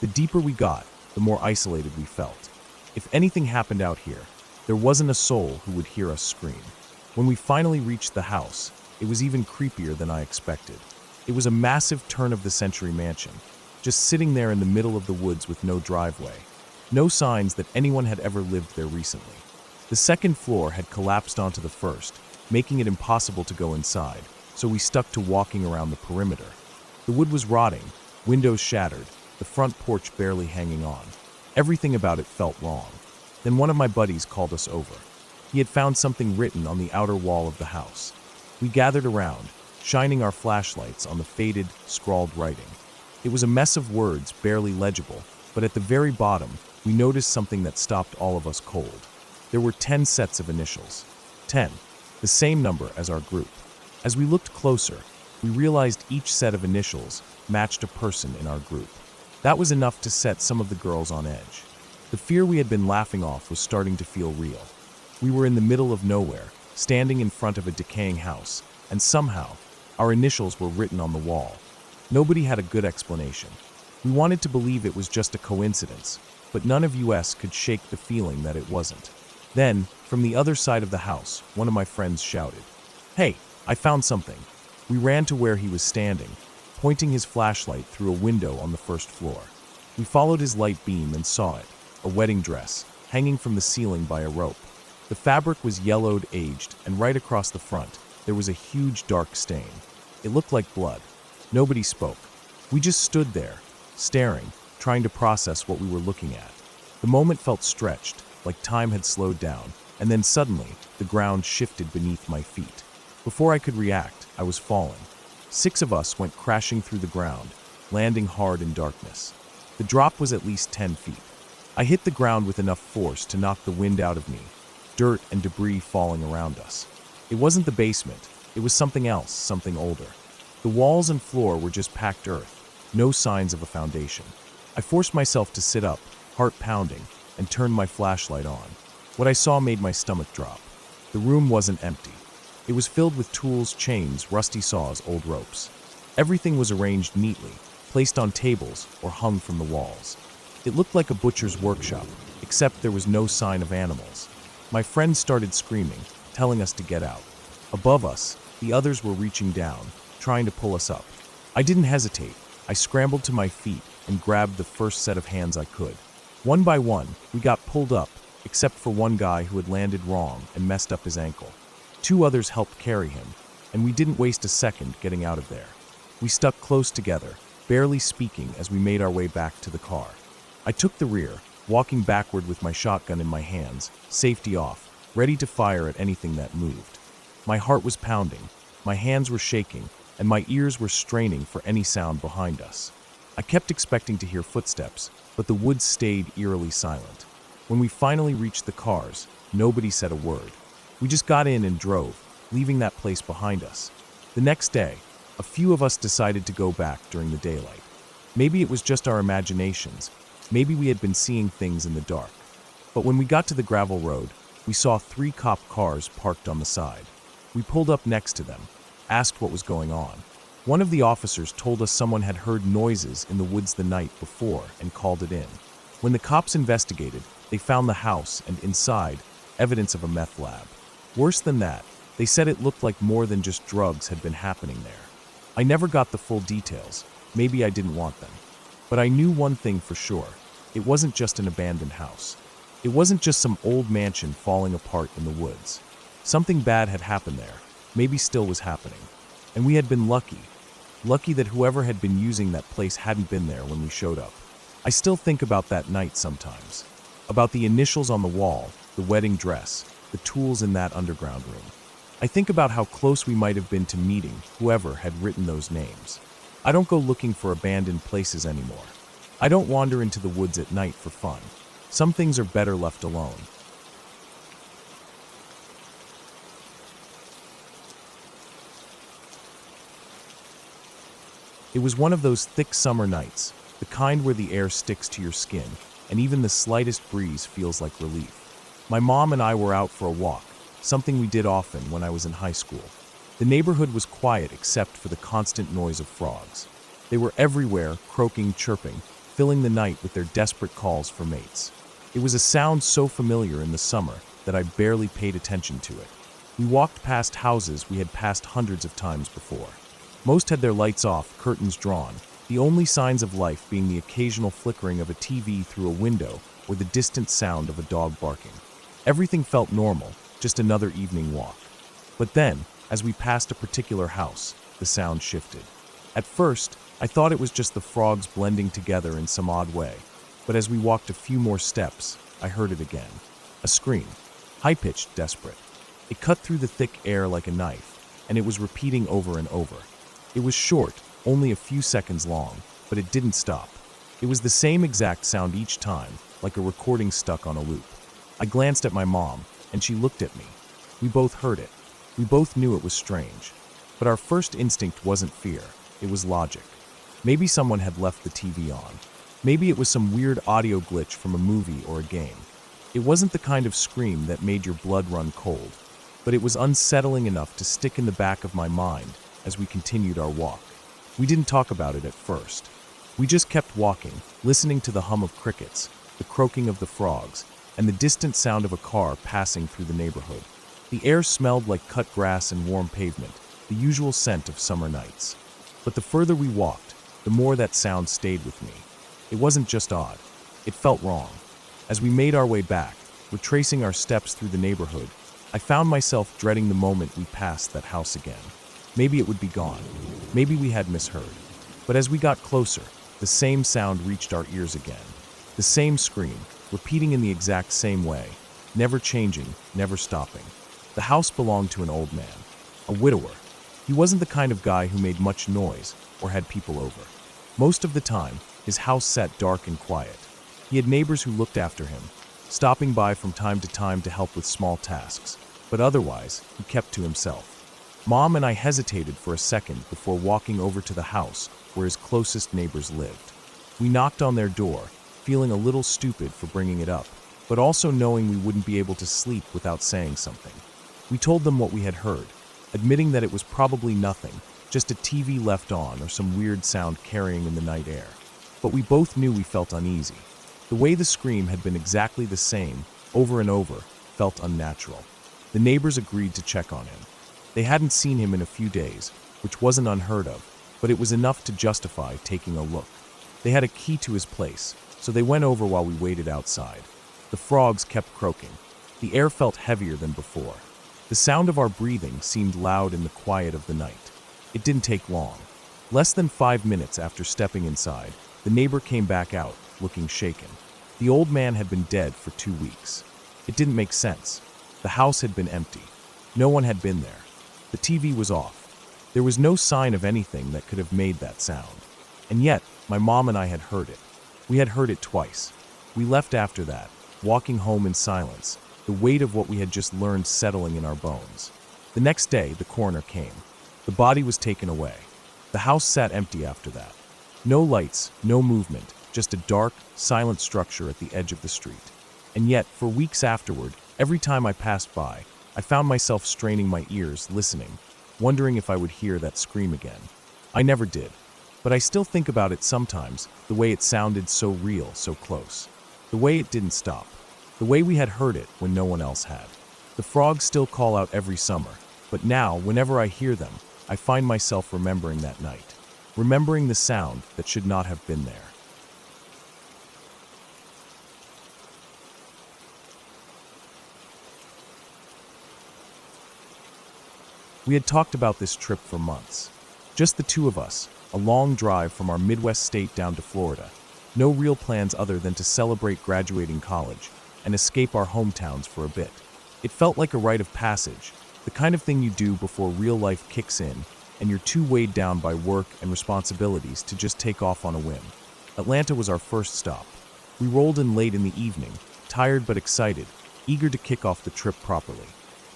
The deeper we got, the more isolated we felt. If anything happened out here, there wasn't a soul who would hear us scream. When we finally reached the house, it was even creepier than I expected. It was a massive turn-of-the-century mansion, just sitting there in the middle of the woods with no driveway. No signs that anyone had ever lived there recently. The second floor had collapsed onto the first, making it impossible to go inside, so we stuck to walking around the perimeter. The wood was rotting, windows shattered, the front porch barely hanging on. Everything about it felt wrong. Then one of my buddies called us over. He had found something written on the outer wall of the house. We gathered around, shining our flashlights on the faded, scrawled writing. It was a mess of words, barely legible, but at the very bottom, we noticed something that stopped all of us cold. There were 10 sets of initials. 10, the same number as our group. As we looked closer, we realized each set of initials matched a person in our group. That was enough to set some of the girls on edge. The fear we had been laughing off was starting to feel real. We were in the middle of nowhere, standing in front of a decaying house, and somehow, our initials were written on the wall. Nobody had a good explanation. We wanted to believe it was just a coincidence, but none of us could shake the feeling that it wasn't. Then, from the other side of the house, one of my friends shouted, "Hey, I found something." We ran to where he was standing, pointing his flashlight through a window on the first floor. We followed his light beam and saw it, a wedding dress, hanging from the ceiling by a rope. The fabric was yellowed, aged, and right across the front, there was a huge dark stain. It looked like blood. Nobody spoke. We just stood there, staring, trying to process what we were looking at. The moment felt stretched, like time had slowed down, and then suddenly, the ground shifted beneath my feet. Before I could react, I was falling. 6 of us went crashing through the ground, landing hard in darkness. The drop was at least 10 feet. I hit the ground with enough force to knock the wind out of me, dirt and debris falling around us. It wasn't the basement, it was something else, something older. The walls and floor were just packed earth, no signs of a foundation. I forced myself to sit up, heart pounding, and turned my flashlight on. What I saw made my stomach drop. The room wasn't empty. It was filled with tools, chains, rusty saws, old ropes. Everything was arranged neatly, placed on tables or hung from the walls. It looked like a butcher's workshop, except there was no sign of animals. My friends started screaming, telling us to get out. Above us, the others were reaching down, trying to pull us up. I didn't hesitate. I scrambled to my feet and grabbed the first set of hands I could. One by one, we got pulled up, except for one guy who had landed wrong and messed up his ankle. 2 others helped carry him, and we didn't waste a second getting out of there. We stuck close together, barely speaking as we made our way back to the car. I took the rear, walking backward with my shotgun in my hands, safety off, ready to fire at anything that moved. My heart was pounding, my hands were shaking, and my ears were straining for any sound behind us. I kept expecting to hear footsteps, but the woods stayed eerily silent. When we finally reached the cars, nobody said a word. We just got in and drove, leaving that place behind us. The next day, a few of us decided to go back during the daylight. Maybe it was just our imaginations. Maybe we had been seeing things in the dark. But when we got to the gravel road, we saw 3 cop cars parked on the side. We pulled up next to them, asked what was going on. One of the officers told us someone had heard noises in the woods the night before and called it in. When the cops investigated, they found the house and inside, evidence of a meth lab. Worse than that, they said it looked like more than just drugs had been happening there. I never got the full details. Maybe I didn't want them. But I knew one thing for sure. It wasn't just an abandoned house. It wasn't just some old mansion falling apart in the woods. Something bad had happened there, maybe still was happening. And we had been lucky that whoever had been using that place hadn't been there when we showed up. I still think about that night sometimes. About the initials on the wall, the wedding dress, the tools in that underground room. I think about how close we might have been to meeting whoever had written those names. I don't go looking for abandoned places anymore. I don't wander into the woods at night for fun. Some things are better left alone. It was one of those thick summer nights, the kind where the air sticks to your skin, and even the slightest breeze feels like relief. My mom and I were out for a walk, something we did often when I was in high school. The neighborhood was quiet except for the constant noise of frogs. They were everywhere, croaking, chirping, filling the night with their desperate calls for mates. It was a sound so familiar in the summer that I barely paid attention to it. We walked past houses we had passed hundreds of times before. Most had their lights off, curtains drawn, the only signs of life being the occasional flickering of a TV through a window or the distant sound of a dog barking. Everything felt normal, just another evening walk. But then, as we passed a particular house, the sound shifted. At first, I thought it was just the frogs blending together in some odd way, but as we walked a few more steps, I heard it again. A scream, high-pitched, desperate. It cut through the thick air like a knife, and it was repeating over and over. It was short, only a few seconds long, but it didn't stop. It was the same exact sound each time, like a recording stuck on a loop. I glanced at my mom, and she looked at me. We both heard it. We both knew it was strange. But our first instinct wasn't fear, it was logic. Maybe someone had left the TV on. Maybe it was some weird audio glitch from a movie or a game. It wasn't the kind of scream that made your blood run cold, but it was unsettling enough to stick in the back of my mind as we continued our walk. We didn't talk about it at first. We just kept walking, listening to the hum of crickets, the croaking of the frogs, and the distant sound of a car passing through the neighborhood. The air smelled like cut grass and warm pavement, the usual scent of summer nights. But the further we walked, the more that sound stayed with me. It wasn't just odd. It felt wrong. As we made our way back, retracing our steps through the neighborhood, I found myself dreading the moment we passed that house again. Maybe it would be gone. Maybe we had misheard. But as we got closer, the same sound reached our ears again. The same scream, repeating in the exact same way, never changing, never stopping. The house belonged to an old man, a widower. He wasn't the kind of guy who made much noise or had people over. Most of the time, his house sat dark and quiet. He had neighbors who looked after him, stopping by from time to time to help with small tasks, but otherwise, he kept to himself. Mom and I hesitated for a second before walking over to the house where his closest neighbors lived. We knocked on their door, feeling a little stupid for bringing it up, but also knowing we wouldn't be able to sleep without saying something. We told them what we had heard, admitting that it was probably nothing, just a TV left on or some weird sound carrying in the night air. But we both knew we felt uneasy. The way the scream had been exactly the same, over and over, felt unnatural. The neighbors agreed to check on him. They hadn't seen him in a few days, which wasn't unheard of, but it was enough to justify taking a look. They had a key to his place, so they went over while we waited outside. The frogs kept croaking. The air felt heavier than before. The sound of our breathing seemed loud in the quiet of the night. It didn't take long. Less than 5 minutes after stepping inside, the neighbor came back out, looking shaken. The old man had been dead for 2 weeks. It didn't make sense. The house had been empty. No one had been there. The TV was off. There was no sign of anything that could have made that sound. And yet, my mom and I had heard it. We had heard it twice. We left after that, walking home in silence, the weight of what we had just learned settling in our bones. The next day, the coroner came. The body was taken away. The house sat empty after that. No lights, no movement, just a dark, silent structure at the edge of the street. And yet, for weeks afterward, every time I passed by, I found myself straining my ears, listening, wondering if I would hear that scream again. I never did, but I still think about it sometimes, the way it sounded so real, so close. The way it didn't stop. The way we had heard it when no one else had. The frogs still call out every summer, but now, whenever I hear them, I find myself remembering that night. Remembering the sound that should not have been there. We had talked about this trip for months. Just the two of us, a long drive from our Midwest state down to Florida. No real plans other than to celebrate graduating college and escape our hometowns for a bit. It felt like a rite of passage, the kind of thing you do before real life kicks in and you're too weighed down by work and responsibilities to just take off on a whim. Atlanta was our first stop. We rolled in late in the evening, tired but excited, eager to kick off the trip properly.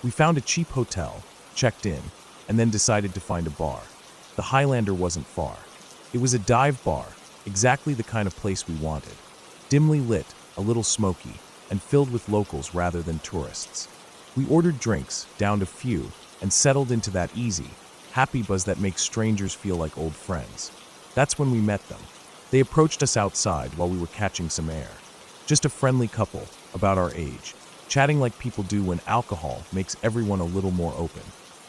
We found a cheap hotel, checked in, and then decided to find a bar. The Highlander wasn't far. It was a dive bar, exactly the kind of place we wanted. Dimly lit, a little smoky, and filled with locals rather than tourists. We ordered drinks, downed a few, and settled into that easy, happy buzz that makes strangers feel like old friends. That's when we met them. They approached us outside while we were catching some air. Just a friendly couple, about our age, chatting like people do when alcohol makes everyone a little more open.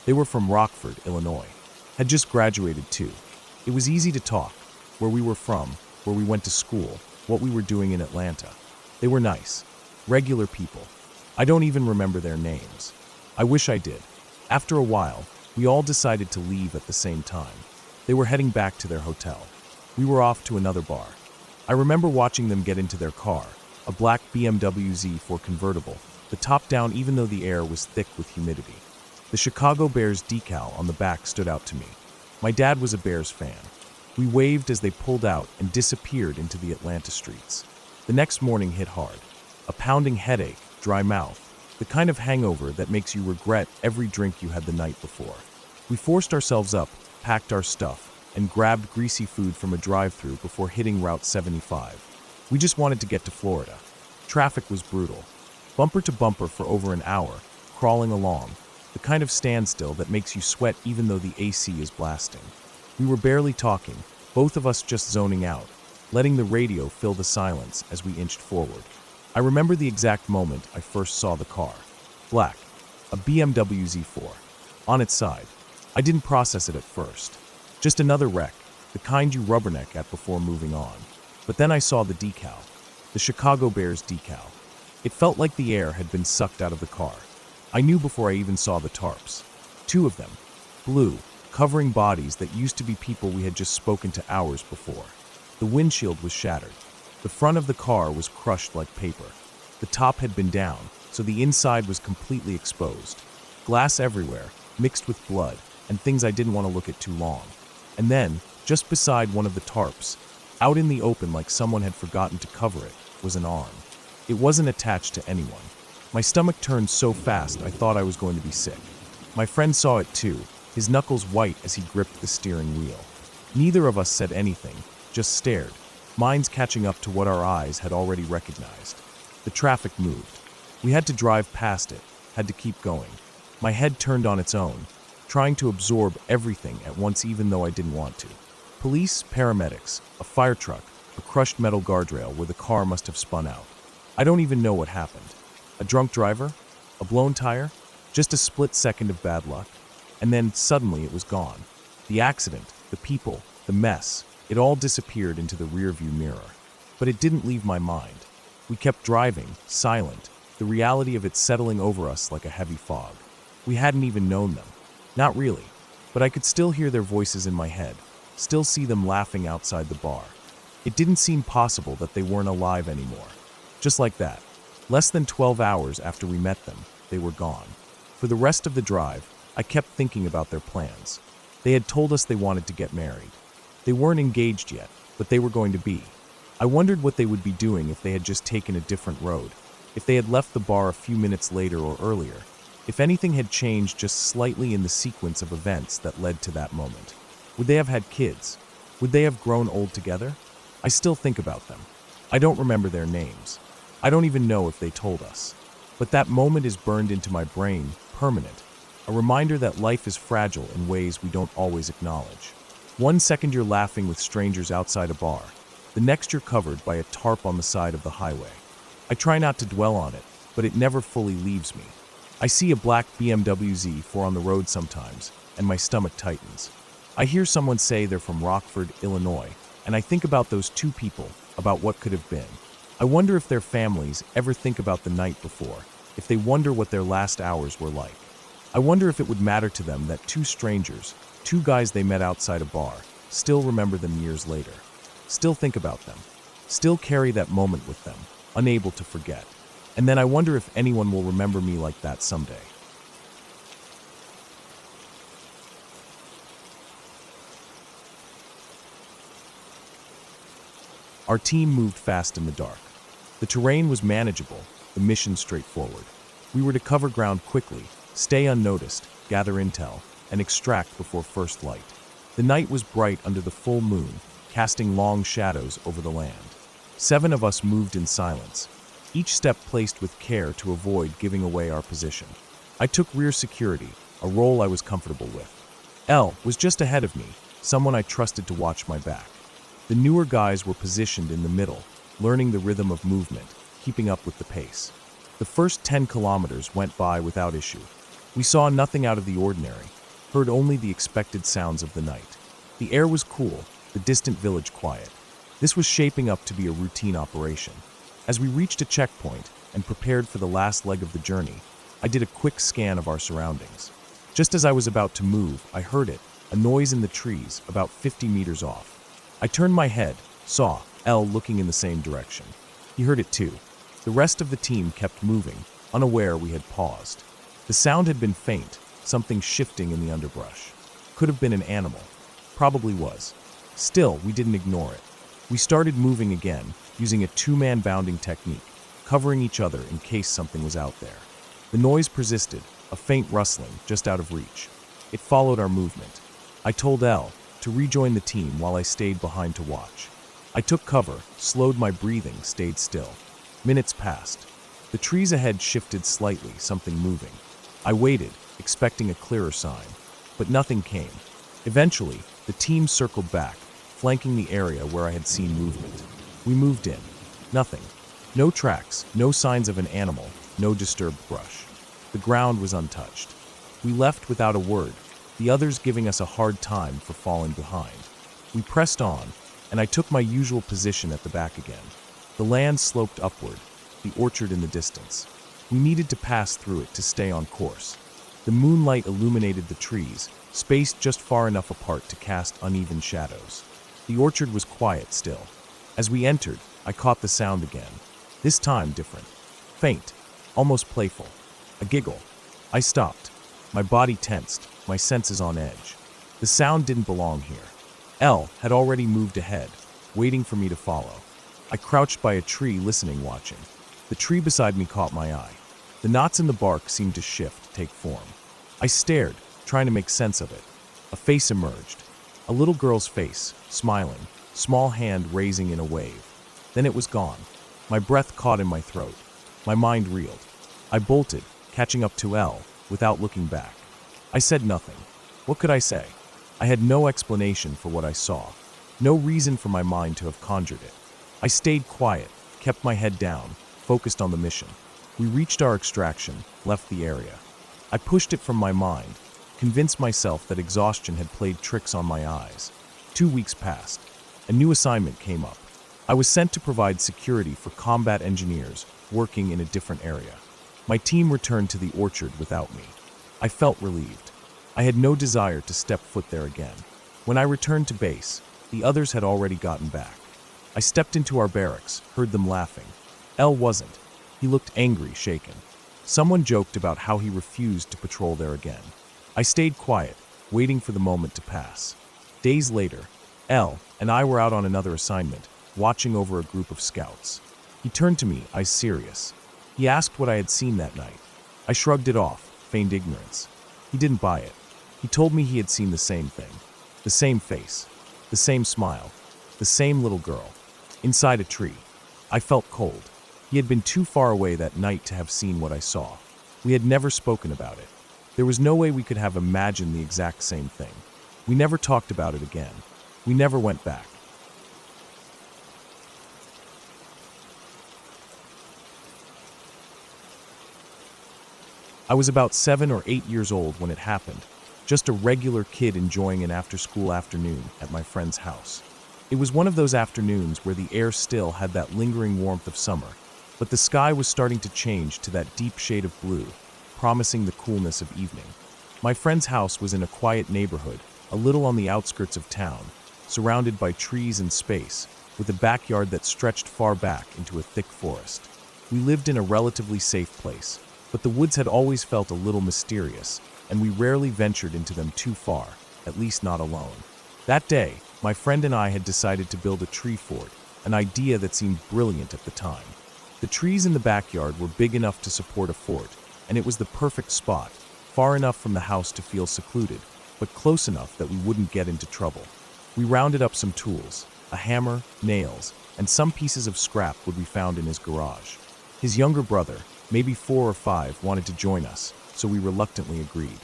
They were from Rockford, Illinois. Had just graduated too. It was easy to talk, where we were from, where we went to school, what we were doing in Atlanta. They were nice, regular people. I don't even remember their names. I wish I did. After a while, we all decided to leave at the same time. They were heading back to their hotel. We were off to another bar. I remember watching them get into their car, a black BMW Z4 convertible, the top down even though the air was thick with humidity. The Chicago Bears decal on the back stood out to me. My dad was a Bears fan. We waved as they pulled out and disappeared into the Atlanta streets. The next morning hit hard. A pounding headache, dry mouth, the kind of hangover that makes you regret every drink you had the night before. We forced ourselves up, packed our stuff, and grabbed greasy food from a drive-thru before hitting Route 75. We just wanted to get to Florida. Traffic was brutal. Bumper to bumper for over an hour, crawling along, the kind of standstill that makes you sweat even though the AC is blasting. We were barely talking, both of us just zoning out, letting the radio fill the silence as we inched forward. I remember the exact moment I first saw the car. Black, a BMW Z4. On its side. I didn't process it at first. Just another wreck, the kind you rubberneck at before moving on. But then I saw the decal, the Chicago Bears decal. It felt like the air had been sucked out of the car. I knew before I even saw the tarps. 2 of them, blue, covering bodies that used to be people we had just spoken to hours before. The windshield was shattered. The front of the car was crushed like paper. The top had been down, so the inside was completely exposed. Glass everywhere, mixed with blood, and things I didn't want to look at too long. And then, just beside one of the tarps, out in the open like someone had forgotten to cover it, was an arm. It wasn't attached to anyone. My stomach turned so fast I thought I was going to be sick. My friend saw it too, his knuckles white as he gripped the steering wheel. Neither of us said anything, just stared, minds catching up to what our eyes had already recognized. The traffic moved. We had to drive past it, had to keep going. My head turned on its own. trying to absorb everything at once even though I didn't want to. Police, paramedics, a fire truck, a crushed metal guardrail where the car must have spun out. I don't even know what happened. A drunk driver? A blown tire? Just a split second of bad luck? And then suddenly it was gone. The accident, the people, the mess, it all disappeared into the rearview mirror. But it didn't leave my mind. We kept driving, silent, the reality of it settling over us like a heavy fog. We hadn't even known them. Not really, but I could still hear their voices in my head, still see them laughing outside the bar. It didn't seem possible that they weren't alive anymore. Just like that, less than 12 hours after we met them, they were gone. For the rest of the drive, I kept thinking about their plans. They had told us they wanted to get married. They weren't engaged yet, but they were going to be. I wondered what they would be doing if they had just taken a different road, if they had left the bar a few minutes later or earlier, if anything had changed just slightly in the sequence of events that led to that moment. Would they have had kids? Would they have grown old together? I still think about them. I don't remember their names. I don't even know if they told us. But that moment is burned into my brain, permanent. A reminder that life is fragile in ways we don't always acknowledge. One second you're laughing with strangers outside a bar. The next you're covered by a tarp on the side of the highway. I try not to dwell on it, but it never fully leaves me. I see a black BMW Z4 on the road sometimes, and my stomach tightens. I hear someone say they're from Rockford, Illinois, and I think about those two people, about what could have been. I wonder if their families ever think about the night before, if they wonder what their last hours were like. I wonder if it would matter to them that two strangers, two guys they met outside a bar, still remember them years later. Still think about them. Still carry that moment with them, unable to forget. And then I wonder if anyone will remember me like that someday. Our team moved fast in the dark. The terrain was manageable, the mission straightforward. We were to cover ground quickly, stay unnoticed, gather intel, and extract before first light. The night was bright under the full moon, casting long shadows over the land. 7 of us moved in silence, each step placed with care to avoid giving away our position. I took rear security, a role I was comfortable with. L was just ahead of me, someone I trusted to watch my back. The newer guys were positioned in the middle, learning the rhythm of movement, keeping up with the pace. The first 10 kilometers went by without issue. We saw nothing out of the ordinary, heard only the expected sounds of the night. The air was cool, the distant village quiet. This was shaping up to be a routine operation. As we reached a checkpoint and prepared for the last leg of the journey, I did a quick scan of our surroundings. Just as I was about to move, I heard it, a noise in the trees about 50 meters off. I turned my head, saw L looking in the same direction. He heard it too. The rest of the team kept moving, unaware we had paused. The sound had been faint, something shifting in the underbrush. Could have been an animal. Probably was. Still, we didn't ignore it. We started moving again, using a 2-man bounding technique, covering each other in case something was out there. The noise persisted, a faint rustling just out of reach. It followed our movement. I told L to rejoin the team while I stayed behind to watch. I took cover, slowed my breathing, stayed still. Minutes passed. The trees ahead shifted slightly, something moving. I waited, expecting a clearer sign, but nothing came. Eventually, the team circled back, flanking the area where I had seen movement. We moved in. Nothing. No tracks, no signs of an animal, no disturbed brush. The ground was untouched. We left without a word, the others giving us a hard time for falling behind. We pressed on, and I took my usual position at the back again. The land sloped upward, the orchard in the distance. We needed to pass through it to stay on course. The moonlight illuminated the trees, spaced just far enough apart to cast uneven shadows. The orchard was quiet still. As we entered, I caught the sound again. This time different. Faint, almost playful. A giggle. I stopped. My body tensed, my senses on edge. The sound didn't belong here. L had already moved ahead, waiting for me to follow. I crouched by a tree listening, watching. The tree beside me caught my eye. The knots in the bark seemed to shift, take form. I stared, trying to make sense of it. A face emerged. A little girl's face, smiling, small hand raising in a wave. Then it was gone. My breath caught in my throat. My mind reeled. I bolted, catching up to L, without looking back. I said nothing. What could I say? I had no explanation for what I saw, no reason for my mind to have conjured it. I stayed quiet, kept my head down, focused on the mission. We reached our extraction, left the area. I pushed it from my mind, convinced myself that exhaustion had played tricks on my eyes. 2 weeks passed. A new assignment came up. I was sent to provide security for combat engineers working in a different area. My team returned to the orchard without me. I felt relieved. I had no desire to step foot there again. When I returned to base, the others had already gotten back. I stepped into our barracks, heard them laughing. L wasn't. He looked angry, shaken. Someone joked about how he refused to patrol there again. I stayed quiet, waiting for the moment to pass. Days later, L and I were out on another assignment, watching over a group of scouts. He turned to me, eyes serious. He asked what I had seen that night. I shrugged it off, feigned ignorance. He didn't buy it. He told me he had seen the same thing. The same face. The same smile. The same little girl. Inside a tree. I felt cold. He had been too far away that night to have seen what I saw. We had never spoken about it. There was no way we could have imagined the exact same thing. We never talked about it again. We never went back. I was about 7 or 8 years old when it happened, just a regular kid enjoying an after-school afternoon at my friend's house. It was one of those afternoons where the air still had that lingering warmth of summer, but the sky was starting to change to that deep shade of blue, promising the coolness of evening. My friend's house was in a quiet neighborhood, a little on the outskirts of town, surrounded by trees and space, with a backyard that stretched far back into a thick forest. We lived in a relatively safe place, but the woods had always felt a little mysterious, and we rarely ventured into them too far, at least not alone. That day, my friend and I had decided to build a tree fort, an idea that seemed brilliant at the time. The trees in the backyard were big enough to support a fort, and it was the perfect spot, far enough from the house to feel secluded, but close enough that we wouldn't get into trouble. We rounded up some tools, a hammer, nails, and some pieces of scrap would be found in his garage. His younger brother, maybe 4 or 5, wanted to join us, so we reluctantly agreed.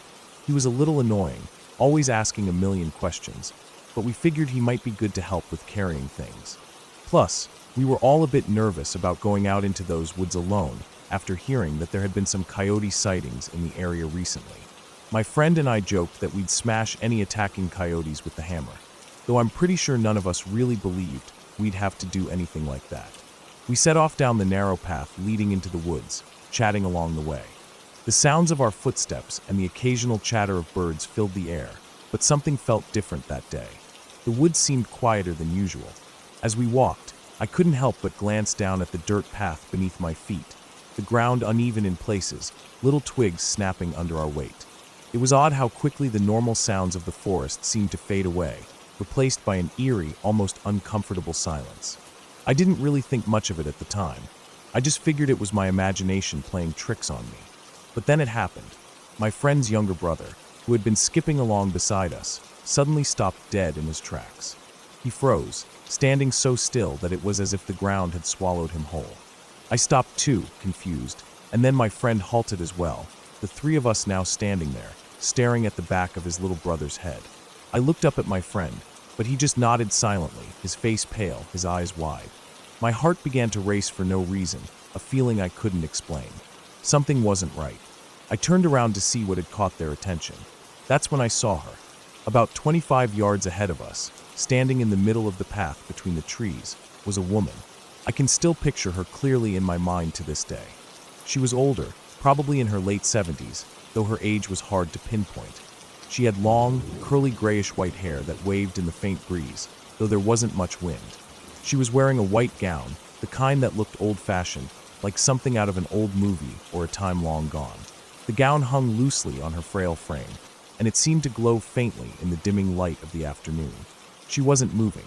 He was a little annoying, always asking a million questions, but we figured he might be good to help with carrying things. Plus, we were all a bit nervous about going out into those woods alone after hearing that there had been some coyote sightings in the area recently. My friend and I joked that we'd smash any attacking coyotes with the hammer, though I'm pretty sure none of us really believed we'd have to do anything like that. We set off down the narrow path leading into the woods, chatting along the way. The sounds of our footsteps and the occasional chatter of birds filled the air, but something felt different that day. The woods seemed quieter than usual. As we walked, I couldn't help but glance down at the dirt path beneath my feet, the ground uneven in places, little twigs snapping under our weight. It was odd how quickly the normal sounds of the forest seemed to fade away, replaced by an eerie, almost uncomfortable silence. I didn't really think much of it at the time. I just figured it was my imagination playing tricks on me. But then it happened. My friend's younger brother, who had been skipping along beside us, suddenly stopped dead in his tracks. He froze, standing so still that it was as if the ground had swallowed him whole. I stopped too, confused, and then my friend halted as well, the 3 of us now standing there, staring at the back of his little brother's head. I looked up at my friend, but he just nodded silently, his face pale, his eyes wide. My heart began to race for no reason, a feeling I couldn't explain. Something wasn't right. I turned around to see what had caught their attention. That's when I saw her. About 25 yards ahead of us, standing in the middle of the path between the trees, was a woman. I can still picture her clearly in my mind to this day. She was older, probably in her late 70s, though her age was hard to pinpoint. She had long, curly grayish-white hair that waved in the faint breeze, though there wasn't much wind. She was wearing a white gown, the kind that looked old-fashioned, like something out of an old movie or a time long gone. The gown hung loosely on her frail frame, and it seemed to glow faintly in the dimming light of the afternoon. She wasn't moving.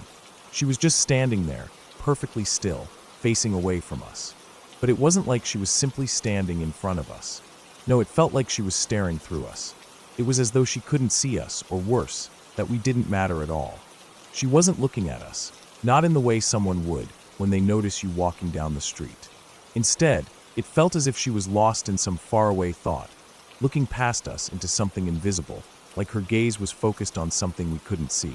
She was just standing there, perfectly still, facing away from us. But it wasn't like she was simply standing in front of us. No, it felt like she was staring through us. It was as though she couldn't see us, or worse, that we didn't matter at all. She wasn't looking at us, not in the way someone would when they notice you walking down the street. Instead, it felt as if she was lost in some faraway thought, looking past us into something invisible, like her gaze was focused on something we couldn't see.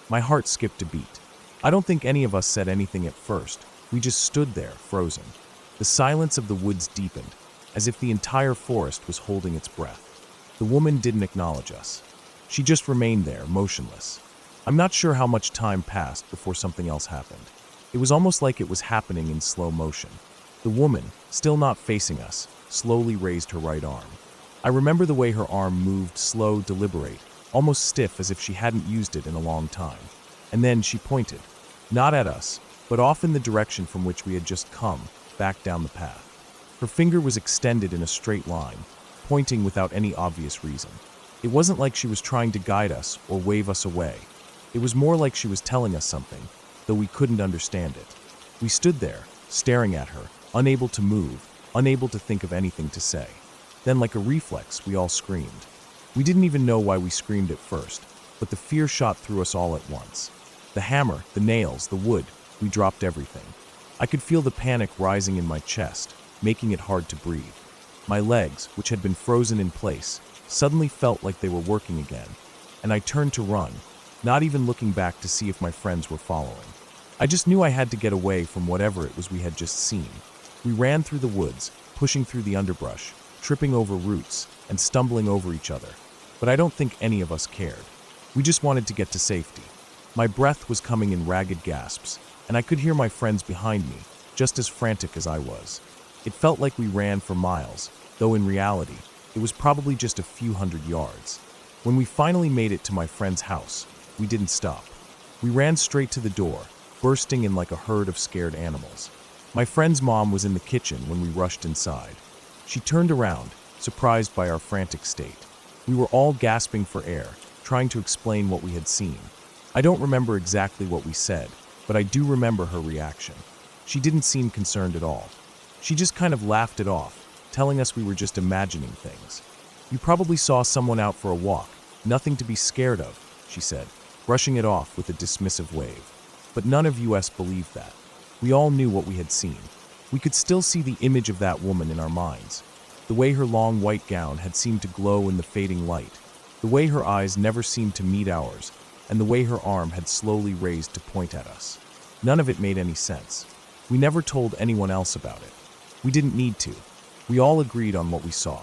My heart skipped a beat. I don't think any of us said anything at first. We just stood there, frozen. The silence of the woods deepened, as if the entire forest was holding its breath. The woman didn't acknowledge us. She just remained there, motionless. I'm not sure how much time passed before something else happened. It was almost like it was happening in slow motion. The woman, still not facing us, slowly raised her right arm. I remember the way her arm moved, slow, deliberate, almost stiff as if she hadn't used it in a long time. And then she pointed, not at us, but off in the direction from which we had just come, back down the path. Her finger was extended in a straight line, pointing without any obvious reason. It wasn't like she was trying to guide us or wave us away. It was more like she was telling us something, though we couldn't understand it. We stood there, staring at her, unable to move, unable to think of anything to say. Then, like a reflex, we all screamed. We didn't even know why we screamed at first, but the fear shot through us all at once. The hammer, the nails, the wood, we dropped everything. I could feel the panic rising in my chest, making it hard to breathe. My legs, which had been frozen in place, suddenly felt like they were working again, and I turned to run, not even looking back to see if my friends were following. I just knew I had to get away from whatever it was we had just seen. We ran through the woods, pushing through the underbrush, tripping over roots, and stumbling over each other. But I don't think any of us cared. We just wanted to get to safety. My breath was coming in ragged gasps, and I could hear my friends behind me, just as frantic as I was. It felt like we ran for miles, though in reality, it was probably just a few hundred yards. When we finally made it to my friend's house, we didn't stop. We ran straight to the door, bursting in like a herd of scared animals. My friend's mom was in the kitchen when we rushed inside. She turned around, surprised by our frantic state. We were all gasping for air, trying to explain what we had seen. I don't remember exactly what we said, but I do remember her reaction. She didn't seem concerned at all. She just kind of laughed it off, telling us we were just imagining things. "You probably saw someone out for a walk. Nothing to be scared of," she said, brushing it off with a dismissive wave. But none of us believed that. We all knew what we had seen. We could still see the image of that woman in our minds. The way her long white gown had seemed to glow in the fading light. The way her eyes never seemed to meet ours, and the way her arm had slowly raised to point at us. None of it made any sense. We never told anyone else about it. We didn't need to. We all agreed on what we saw.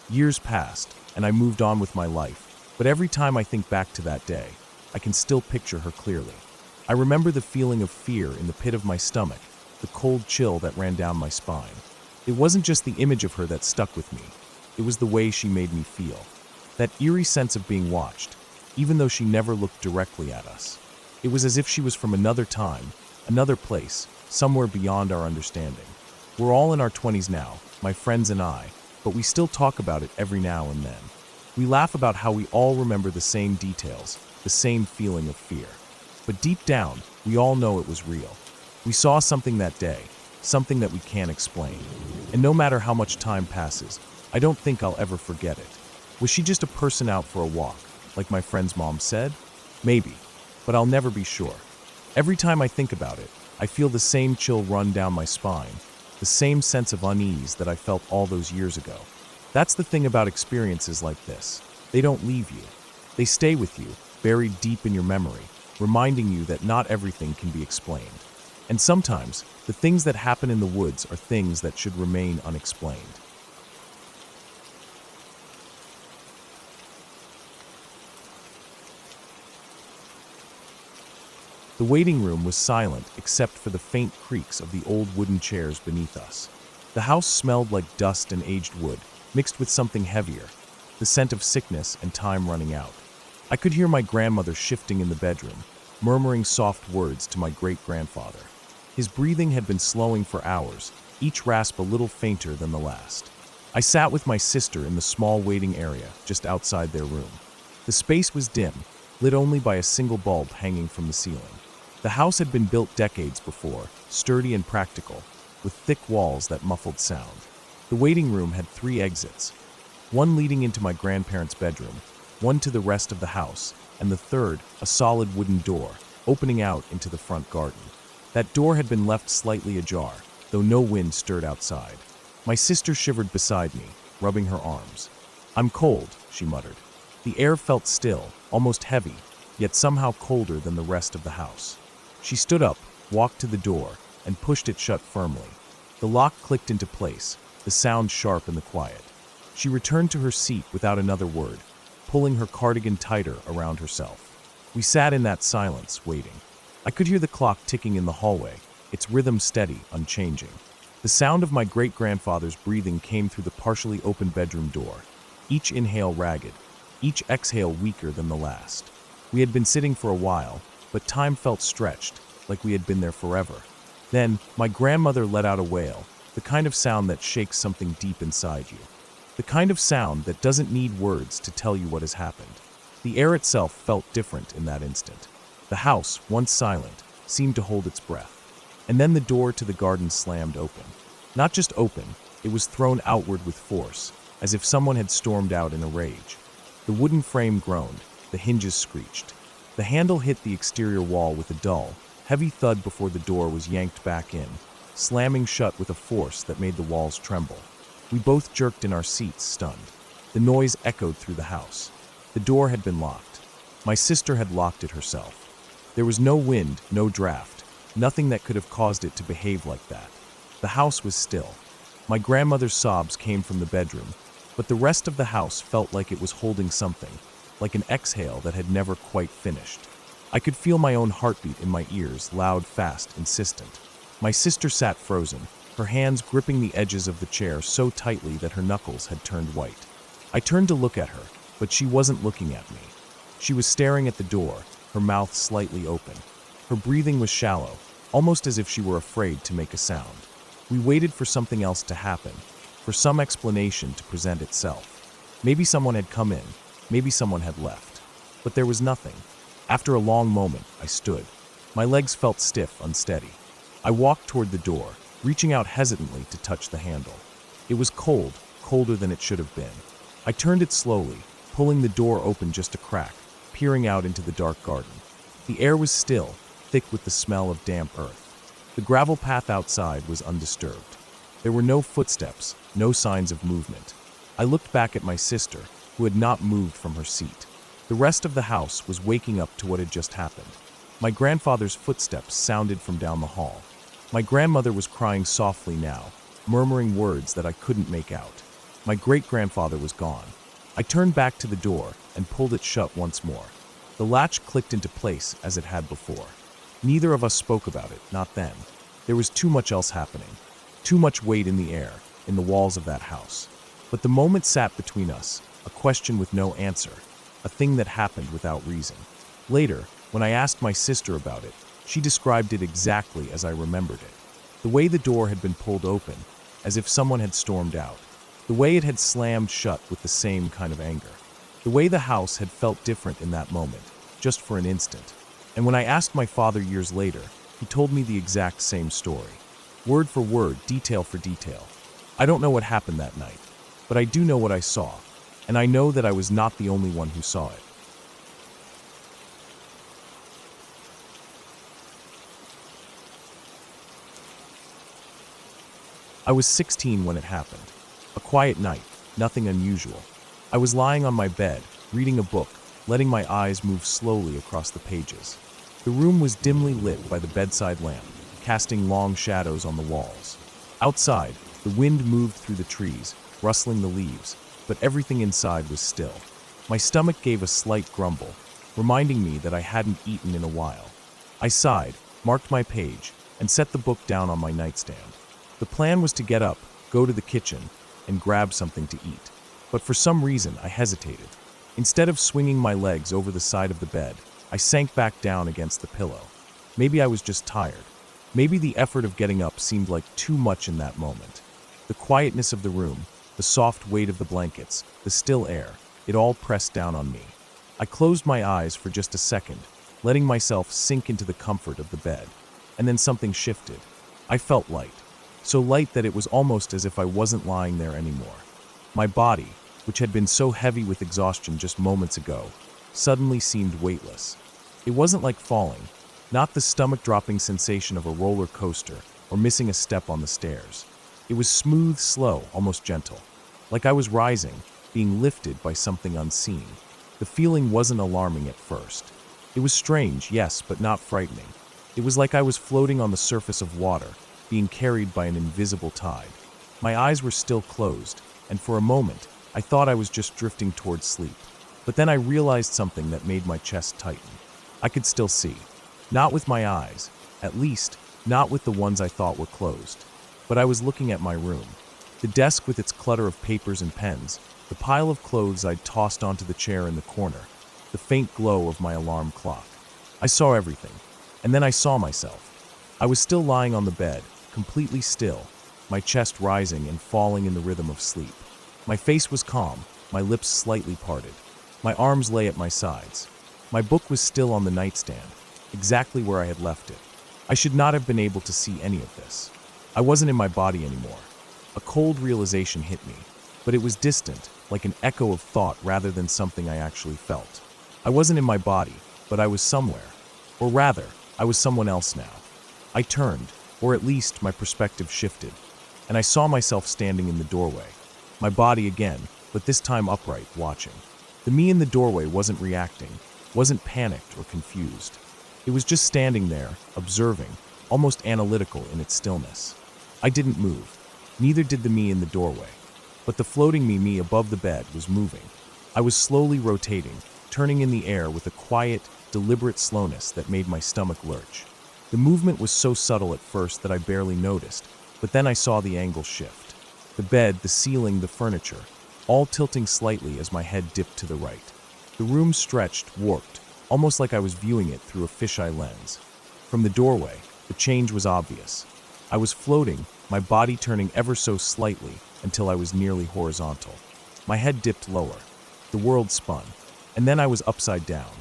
Years passed, and I moved on with my life, but every time I think back to that day, I can still picture her clearly. I remember the feeling of fear in the pit of my stomach, the cold chill that ran down my spine. It wasn't just the image of her that stuck with me. It was the way she made me feel. That eerie sense of being watched, even though she never looked directly at us. It was as if she was from another time, another place, somewhere beyond our understanding. We're all in our 20s now, my friends and I, but we still talk about it every now and then. We laugh about how we all remember the same details, the same feeling of fear. But deep down, we all know it was real. We saw something that day, something that we can't explain. And no matter how much time passes, I don't think I'll ever forget it. Was she just a person out for a walk, like my friend's mom said? Maybe, but I'll never be sure. Every time I think about it, I feel the same chill run down my spine, the same sense of unease that I felt all those years ago. That's the thing about experiences like this. They don't leave you. They stay with you, buried deep in your memory, reminding you that not everything can be explained. And sometimes, the things that happen in the woods are things that should remain unexplained. The waiting room was silent except for the faint creaks of the old wooden chairs beneath us. The house smelled like dust and aged wood, mixed with something heavier, the scent of sickness and time running out. I could hear my grandmother shifting in the bedroom, murmuring soft words to my great-grandfather. His breathing had been slowing for hours, each rasp a little fainter than the last. I sat with my sister in the small waiting area just outside their room. The space was dim, lit only by a single bulb hanging from the ceiling. The house had been built decades before, sturdy and practical, with thick walls that muffled sound. The waiting room had 3 exits, one leading into my grandparents' bedroom, one to the rest of the house, and the third, a solid wooden door, opening out into the front garden. That door had been left slightly ajar, though no wind stirred outside. My sister shivered beside me, rubbing her arms. "I'm cold," she muttered. The air felt still, almost heavy, yet somehow colder than the rest of the house. She stood up, walked to the door, and pushed it shut firmly. The lock clicked into place, the sound sharp in the quiet. She returned to her seat without another word, pulling her cardigan tighter around herself. We sat in that silence, waiting. I could hear the clock ticking in the hallway, its rhythm steady, unchanging. The sound of my great-grandfather's breathing came through the partially open bedroom door, each inhale ragged, each exhale weaker than the last. We had been sitting for a while, but time felt stretched, like we had been there forever. Then, my grandmother let out a wail, the kind of sound that shakes something deep inside you. The kind of sound that doesn't need words to tell you what has happened. The air itself felt different in that instant. The house, once silent, seemed to hold its breath. And then the door to the garden slammed open. Not just open, it was thrown outward with force, as if someone had stormed out in a rage. The wooden frame groaned, the hinges screeched. The handle hit the exterior wall with a dull, heavy thud before the door was yanked back in, slamming shut with a force that made the walls tremble. We both jerked in our seats, stunned. The noise echoed through the house. The door had been locked. My sister had locked it herself. There was no wind, no draft, nothing that could have caused it to behave like that. The house was still. My grandmother's sobs came from the bedroom, but the rest of the house felt like it was holding something, like an exhale that had never quite finished. I could feel my own heartbeat in my ears, loud, fast, insistent. My sister sat frozen, her hands gripping the edges of the chair so tightly that her knuckles had turned white. I turned to look at her, but she wasn't looking at me. She was staring at the door, her mouth slightly open. Her breathing was shallow, almost as if she were afraid to make a sound. We waited for something else to happen, for some explanation to present itself. Maybe someone had come in, maybe someone had left. But there was nothing. After a long moment, I stood. My legs felt stiff, unsteady. I walked toward the door, reaching out hesitantly to touch the handle. It was cold, colder than it should have been. I turned it slowly, pulling the door open just a crack, peering out into the dark garden. The air was still, thick with the smell of damp earth. The gravel path outside was undisturbed. There were no footsteps, no signs of movement. I looked back at my sister, who had not moved from her seat. The rest of the house was waking up to what had just happened. My grandfather's footsteps sounded from down the hall. My grandmother was crying softly now, murmuring words that I couldn't make out. My great-grandfather was gone. I turned back to the door and pulled it shut once more. The latch clicked into place as it had before. Neither of us spoke about it, not then. There was too much else happening. Too much weight in the air, in the walls of that house. But the moment sat between us, a question with no answer, a thing that happened without reason. Later, when I asked my sister about it, she described it exactly as I remembered it. The way the door had been pulled open, as if someone had stormed out. The way it had slammed shut with the same kind of anger. The way the house had felt different in that moment, just for an instant. And when I asked my father years later, he told me the exact same story. Word for word, detail for detail. I don't know what happened that night, but I do know what I saw, and I know that I was not the only one who saw it. I was 16 when it happened. A quiet night, nothing unusual. I was lying on my bed, reading a book, letting my eyes move slowly across the pages. The room was dimly lit by the bedside lamp, casting long shadows on the walls. Outside, the wind moved through the trees, rustling the leaves, but everything inside was still. My stomach gave a slight grumble, reminding me that I hadn't eaten in a while. I sighed, marked my page, and set the book down on my nightstand. The plan was to get up, go to the kitchen, and grab something to eat. But for some reason, I hesitated. Instead of swinging my legs over the side of the bed, I sank back down against the pillow. Maybe I was just tired. Maybe the effort of getting up seemed like too much in that moment. The quietness of the room, the soft weight of the blankets, the still air, it all pressed down on me. I closed my eyes for just a second, letting myself sink into the comfort of the bed. And then something shifted. I felt light. So light that it was almost as if I wasn't lying there anymore. My body, which had been so heavy with exhaustion just moments ago, suddenly seemed weightless. It wasn't like falling, not the stomach-dropping sensation of a roller coaster or missing a step on the stairs. It was smooth, slow, almost gentle, like I was rising, being lifted by something unseen. The feeling wasn't alarming at first. It was strange, yes, but not frightening. It was like I was floating on the surface of water, being carried by an invisible tide. My eyes were still closed, and for a moment, I thought I was just drifting towards sleep. But then I realized something that made my chest tighten. I could still see. Not with my eyes, at least, not with the ones I thought were closed. But I was looking at my room. The desk with its clutter of papers and pens, the pile of clothes I'd tossed onto the chair in the corner, the faint glow of my alarm clock. I saw everything, and then I saw myself. I was still lying on the bed, completely still, my chest rising and falling in the rhythm of sleep. My face was calm, my lips slightly parted. My arms lay at my sides. My book was still on the nightstand, exactly where I had left it. I should not have been able to see any of this. I wasn't in my body anymore. A cold realization hit me, but it was distant, like an echo of thought rather than something I actually felt. I wasn't in my body, but I was somewhere. Or rather, I was someone else now. I turned, or at least my perspective shifted, and I saw myself standing in the doorway. My body again, but this time upright, watching. The me in the doorway wasn't reacting, wasn't panicked or confused. It was just standing there, observing, almost analytical in its stillness. I didn't move. Neither did the me in the doorway. But the floating me above the bed was moving. I was slowly rotating, turning in the air with a quiet, deliberate slowness that made my stomach lurch. The movement was so subtle at first that I barely noticed, but then I saw the angle shift. The bed, the ceiling, the furniture, all tilting slightly as my head dipped to the right. The room stretched, warped, almost like I was viewing it through a fisheye lens. From the doorway, the change was obvious. I was floating, my body turning ever so slightly until I was nearly horizontal. My head dipped lower. The world spun, and then I was upside down.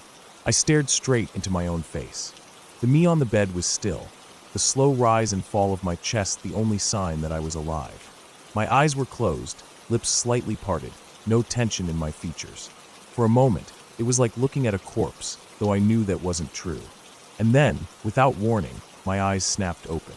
I stared straight into my own face. The me on the bed was still, the slow rise and fall of my chest the only sign that I was alive. My eyes were closed, lips slightly parted, no tension in my features. For a moment, it was like looking at a corpse, though I knew that wasn't true. And then, without warning, my eyes snapped open.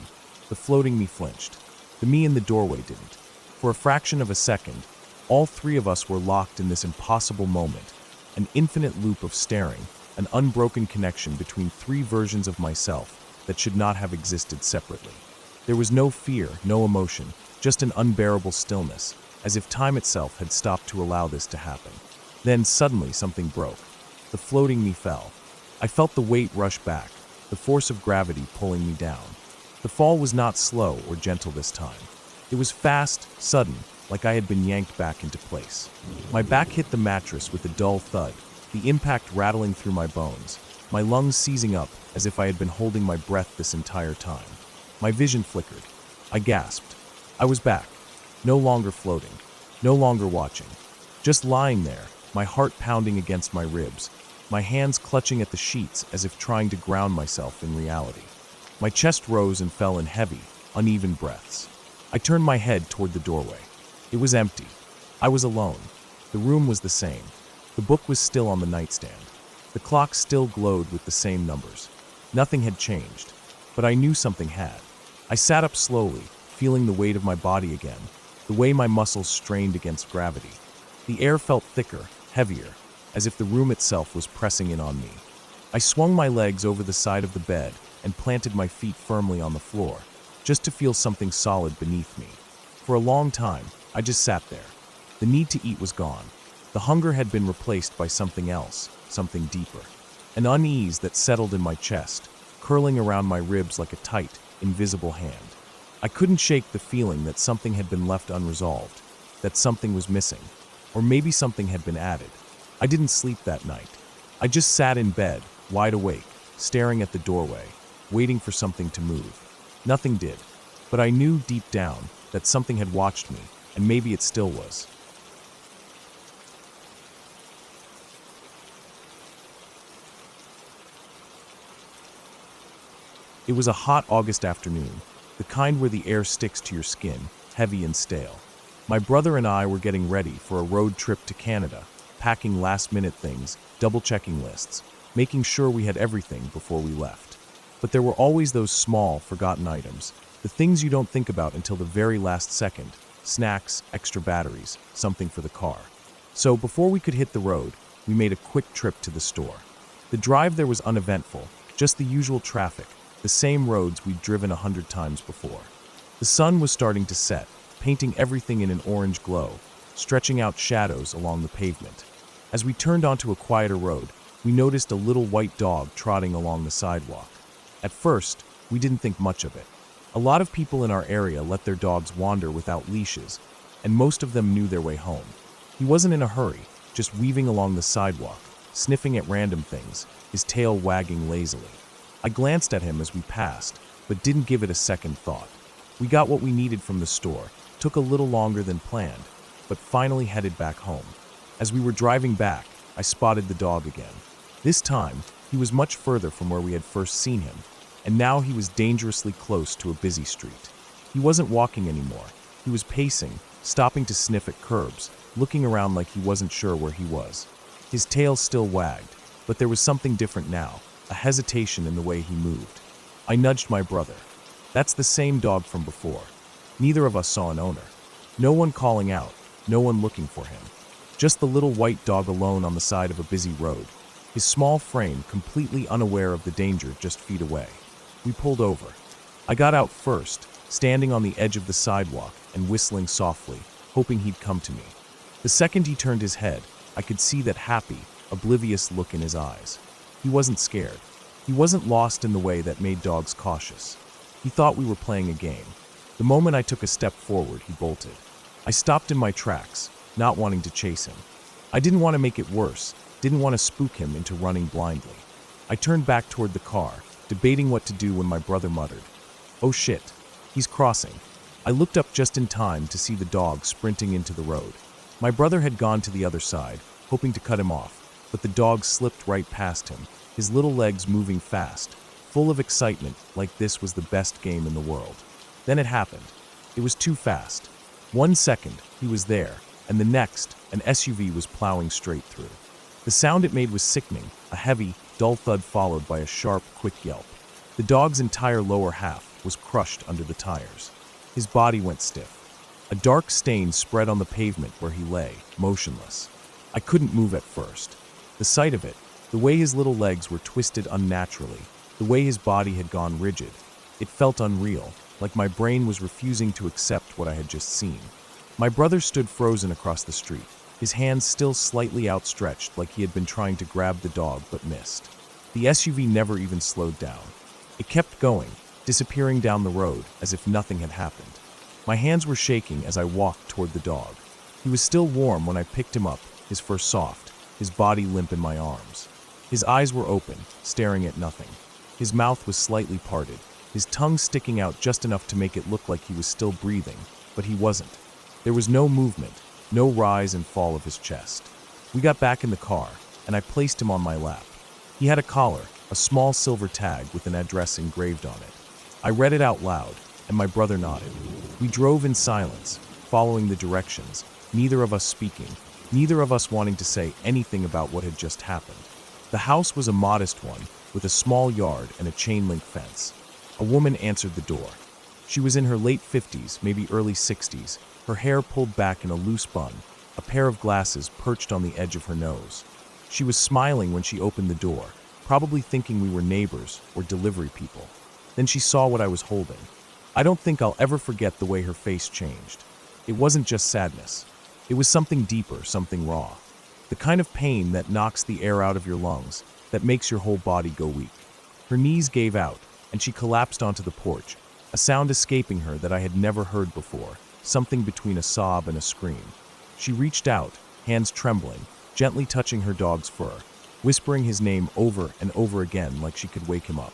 The floating me flinched. The me in the doorway didn't. For a fraction of a second, all three of us were locked in this impossible moment, an infinite loop of staring, an unbroken connection between three versions of myself that should not have existed separately. There was no fear, no emotion, just an unbearable stillness, as if time itself had stopped to allow this to happen. Then suddenly something broke. The floating me fell. I felt the weight rush back, the force of gravity pulling me down. The fall was not slow or gentle this time. It was fast, sudden, like I had been yanked back into place. My back hit the mattress with a dull thud, the impact rattling through my bones, my lungs seizing up as if I had been holding my breath this entire time. My vision flickered. I gasped. I was back, no longer floating, no longer watching, just lying there, my heart pounding against my ribs, my hands clutching at the sheets as if trying to ground myself in reality. My chest rose and fell in heavy, uneven breaths. I turned my head toward the doorway. It was empty. I was alone. The room was the same. The book was still on the nightstand. The clock still glowed with the same numbers. Nothing had changed, but I knew something had. I sat up slowly, feeling the weight of my body again, the way my muscles strained against gravity. The air felt thicker, heavier, as if the room itself was pressing in on me. I swung my legs over the side of the bed and planted my feet firmly on the floor, just to feel something solid beneath me. For a long time, I just sat there. The need to eat was gone. The hunger had been replaced by something else, something deeper. An unease that settled in my chest, curling around my ribs like a tight, invisible hand. I couldn't shake the feeling that something had been left unresolved, that something was missing, or maybe something had been added. I didn't sleep that night. I just sat in bed, wide awake, staring at the doorway, waiting for something to move. Nothing did, but I knew deep down that something had watched me, and maybe it still was. It was a hot August afternoon, the kind where the air sticks to your skin, heavy and stale. My brother and I were getting ready for a road trip to Canada, packing last-minute things, double-checking lists, making sure we had everything before we left. But there were always those small, forgotten items, the things you don't think about until the very last second: snacks, extra batteries, something for the car. So before we could hit the road, we made a quick trip to the store. The drive there was uneventful, just the usual traffic, the same roads we'd driven 100 times before. The sun was starting to set, painting everything in an orange glow, stretching out shadows along the pavement. As we turned onto a quieter road, we noticed a little white dog trotting along the sidewalk. At first, we didn't think much of it. A lot of people in our area let their dogs wander without leashes, and most of them knew their way home. He wasn't in a hurry, just weaving along the sidewalk, sniffing at random things, his tail wagging lazily. I glanced at him as we passed, but didn't give it a second thought. We got what we needed from the store, took a little longer than planned, but finally headed back home. As we were driving back, I spotted the dog again. This time, he was much further from where we had first seen him, and now he was dangerously close to a busy street. He wasn't walking anymore. He was pacing, stopping to sniff at curbs, looking around like he wasn't sure where he was. His tail still wagged, but there was something different now, a hesitation in the way he moved. I nudged my brother. That's the same dog from before. Neither of us saw an owner. No one calling out, no one looking for him. Just the little white dog alone on the side of a busy road, his small frame completely unaware of the danger just feet away. We pulled over. I got out first, standing on the edge of the sidewalk and whistling softly, hoping he'd come to me. The second he turned his head, I could see that happy, oblivious look in his eyes. He wasn't scared. He wasn't lost in the way that made dogs cautious. He thought we were playing a game. The moment I took a step forward, he bolted. I stopped in my tracks, not wanting to chase him. I didn't want to make it worse, didn't want to spook him into running blindly. I turned back toward the car, debating what to do when my brother muttered, "Oh shit, he's crossing." I looked up just in time to see the dog sprinting into the road. My brother had gone to the other side, hoping to cut him off, but the dog slipped right past him, his little legs moving fast, full of excitement like this was the best game in the world. Then it happened. It was too fast. 1 second, he was there, and the next, an SUV was plowing straight through. The sound it made was sickening, a heavy, dull thud followed by a sharp, quick yelp. The dog's entire lower half was crushed under the tires. His body went stiff. A dark stain spread on the pavement where he lay, motionless. I couldn't move at first. The sight of it, the way his little legs were twisted unnaturally, the way his body had gone rigid, it felt unreal, like my brain was refusing to accept what I had just seen. My brother stood frozen across the street, his hands still slightly outstretched like he had been trying to grab the dog but missed. The SUV never even slowed down. It kept going, disappearing down the road as if nothing had happened. My hands were shaking as I walked toward the dog. He was still warm when I picked him up, his fur soft, his body limp in my arms. His eyes were open, staring at nothing. His mouth was slightly parted, his tongue sticking out just enough to make it look like he was still breathing, but he wasn't. There was no movement, no rise and fall of his chest. We got back in the car, and I placed him on my lap. He had a collar, a small silver tag with an address engraved on it. I read it out loud, and my brother nodded. We drove in silence, following the directions, neither of us speaking, neither of us wanting to say anything about what had just happened. The house was a modest one, with a small yard and a chain-link fence. A woman answered the door. She was in her late 50s, maybe early 60s, her hair pulled back in a loose bun, a pair of glasses perched on the edge of her nose. She was smiling when she opened the door, probably thinking we were neighbors or delivery people. Then she saw what I was holding. I don't think I'll ever forget the way her face changed. It wasn't just sadness. It was something deeper, something raw. The kind of pain that knocks the air out of your lungs, that makes your whole body go weak. Her knees gave out, and she collapsed onto the porch, a sound escaping her that I had never heard before, something between a sob and a scream. She reached out, hands trembling, gently touching her dog's fur, whispering his name over and over again like she could wake him up.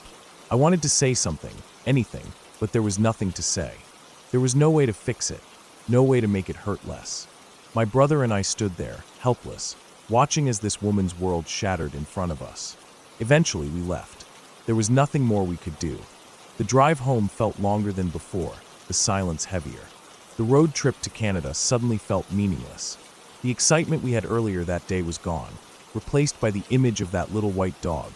I wanted to say something, anything, but there was nothing to say. There was no way to fix it, no way to make it hurt less. My brother and I stood there, helpless, watching as this woman's world shattered in front of us. Eventually, we left. There was nothing more we could do. The drive home felt longer than before, the silence heavier. The road trip to Canada suddenly felt meaningless. The excitement we had earlier that day was gone, replaced by the image of that little white dog,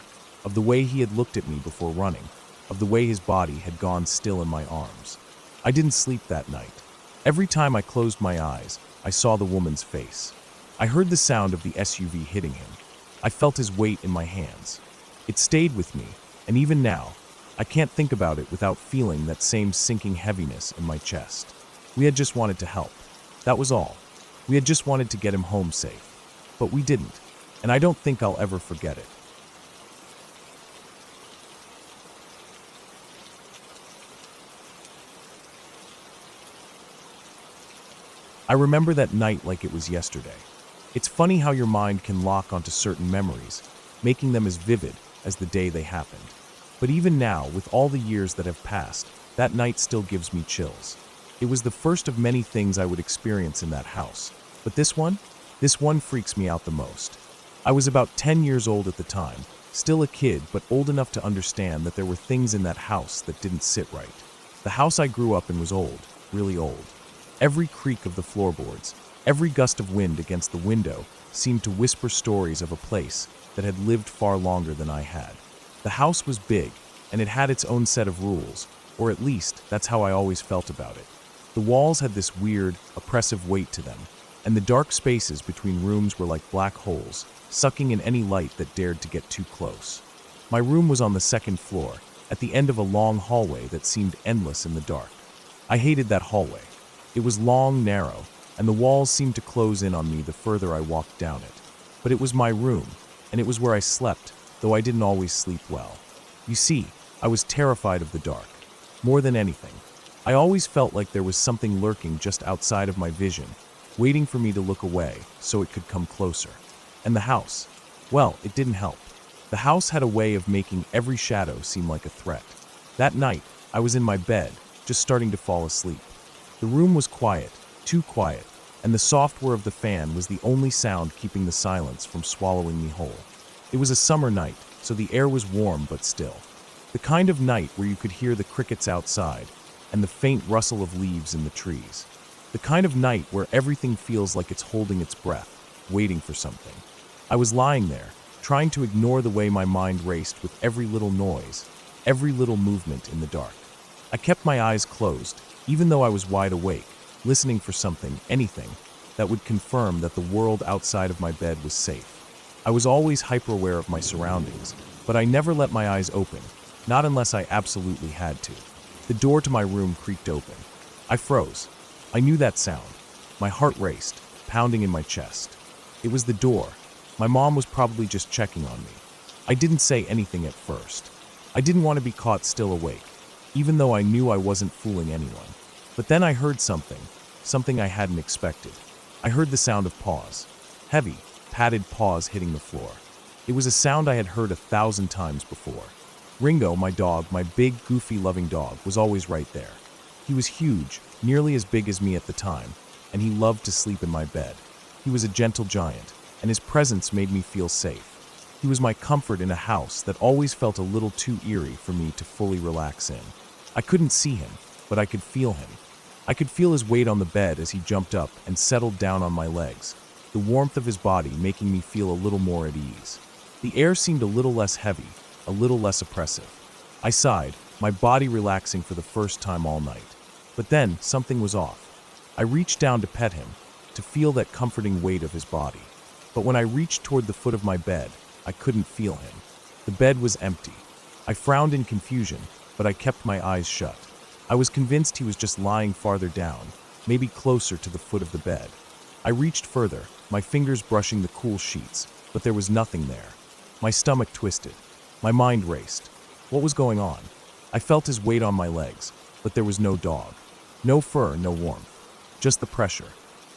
of the way he had looked at me before running, of the way his body had gone still in my arms. I didn't sleep that night. Every time I closed my eyes, I saw the woman's face. I heard the sound of the SUV hitting him, I felt his weight in my hands. It stayed with me, and even now, I can't think about it without feeling that same sinking heaviness in my chest. We had just wanted to help. That was all. We had just wanted to get him home safe. But we didn't, and I don't think I'll ever forget it. I remember that night like it was yesterday. It's funny how your mind can lock onto certain memories, making them as vivid as the day they happened. But even now, with all the years that have passed, that night still gives me chills. It was the first of many things I would experience in that house. But this one freaks me out the most. I was about 10 years old at the time, still a kid, but old enough to understand that there were things in that house that didn't sit right. The house I grew up in was old, really old. Every creak of the floorboards, every gust of wind against the window seemed to whisper stories of a place that had lived far longer than I had. The house was big, and it had its own set of rules, or at least that's how I always felt about it. The walls had this weird, oppressive weight to them, and the dark spaces between rooms were like black holes, sucking in any light that dared to get too close. My room was on the second floor, at the end of a long hallway that seemed endless in the dark. I hated that hallway. It was long, narrow, and the walls seemed to close in on me the further I walked down it. But it was my room, and it was where I slept, though I didn't always sleep well. You see, I was terrified of the dark. More than anything, I always felt like there was something lurking just outside of my vision, waiting for me to look away so it could come closer. And the house, well, it didn't help. The house had a way of making every shadow seem like a threat. That night, I was in my bed, just starting to fall asleep. The room was quiet, too quiet, and the soft whir of the fan was the only sound keeping the silence from swallowing me whole. It was a summer night, so the air was warm but still. The kind of night where you could hear the crickets outside and the faint rustle of leaves in the trees. The kind of night where everything feels like it's holding its breath, waiting for something. I was lying there, trying to ignore the way my mind raced with every little noise, every little movement in the dark. I kept my eyes closed, even though I was wide awake, listening for something, anything, that would confirm that the world outside of my bed was safe. I was always hyper-aware of my surroundings, but I never let my eyes open, not unless I absolutely had to. The door to my room creaked open. I froze. I knew that sound. My heart raced, pounding in my chest. It was the door. My mom was probably just checking on me. I didn't say anything at first. I didn't want to be caught still awake, even though I knew I wasn't fooling anyone. But then I heard something I hadn't expected. I heard the sound of paws. Heavy, padded paws hitting the floor. It was a sound I had heard 1,000 times before. Ringo, my dog, my big, goofy, loving dog, was always right there. He was huge, nearly as big as me at the time, and he loved to sleep in my bed. He was a gentle giant, and his presence made me feel safe. He was my comfort in a house that always felt a little too eerie for me to fully relax in. I couldn't see him, but I could feel him. I could feel his weight on the bed as he jumped up and settled down on my legs, the warmth of his body making me feel a little more at ease. The air seemed a little less heavy, a little less oppressive. I sighed, my body relaxing for the first time all night. But then, something was off. I reached down to pet him, to feel that comforting weight of his body. But when I reached toward the foot of my bed, I couldn't feel him. The bed was empty. I frowned in confusion, but I kept my eyes shut. I was convinced he was just lying farther down, maybe closer to the foot of the bed. I reached further, my fingers brushing the cool sheets, but there was nothing there. My stomach twisted. My mind raced. What was going on? I felt his weight on my legs, but there was no dog. No fur, no warmth. Just the pressure.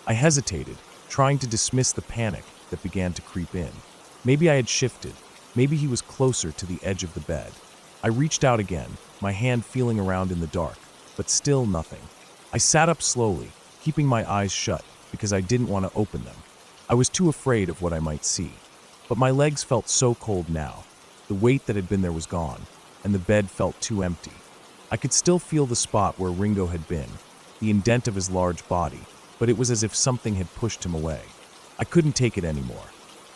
I hesitated, trying to dismiss the panic that began to creep in. Maybe I had shifted. Maybe he was closer to the edge of the bed. I reached out again, my hand feeling around in the dark, but still nothing. I sat up slowly, keeping my eyes shut because I didn't want to open them. I was too afraid of what I might see. But my legs felt so cold now. The weight that had been there was gone, and the bed felt too empty. I could still feel the spot where Ringo had been, the indent of his large body, but it was as if something had pushed him away. I couldn't take it anymore.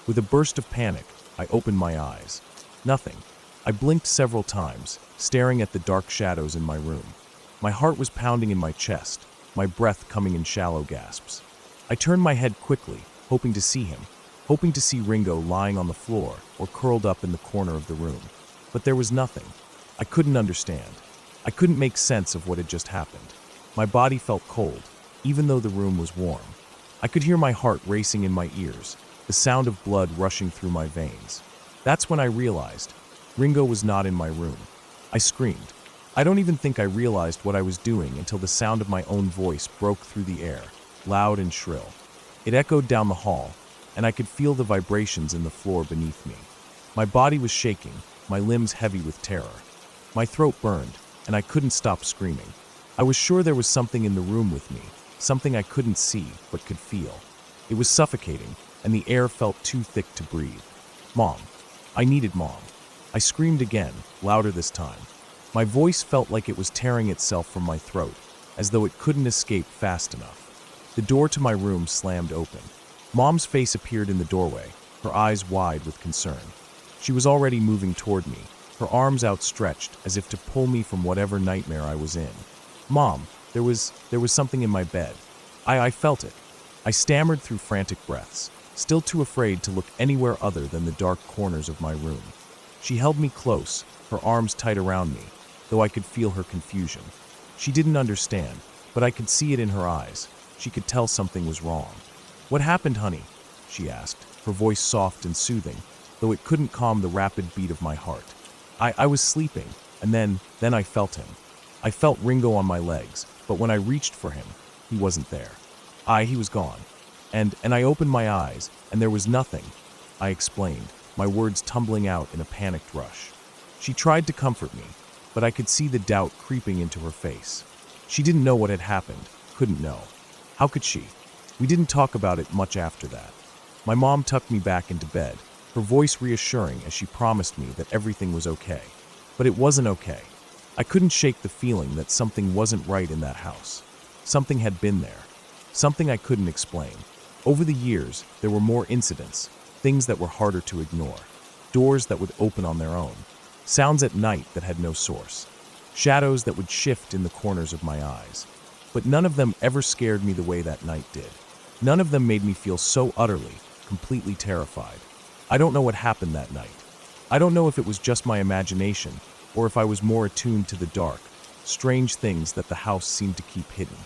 With a burst of panic, I opened my eyes. Nothing. I blinked several times, staring at the dark shadows in my room. My heart was pounding in my chest, my breath coming in shallow gasps. I turned my head quickly, hoping to see him, hoping to see Ringo lying on the floor or curled up in the corner of the room. But there was nothing. I couldn't understand. I couldn't make sense of what had just happened. My body felt cold, even though the room was warm. I could hear my heart racing in my ears, the sound of blood rushing through my veins. That's when I realized Ringo was not in my room. I screamed. I don't even think I realized what I was doing until the sound of my own voice broke through the air, loud and shrill. It echoed down the hall, and I could feel the vibrations in the floor beneath me. My body was shaking, my limbs heavy with terror. My throat burned, and I couldn't stop screaming. I was sure there was something in the room with me, something I couldn't see but could feel. It was suffocating, and the air felt too thick to breathe. Mom. I needed Mom. I screamed again, louder this time. My voice felt like it was tearing itself from my throat, as though it couldn't escape fast enough. The door to my room slammed open. Mom's face appeared in the doorway, her eyes wide with concern. She was already moving toward me, her arms outstretched as if to pull me from whatever nightmare I was in. Mom, there was something in my bed. I felt it. I stammered through frantic breaths, still too afraid to look anywhere other than the dark corners of my room. She held me close, her arms tight around me, though I could feel her confusion. She didn't understand, but I could see it in her eyes. She could tell something was wrong. "What happened, honey?" she asked, her voice soft and soothing, though it couldn't calm the rapid beat of my heart. I was sleeping, and then I felt him. I felt Ringo on my legs, but when I reached for him, he wasn't there. He was gone. And I opened my eyes, and there was nothing, I explained, my words tumbling out in a panicked rush. She tried to comfort me, but I could see the doubt creeping into her face. She didn't know what had happened, couldn't know. How could she? We didn't talk about it much after that. My mom tucked me back into bed, her voice reassuring as she promised me that everything was okay. But it wasn't okay. I couldn't shake the feeling that something wasn't right in that house. Something had been there. Something I couldn't explain. Over the years, there were more incidents, things that were harder to ignore. Doors that would open on their own. Sounds at night that had no source. Shadows that would shift in the corners of my eyes. But none of them ever scared me the way that night did. None of them made me feel so utterly, completely terrified. I don't know what happened that night. I don't know if it was just my imagination, or if I was more attuned to the dark, strange things that the house seemed to keep hidden.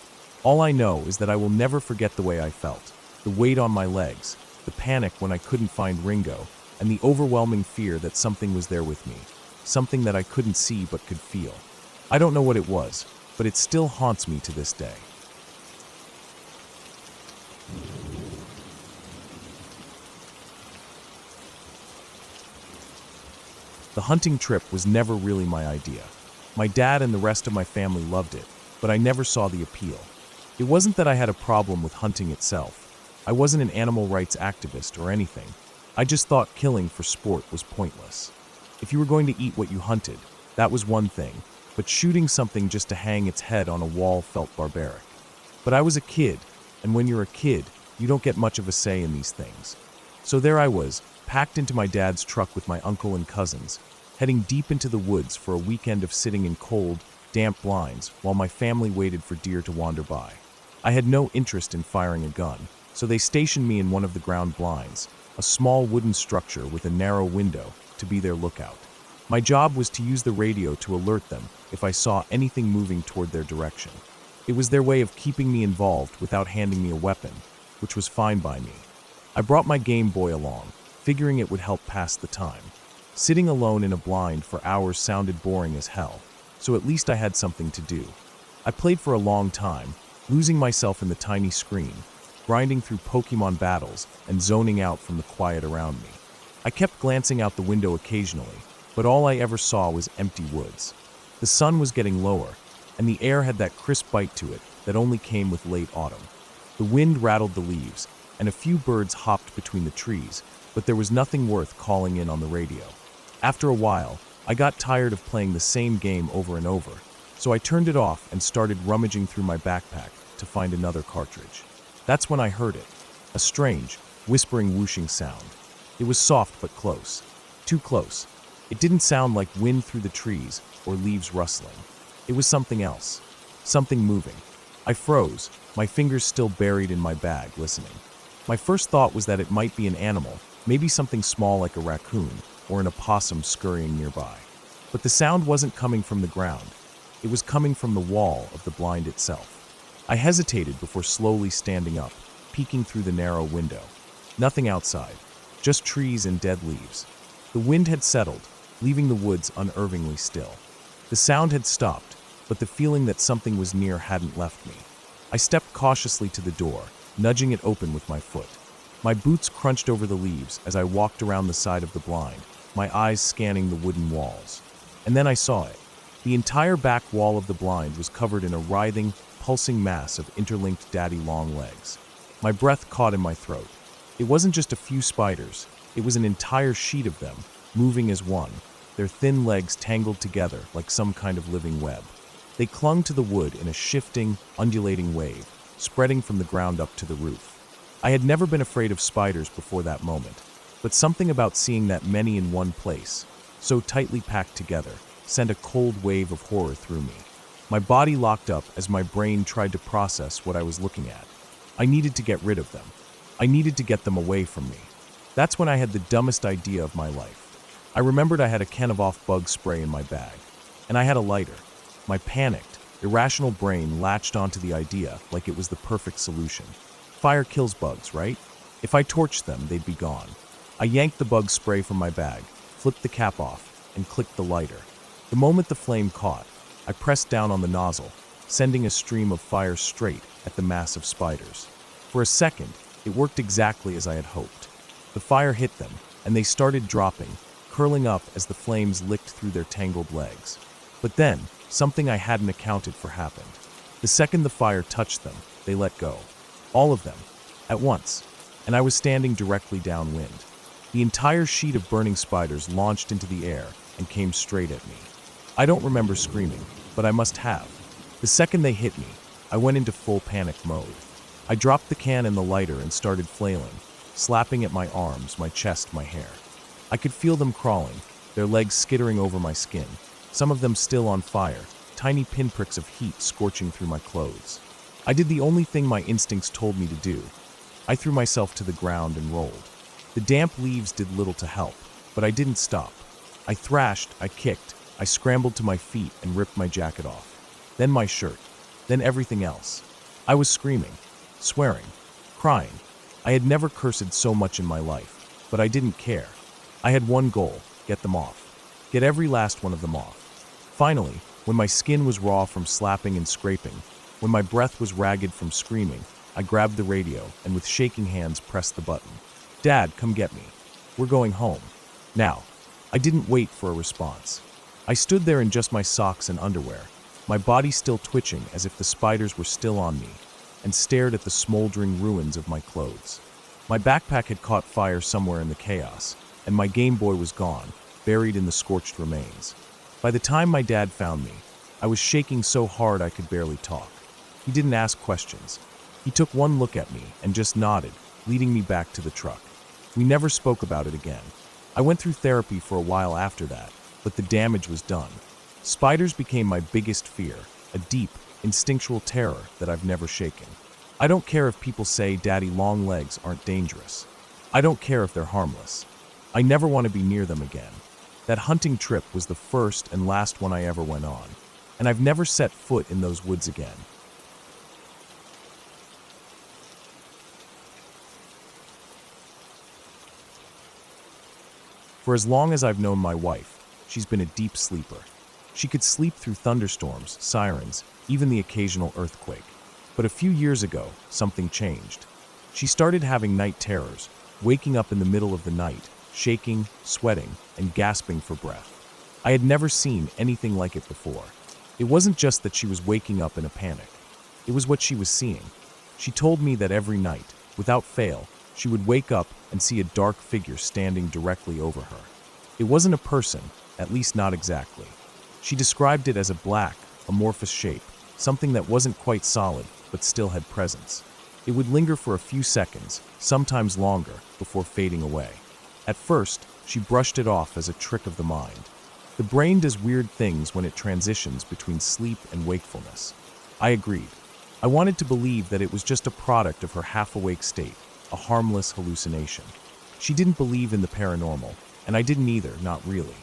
All I know is that I will never forget the way I felt, the weight on my legs, the panic when I couldn't find Ringo, and the overwhelming fear that something was there with me, something that I couldn't see but could feel. I don't know what it was, but it still haunts me to this day. The hunting trip was never really my idea. My dad and the rest of my family loved it, but I never saw the appeal. It wasn't that I had a problem with hunting itself. I wasn't an animal rights activist or anything. I just thought killing for sport was pointless. If you were going to eat what you hunted, that was one thing, but shooting something just to hang its head on a wall felt barbaric. But I was a kid, and when you're a kid, you don't get much of a say in these things. So there I was, packed into my dad's truck with my uncle and cousins, heading deep into the woods for a weekend of sitting in cold, damp blinds while my family waited for deer to wander by. I had no interest in firing a gun, so they stationed me in one of the ground blinds, a small wooden structure with a narrow window, to be their lookout. My job was to use the radio to alert them if I saw anything moving toward their direction. It was their way of keeping me involved without handing me a weapon, which was fine by me. I brought my Game Boy along, figuring it would help pass the time. Sitting alone in a blind for hours sounded boring as hell, so at least I had something to do. I played for a long time, losing myself in the tiny screen, grinding through Pokemon battles and zoning out from the quiet around me. I kept glancing out the window occasionally, but all I ever saw was empty woods. The sun was getting lower, and the air had that crisp bite to it that only came with late autumn. The wind rattled the leaves, and a few birds hopped between the trees, but there was nothing worth calling in on the radio. After a while, I got tired of playing the same game over and over, so I turned it off and started rummaging through my backpack to find another cartridge. That's when I heard it, a strange, whispering whooshing sound. It was soft but close, too close. It didn't sound like wind through the trees or leaves rustling. It was something else, something moving. I froze, my fingers still buried in my bag, listening. My first thought was that it might be an animal, maybe something small like a raccoon or an opossum scurrying nearby. But the sound wasn't coming from the ground. It was coming from the wall of the blind itself. I hesitated before slowly standing up, peeking through the narrow window. Nothing outside, just trees and dead leaves. The wind had settled, leaving the woods unervingly still. The sound had stopped, but the feeling that something was near hadn't left me. I stepped cautiously to the door, nudging it open with my foot. My boots crunched over the leaves as I walked around the side of the blind, my eyes scanning the wooden walls. And then I saw it. The entire back wall of the blind was covered in a writhing, pulsing mass of interlinked daddy long legs. My breath caught in my throat. It wasn't just a few spiders, it was an entire sheet of them, moving as one, their thin legs tangled together like some kind of living web. They clung to the wood in a shifting, undulating wave, spreading from the ground up to the roof. I had never been afraid of spiders before that moment, but something about seeing that many in one place, so tightly packed together, sent a cold wave of horror through me. My body locked up as my brain tried to process what I was looking at. I needed to get rid of them. I needed to get them away from me. That's when I had the dumbest idea of my life. I remembered I had a can-of bug spray in my bag, and I had a lighter. My panicked, irrational brain latched onto the idea like it was the perfect solution. Fire kills bugs, right? If I torched them, they'd be gone. I yanked the bug spray from my bag, flipped the cap off, and clicked the lighter. The moment the flame caught, I pressed down on the nozzle, sending a stream of fire straight at the mass of spiders. For a second, it worked exactly as I had hoped. The fire hit them, and they started dropping, curling up as the flames licked through their tangled legs. But then, something I hadn't accounted for happened. The second the fire touched them, they let go. All of them, at once, and I was standing directly downwind. The entire sheet of burning spiders launched into the air and came straight at me. I don't remember screaming, but I must have. The second they hit me, I went into full panic mode. I dropped the can and the lighter and started flailing, slapping at my arms, my chest, my hair. I could feel them crawling, their legs skittering over my skin, some of them still on fire, tiny pinpricks of heat scorching through my clothes. I did the only thing my instincts told me to do. I threw myself to the ground and rolled. The damp leaves did little to help, but I didn't stop. I thrashed, I kicked, I scrambled to my feet and ripped my jacket off. Then my shirt, then everything else. I was screaming, swearing, crying. I had never cursed so much in my life, but I didn't care. I had one goal, get them off. Get every last one of them off. Finally, when my skin was raw from slapping and scraping, when my breath was ragged from screaming, I grabbed the radio and with shaking hands pressed the button. "Dad, come get me. We're going home. Now." I didn't wait for a response. I stood there in just my socks and underwear, my body still twitching as if the spiders were still on me, and stared at the smoldering ruins of my clothes. My backpack had caught fire somewhere in the chaos, and my Game Boy was gone, buried in the scorched remains. By the time my dad found me, I was shaking so hard I could barely talk. He didn't ask questions. He took one look at me and just nodded, leading me back to the truck. We never spoke about it again. I went through therapy for a while after that, but the damage was done. Spiders became my biggest fear, a deep, instinctual terror that I've never shaken. I don't care if people say daddy long legs aren't dangerous. I don't care if they're harmless. I never want to be near them again. That hunting trip was the first and last one I ever went on, and I've never set foot in those woods again. For as long as I've known my wife, she's been a deep sleeper. She could sleep through thunderstorms, sirens, even the occasional earthquake. But a few years ago, something changed. She started having night terrors, waking up in the middle of the night, shaking, sweating, and gasping for breath. I had never seen anything like it before. It wasn't just that she was waking up in a panic. It was what she was seeing. She told me that every night, without fail, she would wake up and see a dark figure standing directly over her. It wasn't a person, at least not exactly. She described it as a black, amorphous shape, something that wasn't quite solid, but still had presence. It would linger for a few seconds, sometimes longer, before fading away. At first, she brushed it off as a trick of the mind. The brain does weird things when it transitions between sleep and wakefulness. I agreed. I wanted to believe that it was just a product of her half-awake state, a harmless hallucination. She didn't believe in the paranormal, and I didn't either, not really.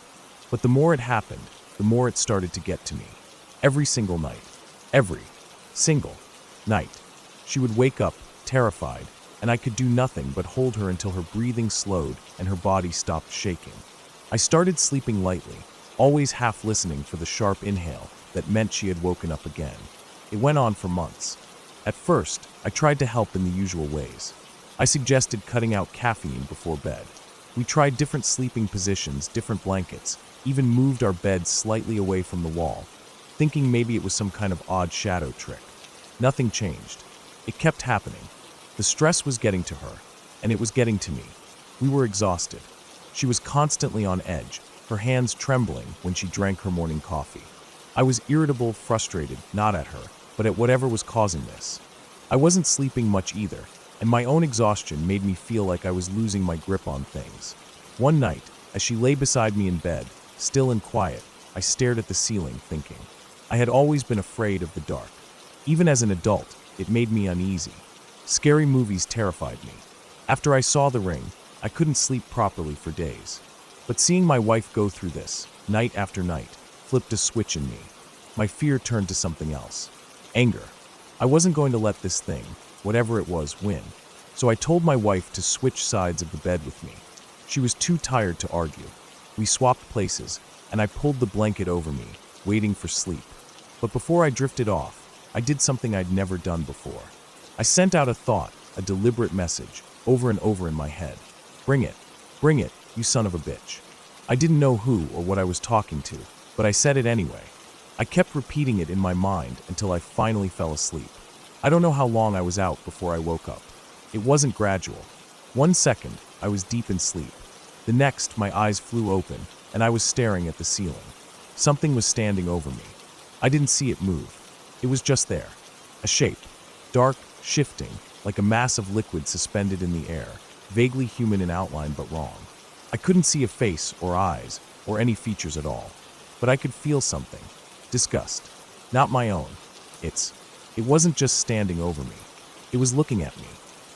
But the more it happened, the more it started to get to me. Every single night. Every single night. She would wake up, terrified, and I could do nothing but hold her until her breathing slowed and her body stopped shaking. I started sleeping lightly, always half listening for the sharp inhale that meant she had woken up again. It went on for months. At first, I tried to help in the usual ways. I suggested cutting out caffeine before bed. We tried different sleeping positions, different blankets, even moved our bed slightly away from the wall, thinking maybe it was some kind of odd shadow trick. Nothing changed. It kept happening. The stress was getting to her, and it was getting to me. We were exhausted. She was constantly on edge, her hands trembling when she drank her morning coffee. I was irritable, frustrated, not at her, but at whatever was causing this. I wasn't sleeping much either, and my own exhaustion made me feel like I was losing my grip on things. One night, as she lay beside me in bed, still and quiet, I stared at the ceiling, thinking. I had always been afraid of the dark. Even as an adult, it made me uneasy. Scary movies terrified me. After I saw The Ring, I couldn't sleep properly for days. But seeing my wife go through this, night after night, flipped a switch in me. My fear turned to something else. Anger. I wasn't going to let this thing, whatever it was, win. So I told my wife to switch sides of the bed with me. She was too tired to argue. We swapped places, and I pulled the blanket over me, waiting for sleep. But before I drifted off, I did something I'd never done before. I sent out a thought, a deliberate message, over and over in my head. Bring it, you son of a bitch. I didn't know who or what I was talking to, but I said it anyway. I kept repeating it in my mind until I finally fell asleep. I don't know how long I was out before I woke up. It wasn't gradual. 1 second, I was deep in sleep. The next, my eyes flew open, and I was staring at the ceiling. Something was standing over me. I didn't see it move. It was just there. A shape. Dark, shifting, like a mass of liquid suspended in the air, vaguely human in outline but wrong. I couldn't see a face or eyes or any features at all, but I could feel something. Disgust. Not my own. It wasn't just standing over me. It was looking at me.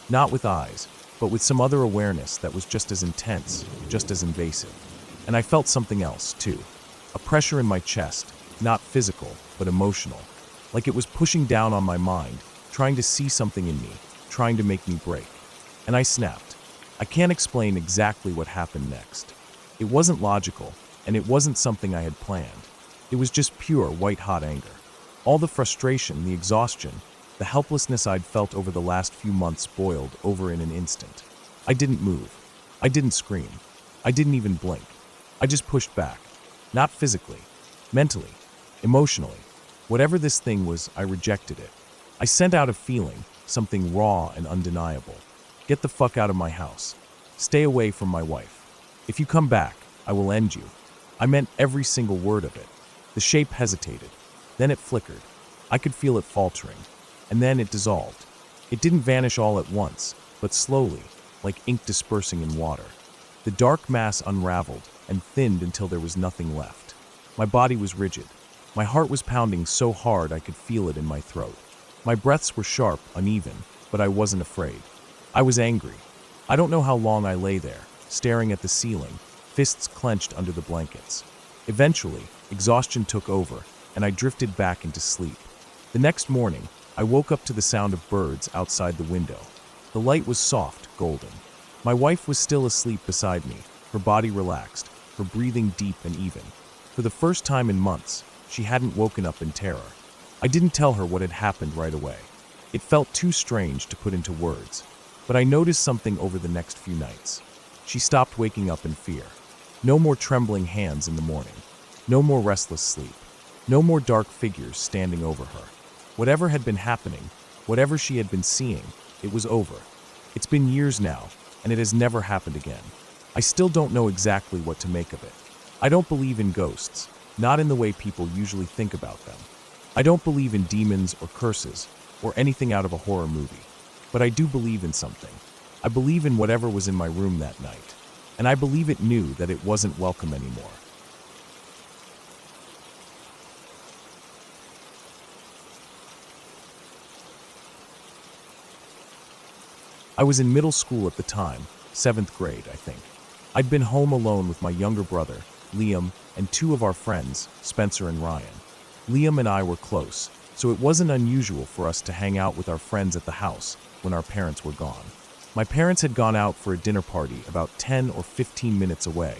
Not with eyes, but with some other awareness that was just as intense, just as invasive. And I felt something else, too. A pressure in my chest, not physical, but emotional. Like it was pushing down on my mind, trying to see something in me, trying to make me break. And I snapped. I can't explain exactly what happened next. It wasn't logical, and it wasn't something I had planned. It was just pure white-hot anger. All the frustration, the exhaustion, the helplessness I'd felt over the last few months boiled over in an instant. I didn't move. I didn't scream. I didn't even blink. I just pushed back. Not physically. Mentally. Emotionally. Whatever this thing was, I rejected it. I sent out a feeling, something raw and undeniable. Get the fuck out of my house. Stay away from my wife. If you come back, I will end you. I meant every single word of it. The shape hesitated. Then it flickered. I could feel it faltering. And then it dissolved. It didn't vanish all at once, but slowly, like ink dispersing in water. The dark mass unraveled and thinned until there was nothing left. My body was rigid. My heart was pounding so hard I could feel it in my throat. My breaths were sharp, uneven, but I wasn't afraid. I was angry. I don't know how long I lay there, staring at the ceiling, fists clenched under the blankets. Eventually, exhaustion took over, and I drifted back into sleep. The next morning, I woke up to the sound of birds outside the window. The light was soft, golden. My wife was still asleep beside me, her body relaxed, her breathing deep and even. For the first time in months, she hadn't woken up in terror. I didn't tell her what had happened right away. It felt too strange to put into words, but I noticed something over the next few nights. She stopped waking up in fear. No more trembling hands in the morning. No more restless sleep. No more dark figures standing over her. Whatever had been happening, whatever she had been seeing, it was over. It's been years now, and it has never happened again. I still don't know exactly what to make of it. I don't believe in ghosts, not in the way people usually think about them. I don't believe in demons or curses, or anything out of a horror movie. But I do believe in something. I believe in whatever was in my room that night. And I believe it knew that it wasn't welcome anymore. I was in middle school at the time, 7th grade, I think. I'd been home alone with my younger brother, Liam, and two of our friends, Spencer and Ryan. Liam and I were close, so it wasn't unusual for us to hang out with our friends at the house when our parents were gone. My parents had gone out for a dinner party about 10 or 15 minutes away,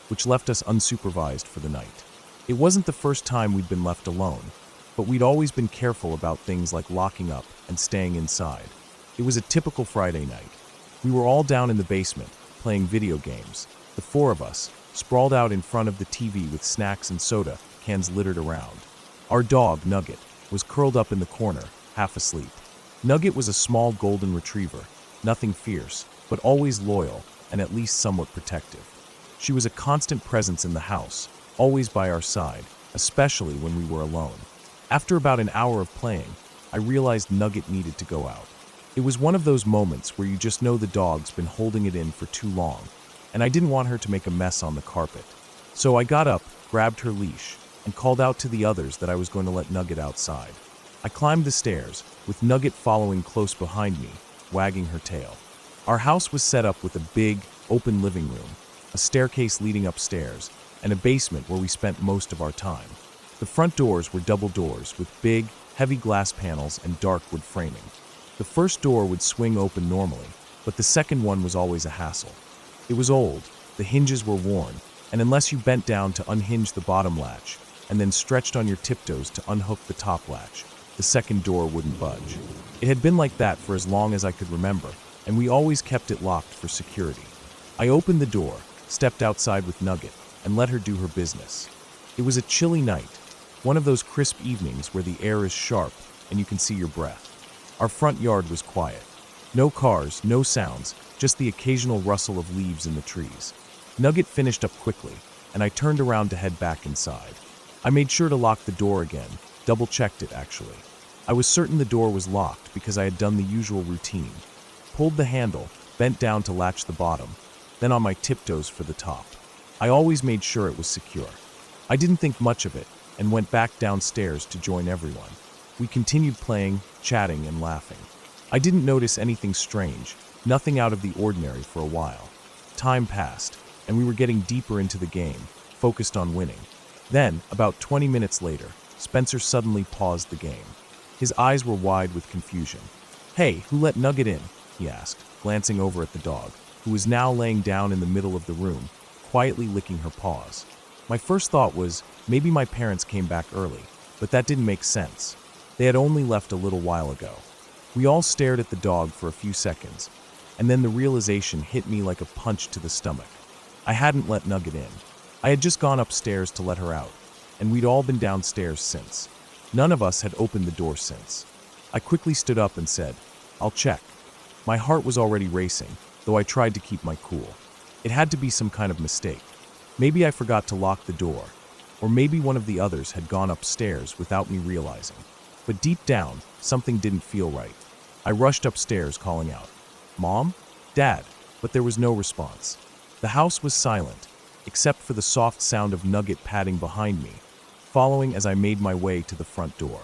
which left us unsupervised for the night. It wasn't the first time we'd been left alone, but we'd always been careful about things like locking up and staying inside. It was a typical Friday night. We were all down in the basement, playing video games, the four of us, sprawled out in front of the TV with snacks and soda cans littered around. Our dog, Nugget, was curled up in the corner, half asleep. Nugget was a small golden retriever, nothing fierce, but always loyal and at least somewhat protective. She was a constant presence in the house, always by our side, especially when we were alone. After about an hour of playing, I realized Nugget needed to go out. It was one of those moments where you just know the dog's been holding it in for too long, and I didn't want her to make a mess on the carpet. So I got up, grabbed her leash, and called out to the others that I was going to let Nugget outside. I climbed the stairs, with Nugget following close behind me, wagging her tail. Our house was set up with a big, open living room, a staircase leading upstairs, and a basement where we spent most of our time. The front doors were double doors with big, heavy glass panels and dark wood framing. The first door would swing open normally, but the second one was always a hassle. It was old, the hinges were worn, and unless you bent down to unhinge the bottom latch and then stretched on your tiptoes to unhook the top latch, the second door wouldn't budge. It had been like that for as long as I could remember, and we always kept it locked for security. I opened the door, stepped outside with Nugget, and let her do her business. It was a chilly night, one of those crisp evenings where the air is sharp and you can see your breath. Our front yard was quiet. No cars, no sounds, just the occasional rustle of leaves in the trees. Nugget finished up quickly, and I turned around to head back inside. I made sure to lock the door again, double-checked it actually. I was certain the door was locked because I had done the usual routine. Pulled the handle, bent down to latch the bottom, then on my tiptoes for the top. I always made sure it was secure. I didn't think much of it, and went back downstairs to join everyone. We continued playing, chatting, and laughing. I didn't notice anything strange, nothing out of the ordinary for a while. Time passed, and we were getting deeper into the game, focused on winning. Then, about 20 minutes later, Spencer suddenly paused the game. His eyes were wide with confusion. "Hey, who let Nugget in?" he asked, glancing over at the dog, who was now laying down in the middle of the room, quietly licking her paws. My first thought was, maybe my parents came back early, but that didn't make sense. They had only left a little while ago. We all stared at the dog for a few seconds, and then the realization hit me like a punch to the stomach. I hadn't let Nugget in. I had just gone upstairs to let her out, and we'd all been downstairs since. None of us had opened the door since. I quickly stood up and said, "I'll check." My heart was already racing, though I tried to keep my cool. It had to be some kind of mistake. Maybe I forgot to lock the door, or maybe one of the others had gone upstairs without me realizing. But deep down, something didn't feel right. I rushed upstairs calling out, "Mom? Dad?" But there was no response. The house was silent, except for the soft sound of Nugget padding behind me, following as I made my way to the front door.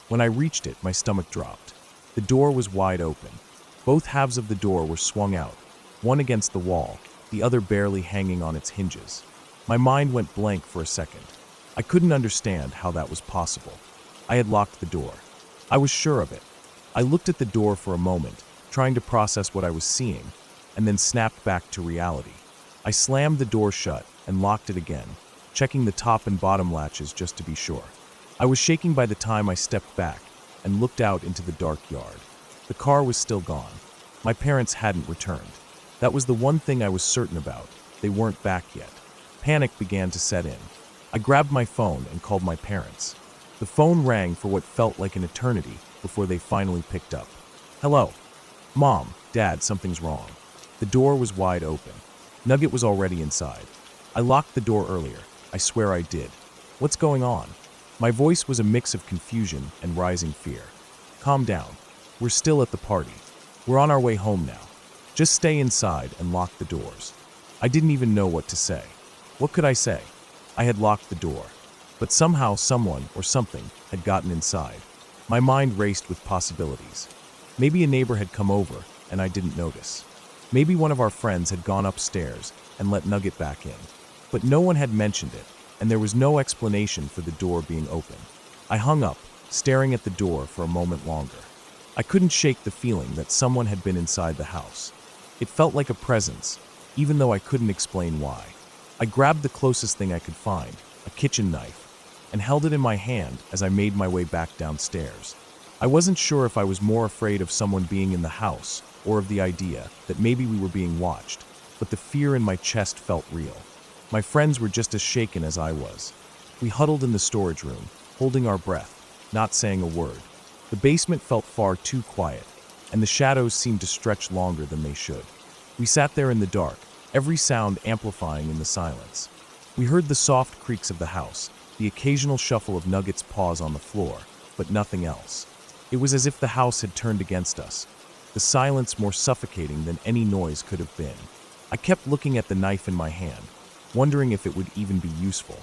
When I reached it, my stomach dropped. The door was wide open. Both halves of the door were swung out, one against the wall, the other barely hanging on its hinges. My mind went blank for a second. I couldn't understand how that was possible. I had locked the door. I was sure of it. I looked at the door for a moment, trying to process what I was seeing, and then snapped back to reality. I slammed the door shut and locked it again, checking the top and bottom latches just to be sure. I was shaking by the time I stepped back and looked out into the dark yard. The car was still gone. My parents hadn't returned. That was the one thing I was certain about. They weren't back yet. Panic began to set in. I grabbed my phone and called my parents. The phone rang for what felt like an eternity before they finally picked up. "Hello. Mom, Dad, something's wrong." The door was wide open. Nugget was already inside. I locked the door earlier. I swear I did. "What's going on?" My voice was a mix of confusion and rising fear. "Calm down. We're still at the party. We're on our way home now. Just stay inside and lock the doors." I didn't even know what to say. What could I say? I had locked the door. But somehow someone or something had gotten inside. My mind raced with possibilities. Maybe a neighbor had come over, and I didn't notice. Maybe one of our friends had gone upstairs and let Nugget back in. But no one had mentioned it, and there was no explanation for the door being open. I hung up, staring at the door for a moment longer. I couldn't shake the feeling that someone had been inside the house. It felt like a presence, even though I couldn't explain why. I grabbed the closest thing I could find, a kitchen knife, and held it in my hand as I made my way back downstairs. I wasn't sure if I was more afraid of someone being in the house or of the idea that maybe we were being watched, but the fear in my chest felt real. My friends were just as shaken as I was. We huddled in the storage room, holding our breath, not saying a word. The basement felt far too quiet, and the shadows seemed to stretch longer than they should. We sat there in the dark, every sound amplifying in the silence. We heard the soft creaks of the house, the occasional shuffle of Nugget's paws on the floor, but nothing else. It was as if the house had turned against us, the silence more suffocating than any noise could have been. I kept looking at the knife in my hand, wondering if it would even be useful.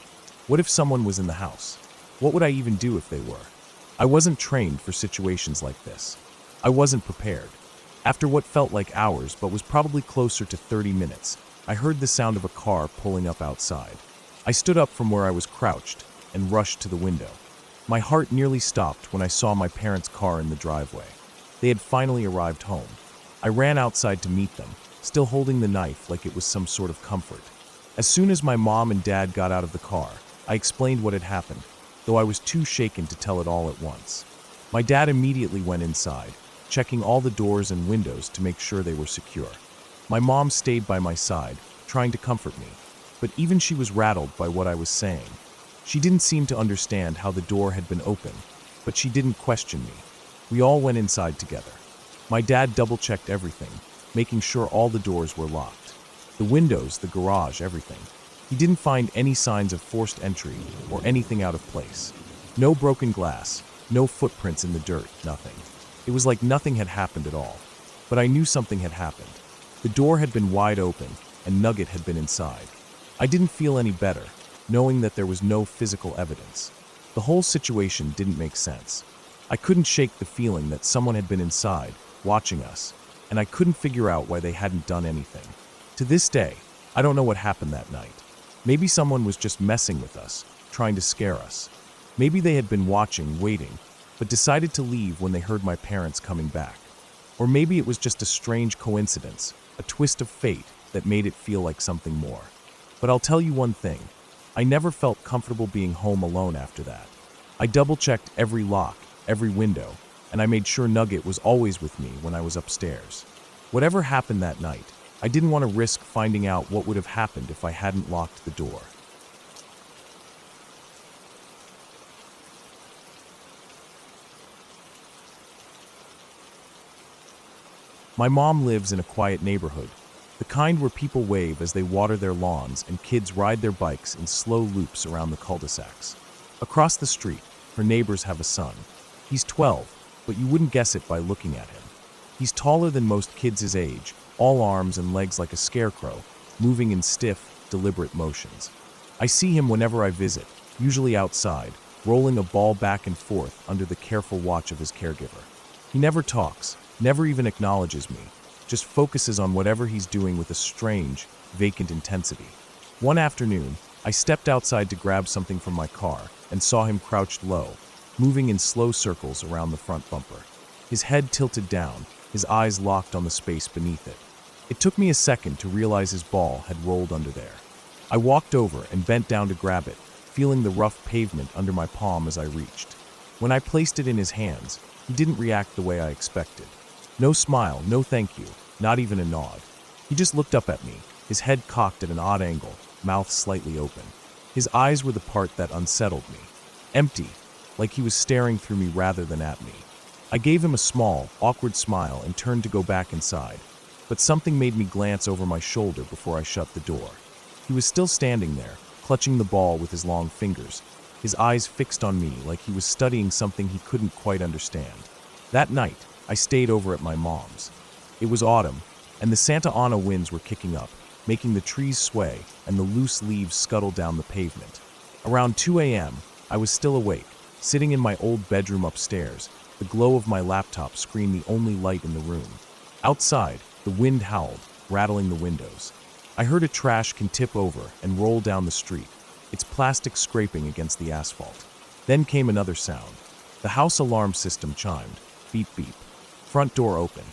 What if someone was in the house? What would I even do if they were? I wasn't trained for situations like this. I wasn't prepared. After what felt like hours but was probably closer to 30 minutes, I heard the sound of a car pulling up outside. I stood up from where I was crouched and rushed to the window. My heart nearly stopped when I saw my parents' car in the driveway. They had finally arrived home. I ran outside to meet them, still holding the knife like it was some sort of comfort. As soon as my mom and dad got out of the car, I explained what had happened, though I was too shaken to tell it all at once. My dad immediately went inside, checking all the doors and windows to make sure they were secure. My mom stayed by my side, trying to comfort me, but even she was rattled by what I was saying. She didn't seem to understand how the door had been opened, but she didn't question me. We all went inside together. My dad double-checked everything, making sure all the doors were locked. The windows, the garage, everything. He didn't find any signs of forced entry or anything out of place. No broken glass, no footprints in the dirt, nothing. It was like nothing had happened at all. But I knew something had happened. The door had been wide open, and Nugget had been inside. I didn't feel any better, knowing that there was no physical evidence. The whole situation didn't make sense. I couldn't shake the feeling that someone had been inside, watching us, and I couldn't figure out why they hadn't done anything. To this day, I don't know what happened that night. Maybe someone was just messing with us, trying to scare us. Maybe they had been watching, waiting, but decided to leave when they heard my parents coming back. Or maybe it was just a strange coincidence, a twist of fate that made it feel like something more. But I'll tell you one thing, I never felt comfortable being home alone after that. I double-checked every lock, every window, and I made sure Nugget was always with me when I was upstairs. Whatever happened that night, I didn't want to risk finding out what would have happened if I hadn't locked the door. My mom lives in a quiet neighborhood, the kind where people wave as they water their lawns and kids ride their bikes in slow loops around the cul-de-sacs. Across the street, her neighbors have a son. He's 12, but you wouldn't guess it by looking at him. He's taller than most kids his age, all arms and legs like a scarecrow, moving in stiff, deliberate motions. I see him whenever I visit, usually outside, rolling a ball back and forth under the careful watch of his caregiver. He never talks, never even acknowledges me, just focuses on whatever he's doing with a strange, vacant intensity. One afternoon, I stepped outside to grab something from my car and saw him crouched low, moving in slow circles around the front bumper. His head tilted down, his eyes locked on the space beneath it. It took me a second to realize his ball had rolled under there. I walked over and bent down to grab it, feeling the rough pavement under my palm as I reached. When I placed it in his hands, he didn't react the way I expected. No smile, no thank you, not even a nod. He just looked up at me, his head cocked at an odd angle, mouth slightly open. His eyes were the part that unsettled me. Empty, like he was staring through me rather than at me. I gave him a small, awkward smile and turned to go back inside, but something made me glance over my shoulder before I shut the door. He was still standing there, clutching the ball with his long fingers, his eyes fixed on me like he was studying something he couldn't quite understand. That night, I stayed over at my mom's. It was autumn, and the Santa Ana winds were kicking up, making the trees sway and the loose leaves scuttle down the pavement. Around 2 a.m., I was still awake, sitting in my old bedroom upstairs, the glow of my laptop screened the only light in the room. Outside, the wind howled, rattling the windows. I heard a trash can tip over and roll down the street, its plastic scraping against the asphalt. Then came another sound. The house alarm system chimed. Beep beep. Front door open.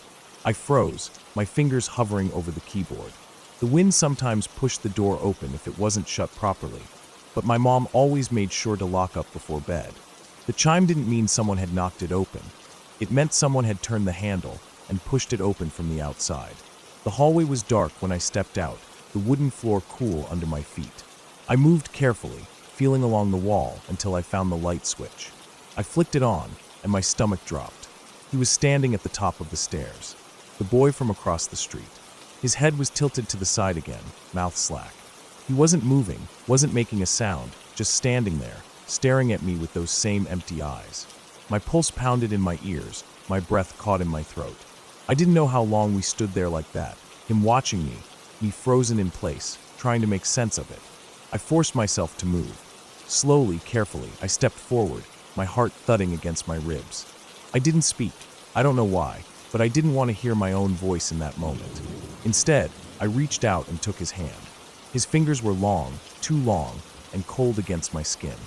I froze, my fingers hovering over the keyboard. The wind sometimes pushed the door open if it wasn't shut properly, but my mom always made sure to lock up before bed. The chime didn't mean someone had knocked it open. It meant someone had turned the handle and pushed it open from the outside. The hallway was dark when I stepped out, the wooden floor cool under my feet. I moved carefully, feeling along the wall until I found the light switch. I flicked it on, and my stomach dropped. He was standing at the top of the stairs, the boy from across the street. His head was tilted to the side again, mouth slack. He wasn't moving, wasn't making a sound, just standing there, staring at me with those same empty eyes. My pulse pounded in my ears, my breath caught in my throat. I didn't know how long we stood there like that, him watching me frozen in place, trying to make sense of it. I forced myself to move. Slowly, carefully, I stepped forward, my heart thudding against my ribs. I didn't speak. I don't know why, but I didn't want to hear my own voice in that moment. Instead, I reached out and took his hand. His fingers were long, too long, and cold against my skin.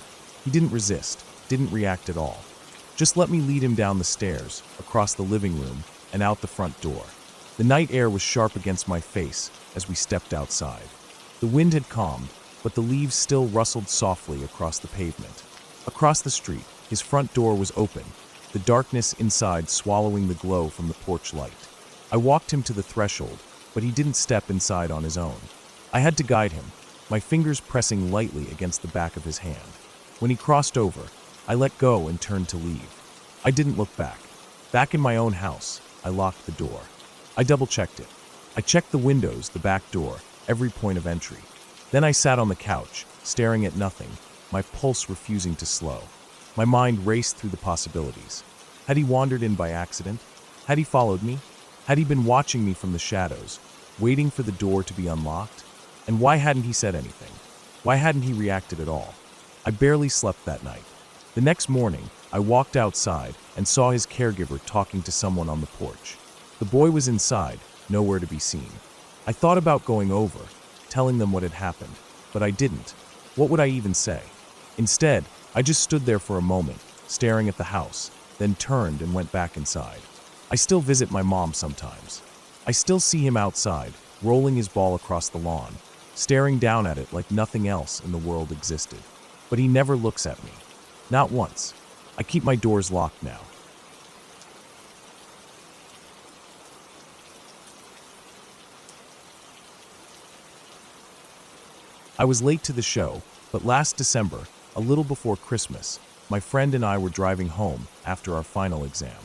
He didn't resist, didn't react at all. Just let me lead him down the stairs, across the living room, and out the front door. The night air was sharp against my face as we stepped outside. The wind had calmed, but the leaves still rustled softly across the pavement. Across the street, his front door was open, the darkness inside swallowing the glow from the porch light. I walked him to the threshold, but he didn't step inside on his own. I had to guide him, my fingers pressing lightly against the back of his hand. When he crossed over, I let go and turned to leave. I didn't look back. Back in my own house, I locked the door. I double-checked it. I checked the windows, the back door, every point of entry. Then I sat on the couch, staring at nothing, my pulse refusing to slow. My mind raced through the possibilities. Had he wandered in by accident? Had he followed me? Had he been watching me from the shadows, waiting for the door to be unlocked? And why hadn't he said anything? Why hadn't he reacted at all? I barely slept that night. The next morning, I walked outside and saw his caregiver talking to someone on the porch. The boy was inside, nowhere to be seen. I thought about going over, telling them what had happened, but I didn't. What would I even say? Instead, I just stood there for a moment, staring at the house, then turned and went back inside. I still visit my mom sometimes. I still see him outside, rolling his ball across the lawn, staring down at it like nothing else in the world existed. But he never looks at me. Not once. I keep my doors locked now. I was late to the show, but last December, a little before Christmas, my friend and I were driving home after our final exam.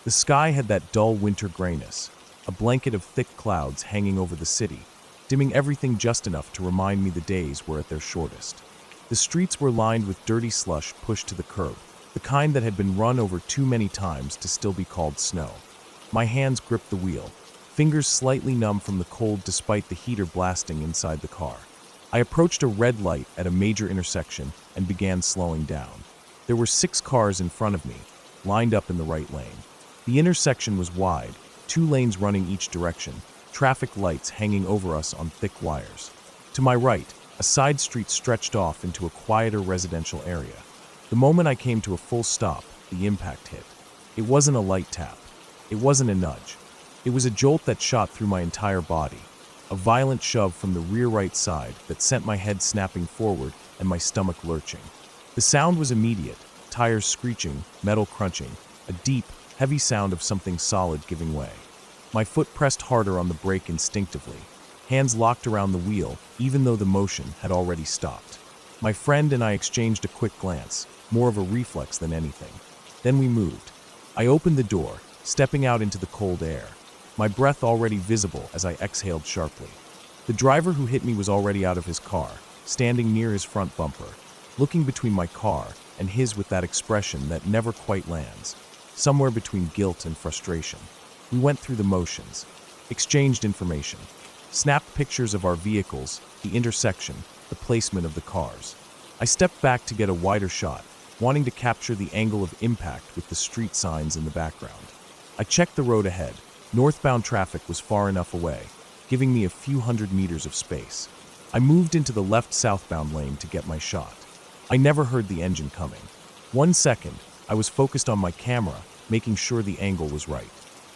The sky had that dull winter grayness, a blanket of thick clouds hanging over the city, dimming everything just enough to remind me the days were at their shortest. The streets were lined with dirty slush pushed to the curb, the kind that had been run over too many times to still be called snow. My hands gripped the wheel, fingers slightly numb from the cold despite the heater blasting inside the car. I approached a red light at a major intersection and began slowing down. There were 6 cars in front of me, lined up in the right lane. The intersection was wide, 2 lanes running each direction, traffic lights hanging over us on thick wires. To my right, a side street stretched off into a quieter residential area. The moment I came to a full stop, the impact hit. It wasn't a light tap. It wasn't a nudge. It was a jolt that shot through my entire body. A violent shove from the rear right side that sent my head snapping forward and my stomach lurching. The sound was immediate, tires screeching, metal crunching, a deep, heavy sound of something solid giving way. My foot pressed harder on the brake instinctively, hands locked around the wheel even though the motion had already stopped. My friend and I exchanged a quick glance, more of a reflex than anything. Then we moved. I opened the door, stepping out into the cold air, my breath already visible as I exhaled sharply. The driver who hit me was already out of his car, standing near his front bumper, looking between my car and his with that expression that never quite lands, somewhere between guilt and frustration. We went through the motions, exchanged information, snapped pictures of our vehicles, the intersection, the placement of the cars. I stepped back to get a wider shot, wanting to capture the angle of impact with the street signs in the background. I checked the road ahead, Northbound traffic was far enough away, giving me a few hundred meters of space. I moved into the left southbound lane to get my shot. I never heard the engine coming. 1 second, I was focused on my camera, making sure the angle was right.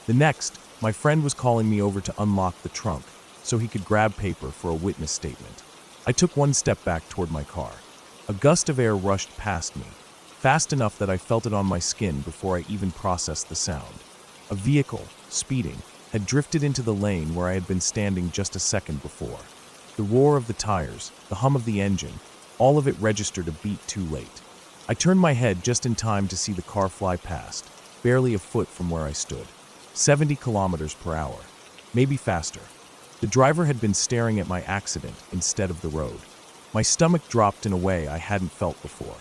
The next, my friend was calling me over to unlock the trunk so he could grab paper for a witness statement. I took 1 step back toward my car. A gust of air rushed past me, fast enough that I felt it on my skin before I even processed the sound. A vehicle, speeding, had drifted into the lane where I had been standing just a second before. The roar of the tires, the hum of the engine, all of it registered a beat too late. I turned my head just in time to see the car fly past, barely a foot from where I stood. 70 kilometers per hour, maybe faster. The driver had been staring at my accident instead of the road. My stomach dropped in a way I hadn't felt before.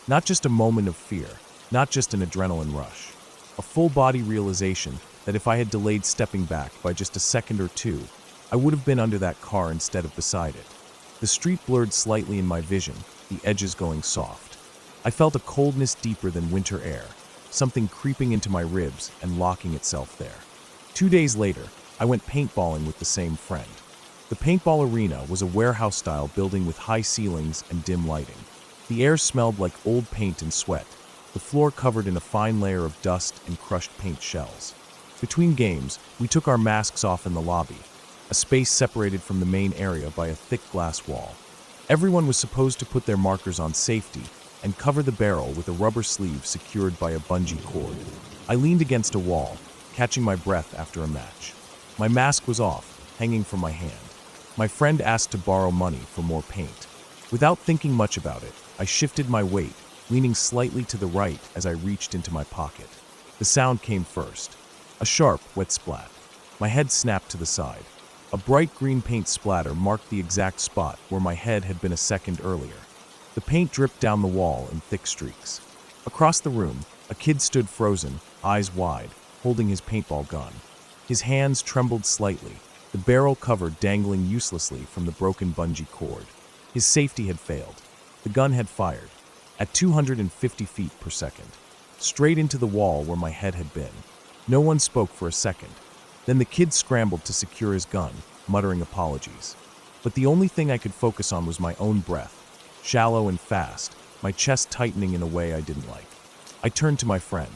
Not just a moment of fear, not just an adrenaline rush. A full-body realization that if I had delayed stepping back by just a second or two, I would have been under that car instead of beside it. The street blurred slightly in my vision, the edges going soft. I felt a coldness deeper than winter air, something creeping into my ribs and locking itself there. 2 days later, I went paintballing with the same friend. The paintball arena was a warehouse-style building with high ceilings and dim lighting. The air smelled like old paint and sweat, the floor covered in a fine layer of dust and crushed paint shells. Between games, we took our masks off in the lobby, a space separated from the main area by a thick glass wall. Everyone was supposed to put their markers on safety and cover the barrel with a rubber sleeve secured by a bungee cord. I leaned against a wall, catching my breath after a match. My mask was off, hanging from my hand. My friend asked to borrow money for more paint. Without thinking much about it, I shifted my weight, leaning slightly to the right as I reached into my pocket. The sound came first. A sharp, wet splat. My head snapped to the side. A bright green paint splatter marked the exact spot where my head had been a second earlier. The paint dripped down the wall in thick streaks. Across the room, a kid stood frozen, eyes wide, holding his paintball gun. His hands trembled slightly, the barrel cover dangling uselessly from the broken bungee cord. His safety had failed. The gun had fired, at 250 feet per second, straight into the wall where my head had been. No one spoke for a second. Then the kid scrambled to secure his gun, muttering apologies. But the only thing I could focus on was my own breath, shallow and fast, my chest tightening in a way I didn't like. I turned to my friend.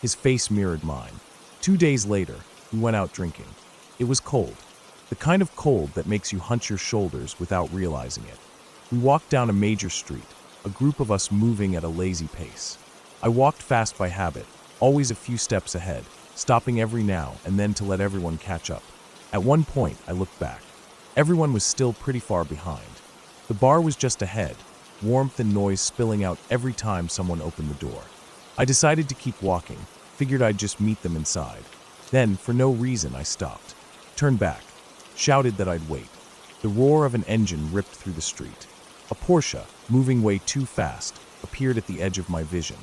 His face mirrored mine. 2 days later, we went out drinking. It was cold, the kind of cold that makes you hunch your shoulders without realizing it. We walked down a major street, a group of us moving at a lazy pace. I walked fast by habit, always a few steps ahead, stopping every now and then to let everyone catch up. At one point, I looked back. Everyone was still pretty far behind. The bar was just ahead, warmth and noise spilling out every time someone opened the door. I decided to keep walking, figured I'd just meet them inside. Then, for no reason, I stopped, turned back, shouted that I'd wait. The roar of an engine ripped through the street. A Porsche, moving way too fast, appeared at the edge of my vision.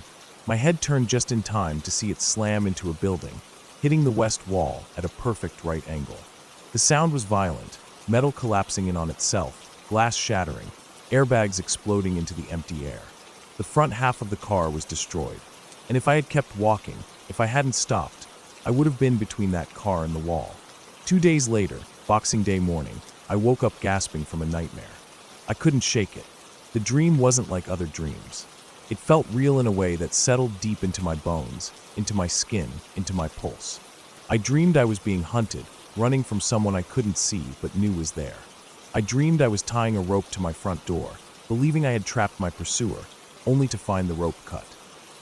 My head turned just in time to see it slam into a building, hitting the west wall at a perfect right angle. The sound was violent, metal collapsing in on itself, glass shattering, airbags exploding into the empty air. The front half of the car was destroyed, and if I had kept walking, if I hadn't stopped, I would have been between that car and the wall. 2 days later, Boxing Day morning, I woke up gasping from a nightmare. I couldn't shake it. The dream wasn't like other dreams. It felt real in a way that settled deep into my bones, into my skin, into my pulse. I dreamed I was being hunted, running from someone I couldn't see but knew was there. I dreamed I was tying a rope to my front door, believing I had trapped my pursuer, only to find the rope cut.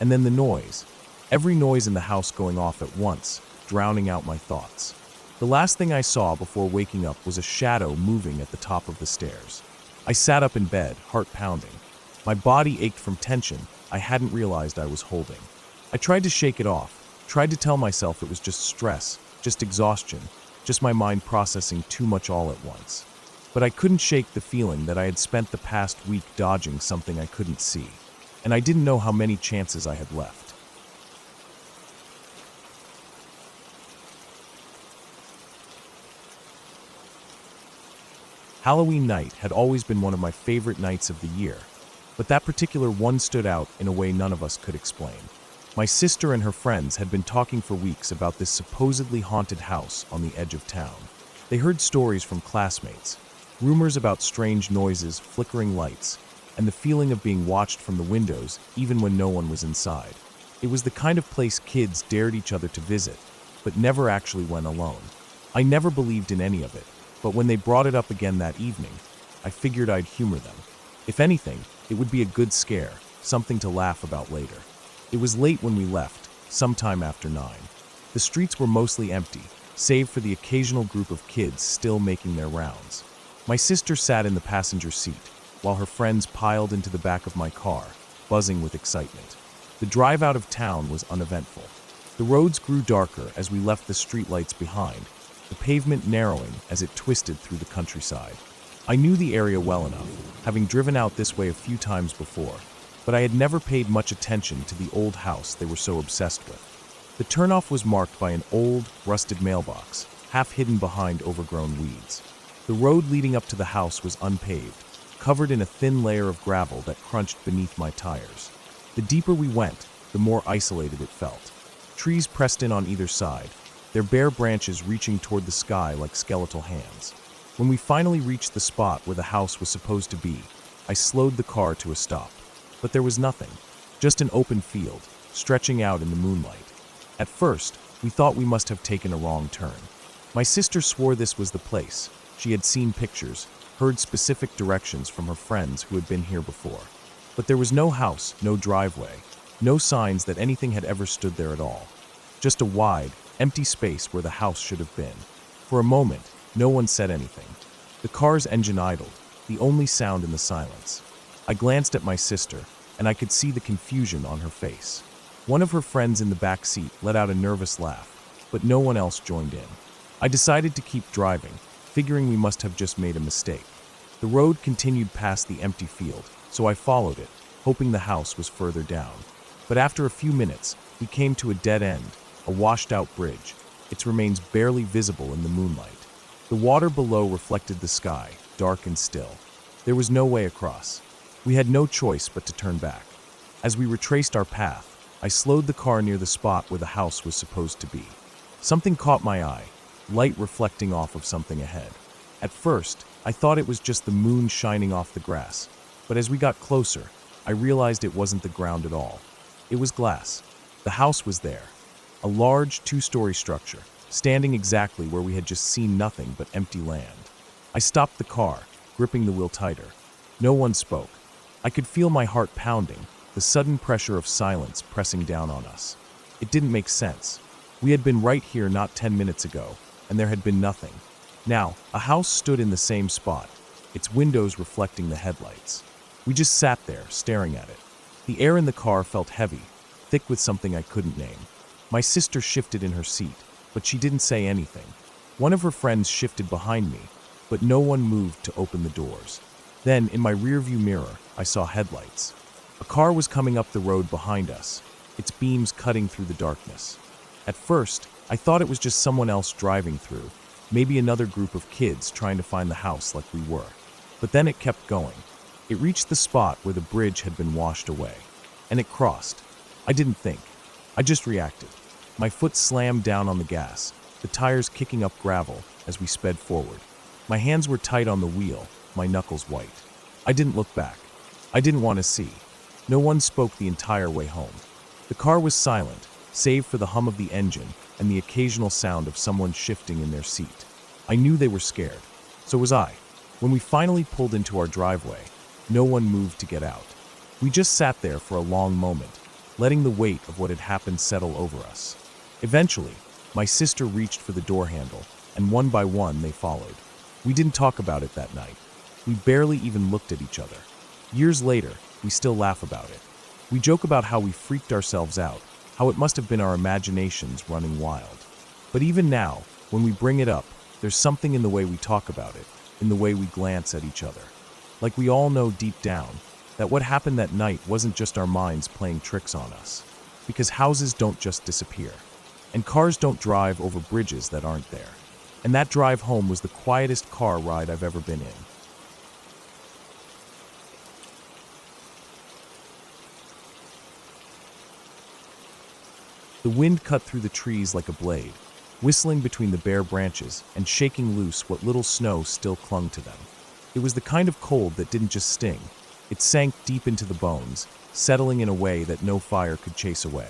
And then the noise. Every noise in the house going off at once, drowning out my thoughts. The last thing I saw before waking up was a shadow moving at the top of the stairs. I sat up in bed, heart pounding. My body ached from tension I hadn't realized I was holding. I tried to shake it off, tried to tell myself it was just stress, just exhaustion, just my mind processing too much all at once. But I couldn't shake the feeling that I had spent the past week dodging something I couldn't see, and I didn't know how many chances I had left. Halloween night had always been one of my favorite nights of the year, but that particular one stood out in a way none of us could explain. My sister and her friends had been talking for weeks about this supposedly haunted house on the edge of town. They heard stories from classmates, rumors about strange noises, flickering lights, and the feeling of being watched from the windows even when no one was inside. It was the kind of place kids dared each other to visit, but never actually went alone. I never believed in any of it, but when they brought it up again that evening, I figured I'd humor them. If anything, it would be a good scare, something to laugh about later. It was late when we left, sometime after 9. The streets were mostly empty, save for the occasional group of kids still making their rounds. My sister sat in the passenger seat, while her friends piled into the back of my car, buzzing with excitement. The drive out of town was uneventful. The roads grew darker as we left the streetlights behind, the pavement narrowing as it twisted through the countryside. I knew the area well enough, having driven out this way a few times before, but I had never paid much attention to the old house they were so obsessed with. The turnoff was marked by an old, rusted mailbox, half hidden behind overgrown weeds. The road leading up to the house was unpaved, covered in a thin layer of gravel that crunched beneath my tires. The deeper we went, the more isolated it felt. Trees pressed in on either side, their bare branches reaching toward the sky like skeletal hands. When we finally reached the spot where the house was supposed to be, I slowed the car to a stop. But there was nothing, just an open field, stretching out in the moonlight. At first, we thought we must have taken a wrong turn. My sister swore this was the place. She had seen pictures, heard specific directions from her friends who had been here before. But there was no house, no driveway, no signs that anything had ever stood there at all. Just a wide, empty space where the house should have been. For a moment, no one said anything. The car's engine idled, the only sound in the silence. I glanced at my sister, and I could see the confusion on her face. One of her friends in the back seat let out a nervous laugh, but no one else joined in. I decided to keep driving, figuring we must have just made a mistake. The road continued past the empty field, so I followed it, hoping the house was further down. But after a few minutes, we came to a dead end, a washed-out bridge, its remains barely visible in the moonlight. The water below reflected the sky, dark and still. There was no way across. We had no choice but to turn back. As we retraced our path, I slowed the car near the spot where the house was supposed to be. Something caught my eye, light reflecting off of something ahead. At first, I thought it was just the moon shining off the grass, but as we got closer, I realized it wasn't the ground at all. It was glass. The house was there, a large two-story structure, standing exactly where we had just seen nothing but empty land. I stopped the car, gripping the wheel tighter. No one spoke. I could feel my heart pounding, the sudden pressure of silence pressing down on us. It didn't make sense. We had been right here not 10 minutes ago, and there had been nothing. Now, a house stood in the same spot, its windows reflecting the headlights. We just sat there, staring at it. The air in the car felt heavy, thick with something I couldn't name. My sister shifted in her seat, but she didn't say anything. One of her friends shifted behind me, but no one moved to open the doors. Then, in my rearview mirror, I saw headlights. A car was coming up the road behind us, its beams cutting through the darkness. At first, I thought it was just someone else driving through, maybe another group of kids trying to find the house like we were. But then it kept going. It reached the spot where the bridge had been washed away, and it crossed. I didn't think. I just reacted. My foot slammed down on the gas, the tires kicking up gravel as we sped forward. My hands were tight on the wheel, my knuckles white. I didn't look back. I didn't want to see. No one spoke the entire way home. The car was silent, save for the hum of the engine and the occasional sound of someone shifting in their seat. I knew they were scared. So was I. When we finally pulled into our driveway, no one moved to get out. We just sat there for a long moment, letting the weight of what had happened settle over us. Eventually, my sister reached for the door handle, and one by one they followed. We didn't talk about it that night. We barely even looked at each other. Years later, we still laugh about it. We joke about how we freaked ourselves out, how it must have been our imaginations running wild. But even now, when we bring it up, there's something in the way we talk about it, in the way we glance at each other. Like we all know deep down that what happened that night wasn't just our minds playing tricks on us. Because houses don't just disappear. And cars don't drive over bridges that aren't there. And that drive home was the quietest car ride I've ever been in. The wind cut through the trees like a blade, whistling between the bare branches and shaking loose what little snow still clung to them. It was the kind of cold that didn't just sting. It sank deep into the bones, settling in a way that no fire could chase away.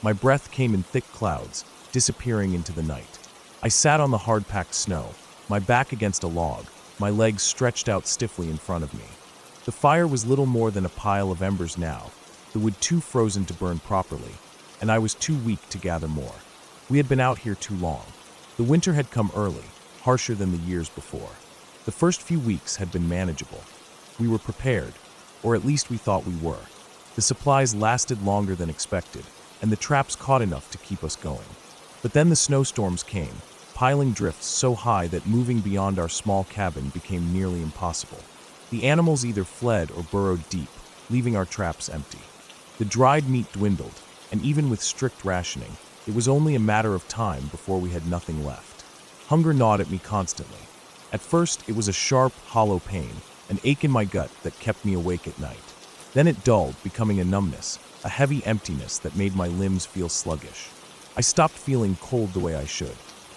My breath came in thick clouds, disappearing into the night. I sat on the hard-packed snow, my back against a log, my legs stretched out stiffly in front of me. The fire was little more than a pile of embers now, the wood too frozen to burn properly, and I was too weak to gather more. We had been out here too long. The winter had come early, harsher than the years before. The first few weeks had been manageable. We were prepared, or at least we thought we were. The supplies lasted longer than expected, and the traps caught enough to keep us going. But then the snowstorms came, piling drifts so high that moving beyond our small cabin became nearly impossible. The animals either fled or burrowed deep, leaving our traps empty. The dried meat dwindled, and even with strict rationing, it was only a matter of time before we had nothing left. Hunger gnawed at me constantly. At first, it was a sharp, hollow pain, an ache in my gut that kept me awake at night. Then it dulled, becoming a numbness, a heavy emptiness that made my limbs feel sluggish. I stopped feeling cold the way I should.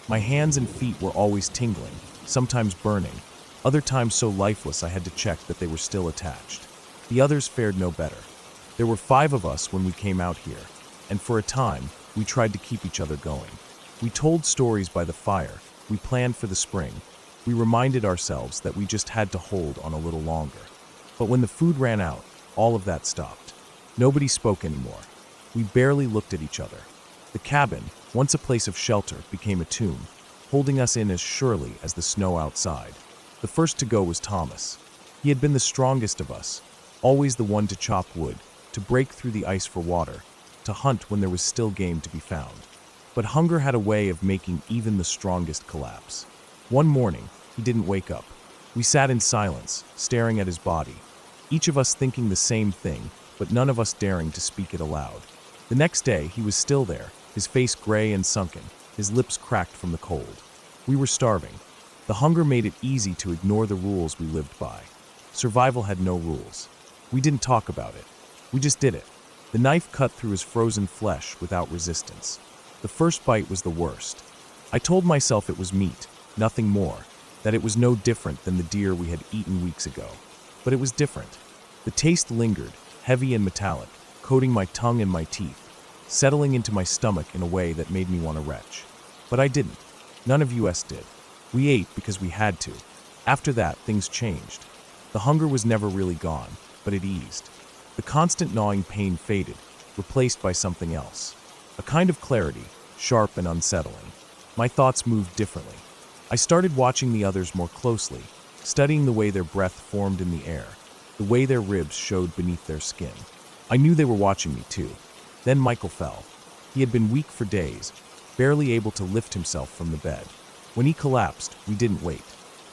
My hands and feet were always tingling, sometimes burning, other times so lifeless I had to check that they were still attached. The others fared no better. There were 5 of us when we came out here, and for a time, we tried to keep each other going. We told stories by the fire, we planned for the spring, we reminded ourselves that we just had to hold on a little longer. But when the food ran out, all of that stopped. Nobody spoke anymore. We barely looked at each other. The cabin, once a place of shelter, became a tomb, holding us in as surely as the snow outside. The first to go was Thomas. He had been the strongest of us, always the one to chop wood, to break through the ice for water, to hunt when there was still game to be found. But hunger had a way of making even the strongest collapse. One morning, he didn't wake up. We sat in silence, staring at his body, each of us thinking the same thing, but none of us daring to speak it aloud. The next day, he was still there, his face gray and sunken, his lips cracked from the cold. We were starving. The hunger made it easy to ignore the rules we lived by. Survival had no rules. We didn't talk about it. We just did it. The knife cut through his frozen flesh without resistance. The first bite was the worst. I told myself it was meat, nothing more, that it was no different than the deer we had eaten weeks ago. But it was different. The taste lingered, heavy and metallic, coating my tongue and my teeth, settling into my stomach in a way that made me want to retch. But I didn't. None of us did. We ate because we had to. After that, things changed. The hunger was never really gone, but it eased. The constant gnawing pain faded, replaced by something else. A kind of clarity, sharp and unsettling. My thoughts moved differently. I started watching the others more closely, studying the way their breath formed in the air, the way their ribs showed beneath their skin. I knew they were watching me too. Then Michael fell. He had been weak for days, barely able to lift himself from the bed. When he collapsed, we didn't wait.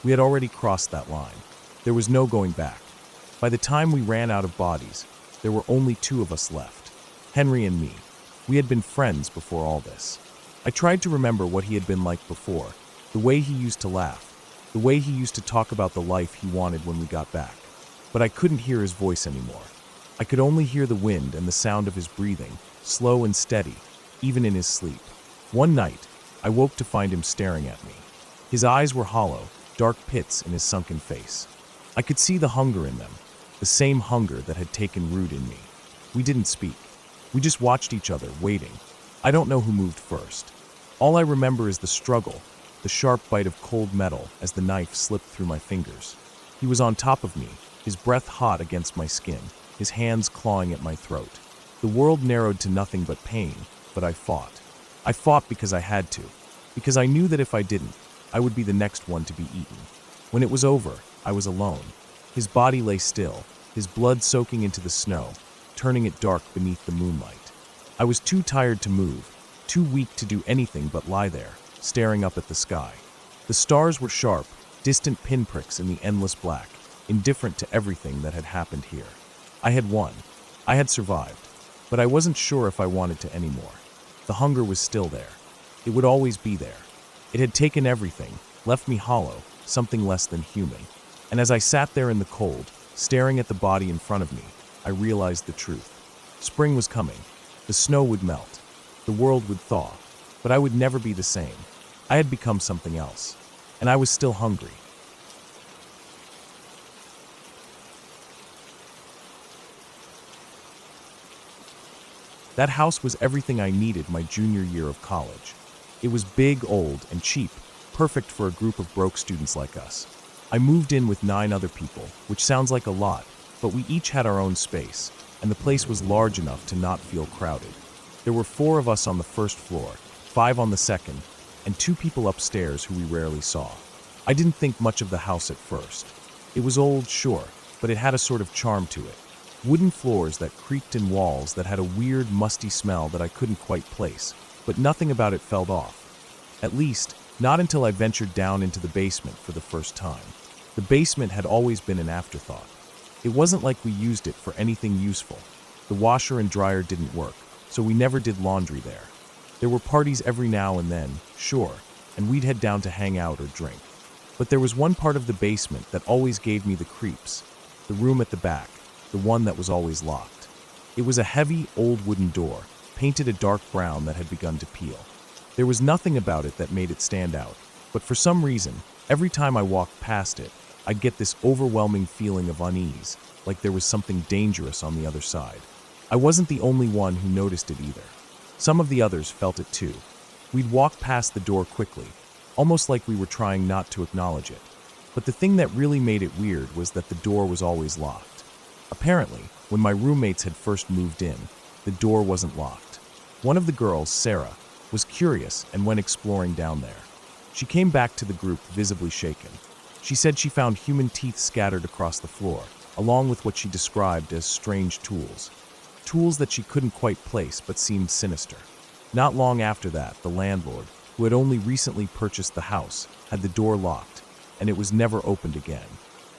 We had already crossed that line. There was no going back. By the time we ran out of bodies, there were only 2 of us left, Henry and me. We had been friends before all this. I tried to remember what he had been like before, the way he used to laugh, the way he used to talk about the life he wanted when we got back. But I couldn't hear his voice anymore. I could only hear the wind and the sound of his breathing, slow and steady, even in his sleep. One night, I woke to find him staring at me. His eyes were hollow, dark pits in his sunken face. I could see the hunger in them, the same hunger that had taken root in me. We didn't speak. We just watched each other, waiting. I don't know who moved first. All I remember is the struggle, the sharp bite of cold metal as the knife slipped through my fingers. He was on top of me, his breath hot against my skin, his hands clawing at my throat. The world narrowed to nothing but pain, but I fought. I fought because I had to, because I knew that if I didn't, I would be the next one to be eaten. When it was over, I was alone. His body lay still, his blood soaking into the snow, turning it dark beneath the moonlight. I was too tired to move, too weak to do anything but lie there, staring up at the sky. The stars were sharp, distant pinpricks in the endless black, indifferent to everything that had happened here. I had won. I had survived. But I wasn't sure if I wanted to anymore. The hunger was still there. It would always be there. It had taken everything, left me hollow, something less than human. And as I sat there in the cold, staring at the body in front of me, I realized the truth. Spring was coming. The snow would melt. The world would thaw, but I would never be the same. I had become something else, and I was still hungry. That house was everything I needed my junior year of college. It was big, old, and cheap, perfect for a group of broke students like us. I moved in with 9 other people, which sounds like a lot, but we each had our own space, and the place was large enough to not feel crowded. There were 4 of us on the first floor, 5 on the second, and 2 people upstairs who we rarely saw. I didn't think much of the house at first. It was old, sure, but it had a sort of charm to it. Wooden floors that creaked and walls that had a weird, musty smell that I couldn't quite place, but nothing about it felt off. At least, not until I ventured down into the basement for the first time. The basement had always been an afterthought. It wasn't like we used it for anything useful. The washer and dryer didn't work, so we never did laundry there. There were parties every now and then, sure, and we'd head down to hang out or drink. But there was one part of the basement that always gave me the creeps, the room at the back, the one that was always locked. It was a heavy, old wooden door, painted a dark brown that had begun to peel. There was nothing about it that made it stand out, but for some reason, every time I walked past it, I'd get this overwhelming feeling of unease, like there was something dangerous on the other side. I wasn't the only one who noticed it either. Some of the others felt it too. We'd walk past the door quickly, almost like we were trying not to acknowledge it. But the thing that really made it weird was that the door was always locked. Apparently, when my roommates had first moved in, the door wasn't locked. One of the girls, Sarah, was curious and went exploring down there. She came back to the group visibly shaken. She said she found human teeth scattered across the floor, along with what she described as strange tools. Tools that she couldn't quite place but seemed sinister. Not long after that, the landlord, who had only recently purchased the house, had the door locked, and it was never opened again.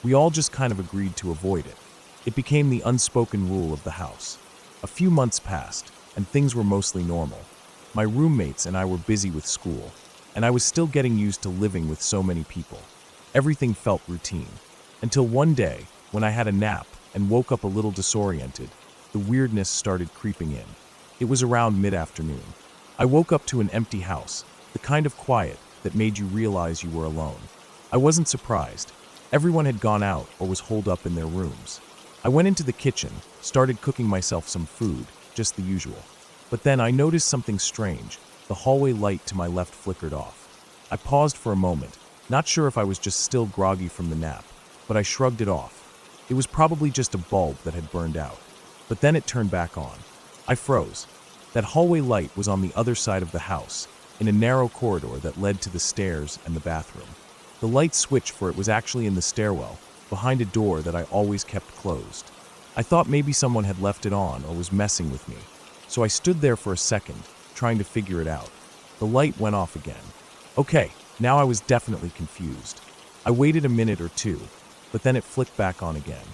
We all just kind of agreed to avoid it. It became the unspoken rule of the house. A few months passed, and things were mostly normal. My roommates and I were busy with school, and I was still getting used to living with so many people. Everything felt routine, until one day, when I had a nap and woke up a little disoriented, the weirdness started creeping in. It was around mid-afternoon. I woke up to an empty house, the kind of quiet that made you realize you were alone. I wasn't surprised. Everyone had gone out or was holed up in their rooms. I went into the kitchen, started cooking myself some food, just the usual. But then I noticed something strange. The hallway light to my left flickered off. I paused for a moment, not sure if I was just still groggy from the nap, but I shrugged it off. It was probably just a bulb that had burned out. But then it turned back on. I froze. That hallway light was on the other side of the house, in a narrow corridor that led to the stairs and the bathroom. The light switch for it was actually in the stairwell, behind a door that I always kept closed. I thought maybe someone had left it on or was messing with me, so I stood there for a second, trying to figure it out. The light went off again. Okay, now I was definitely confused. I waited a minute or two, but then it flicked back on again.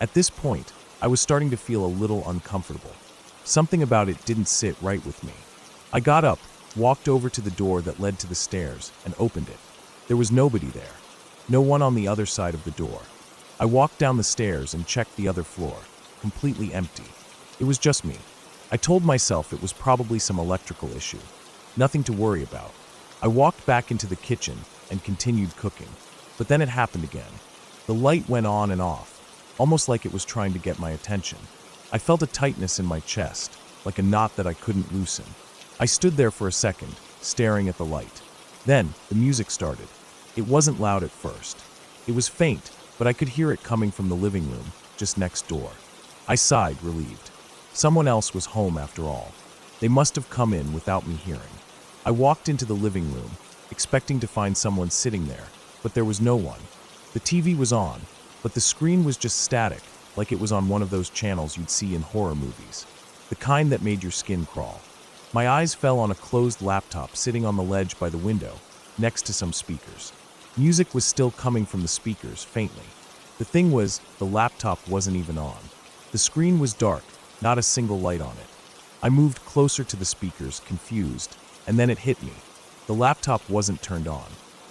At this point, I was starting to feel a little uncomfortable. Something about it didn't sit right with me. I got up, walked over to the door that led to the stairs, and opened it. There was nobody there. No one on the other side of the door. I walked down the stairs and checked the other floor, completely empty. It was just me. I told myself it was probably some electrical issue. Nothing to worry about. I walked back into the kitchen and continued cooking. But then it happened again. The light went on and off, almost like it was trying to get my attention. I felt a tightness in my chest, like a knot that I couldn't loosen. I stood there for a second, staring at the light. Then, the music started. It wasn't loud at first. It was faint, but I could hear it coming from the living room, just next door. I sighed, relieved. Someone else was home after all. They must have come in without me hearing. I walked into the living room, expecting to find someone sitting there, but there was no one. The TV was on, but the screen was just static, like it was on one of those channels you'd see in horror movies, the kind that made your skin crawl. My eyes fell on a closed laptop sitting on the ledge by the window, next to some speakers. Music was still coming from the speakers, faintly. The thing was, the laptop wasn't even on. The screen was dark, not a single light on it. I moved closer to the speakers, confused, and then it hit me. The laptop wasn't turned on.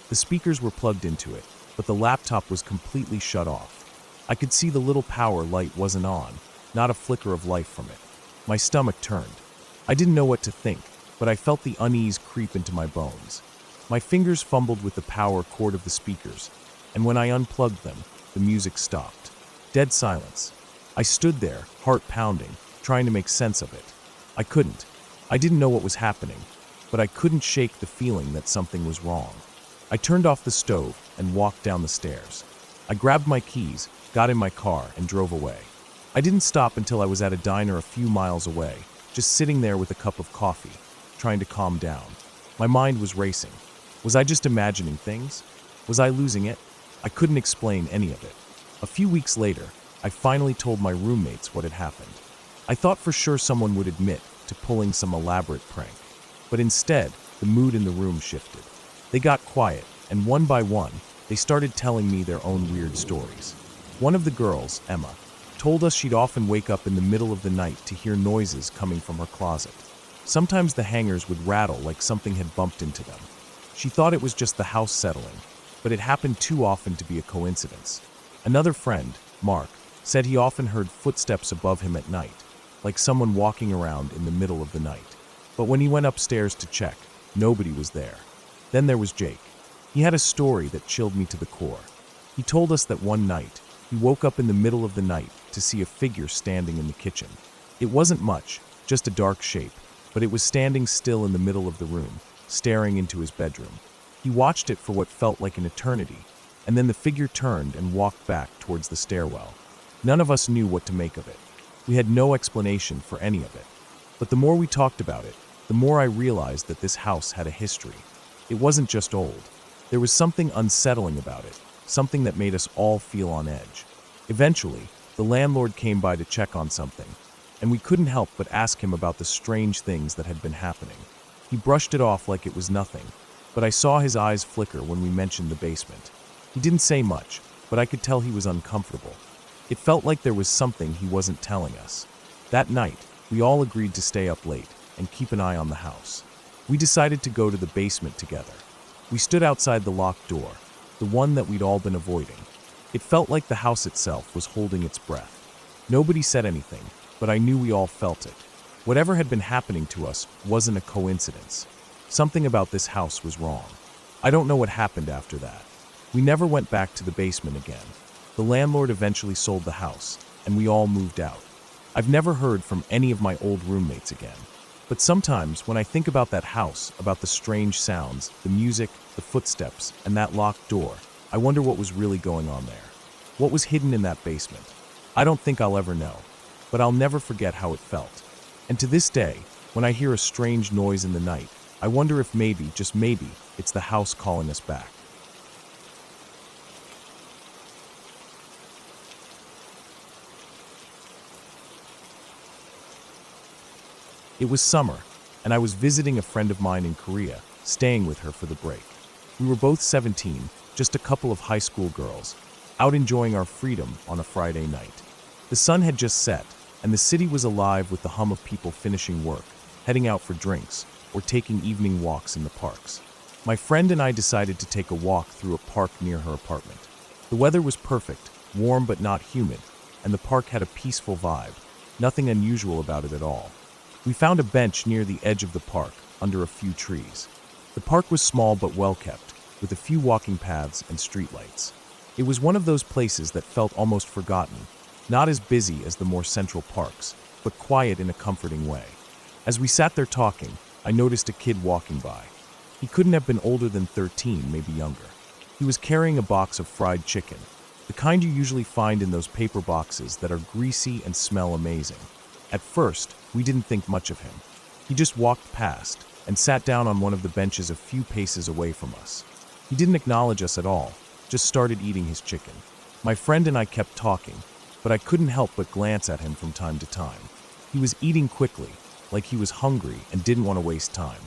The speakers were plugged into it, but the laptop was completely shut off. I could see the little power light wasn't on, not a flicker of life from it. My stomach turned. I didn't know what to think. but I felt the unease creep into my bones. My fingers fumbled with the power cord of the speakers, and when I unplugged them, the music stopped. Dead silence. I stood there, heart pounding, trying to make sense of it. I couldn't. I didn't know what was happening, but I couldn't shake the feeling that something was wrong. I turned off the stove and walked down the stairs. I grabbed my keys, got in my car, and drove away. I didn't stop until I was at a diner a few miles away, just sitting there with a cup of coffee, trying to calm down. My mind was racing. Was I just imagining things? Was I losing it? I couldn't explain any of it. A few weeks later, I finally told my roommates what had happened. I thought for sure someone would admit to pulling some elaborate prank. But instead, the mood in the room shifted. They got quiet, and one by one, they started telling me their own weird stories. One of the girls, Emma, told us she'd often wake up in the middle of the night to hear noises coming from her closet. Sometimes the hangers would rattle like something had bumped into them. She thought it was just the house settling, but it happened too often to be a coincidence. Another friend, Mark, said he often heard footsteps above him at night, like someone walking around in the middle of the night. But when he went upstairs to check, nobody was there. Then there was Jake. He had a story that chilled me to the core. He told us that one night, he woke up in the middle of the night to see a figure standing in the kitchen. It wasn't much, just a dark shape, but it was standing still in the middle of the room, staring into his bedroom. He watched it for what felt like an eternity, and then the figure turned and walked back towards the stairwell. None of us knew what to make of it. We had no explanation for any of it. But the more we talked about it, the more I realized that this house had a history. It wasn't just old. There was something unsettling about it, something that made us all feel on edge. Eventually, the landlord came by to check on something, and we couldn't help but ask him about the strange things that had been happening. He brushed it off like it was nothing, but I saw his eyes flicker when we mentioned the basement. He didn't say much, but I could tell he was uncomfortable. It felt like there was something he wasn't telling us. That night, we all agreed to stay up late and keep an eye on the house. We decided to go to the basement together. We stood outside the locked door, the one that we'd all been avoiding. It felt like the house itself was holding its breath. Nobody said anything, but I knew we all felt it. Whatever had been happening to us wasn't a coincidence. Something about this house was wrong. I don't know what happened after that. We never went back to the basement again. The landlord eventually sold the house, and we all moved out. I've never heard from any of my old roommates again. But sometimes, when I think about that house, about the strange sounds, the music, the footsteps, and that locked door, I wonder what was really going on there. What was hidden in that basement? I don't think I'll ever know, but I'll never forget how it felt. And to this day, when I hear a strange noise in the night, I wonder if maybe, just maybe, it's the house calling us back. It was summer, and I was visiting a friend of mine in Korea, staying with her for the break. We were both 17, just a couple of high school girls, out enjoying our freedom on a Friday night. The sun had just set, and the city was alive with the hum of people finishing work, heading out for drinks, or taking evening walks in the parks. My friend and I decided to take a walk through a park near her apartment. The weather was perfect, warm but not humid, and the park had a peaceful vibe, nothing unusual about it at all. We found a bench near the edge of the park, under a few trees. The park was small but well kept, with a few walking paths and streetlights. It was one of those places that felt almost forgotten, not as busy as the more central parks, but quiet in a comforting way. As we sat there talking, I noticed a kid walking by. He couldn't have been older than 13, maybe younger. He was carrying a box of fried chicken, the kind you usually find in those paper boxes that are greasy and smell amazing. At first, we didn't think much of him. He just walked past and sat down on one of the benches a few paces away from us. He didn't acknowledge us at all, just started eating his chicken. My friend and I kept talking, but I couldn't help but glance at him from time to time. He was eating quickly, like he was hungry and didn't want to waste time.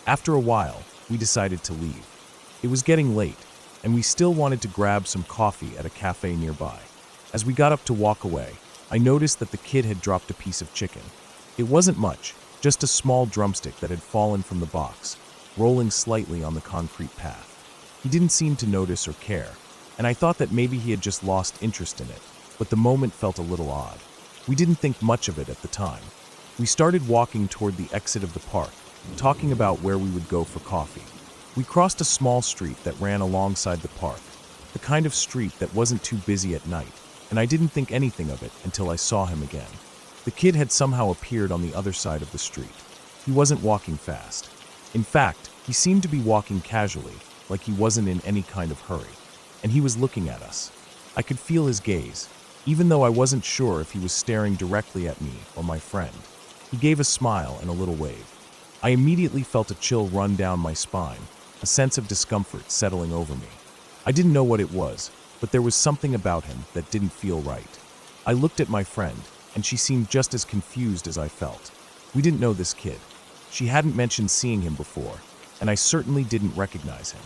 After a while, we decided to leave. It was getting late, and we still wanted to grab some coffee at a cafe nearby. As we got up to walk away, I noticed that the kid had dropped a piece of chicken. It wasn't much, just a small drumstick that had fallen from the box, rolling slightly on the concrete path. He didn't seem to notice or care, and I thought that maybe he had just lost interest in it, but the moment felt a little odd. We didn't think much of it at the time. We started walking toward the exit of the park, talking about where we would go for coffee. We crossed a small street that ran alongside the park, the kind of street that wasn't too busy at night, and I didn't think anything of it until I saw him again. The kid had somehow appeared on the other side of the street. He wasn't walking fast. In fact, he seemed to be walking casually, like he wasn't in any kind of hurry. And he was looking at us. I could feel his gaze, even though I wasn't sure if he was staring directly at me or my friend. He gave a smile and a little wave. I immediately felt a chill run down my spine, a sense of discomfort settling over me. I didn't know what it was, but there was something about him that didn't feel right. I looked at my friend, and she seemed just as confused as I felt. We didn't know this kid. She hadn't mentioned seeing him before, and I certainly didn't recognize him.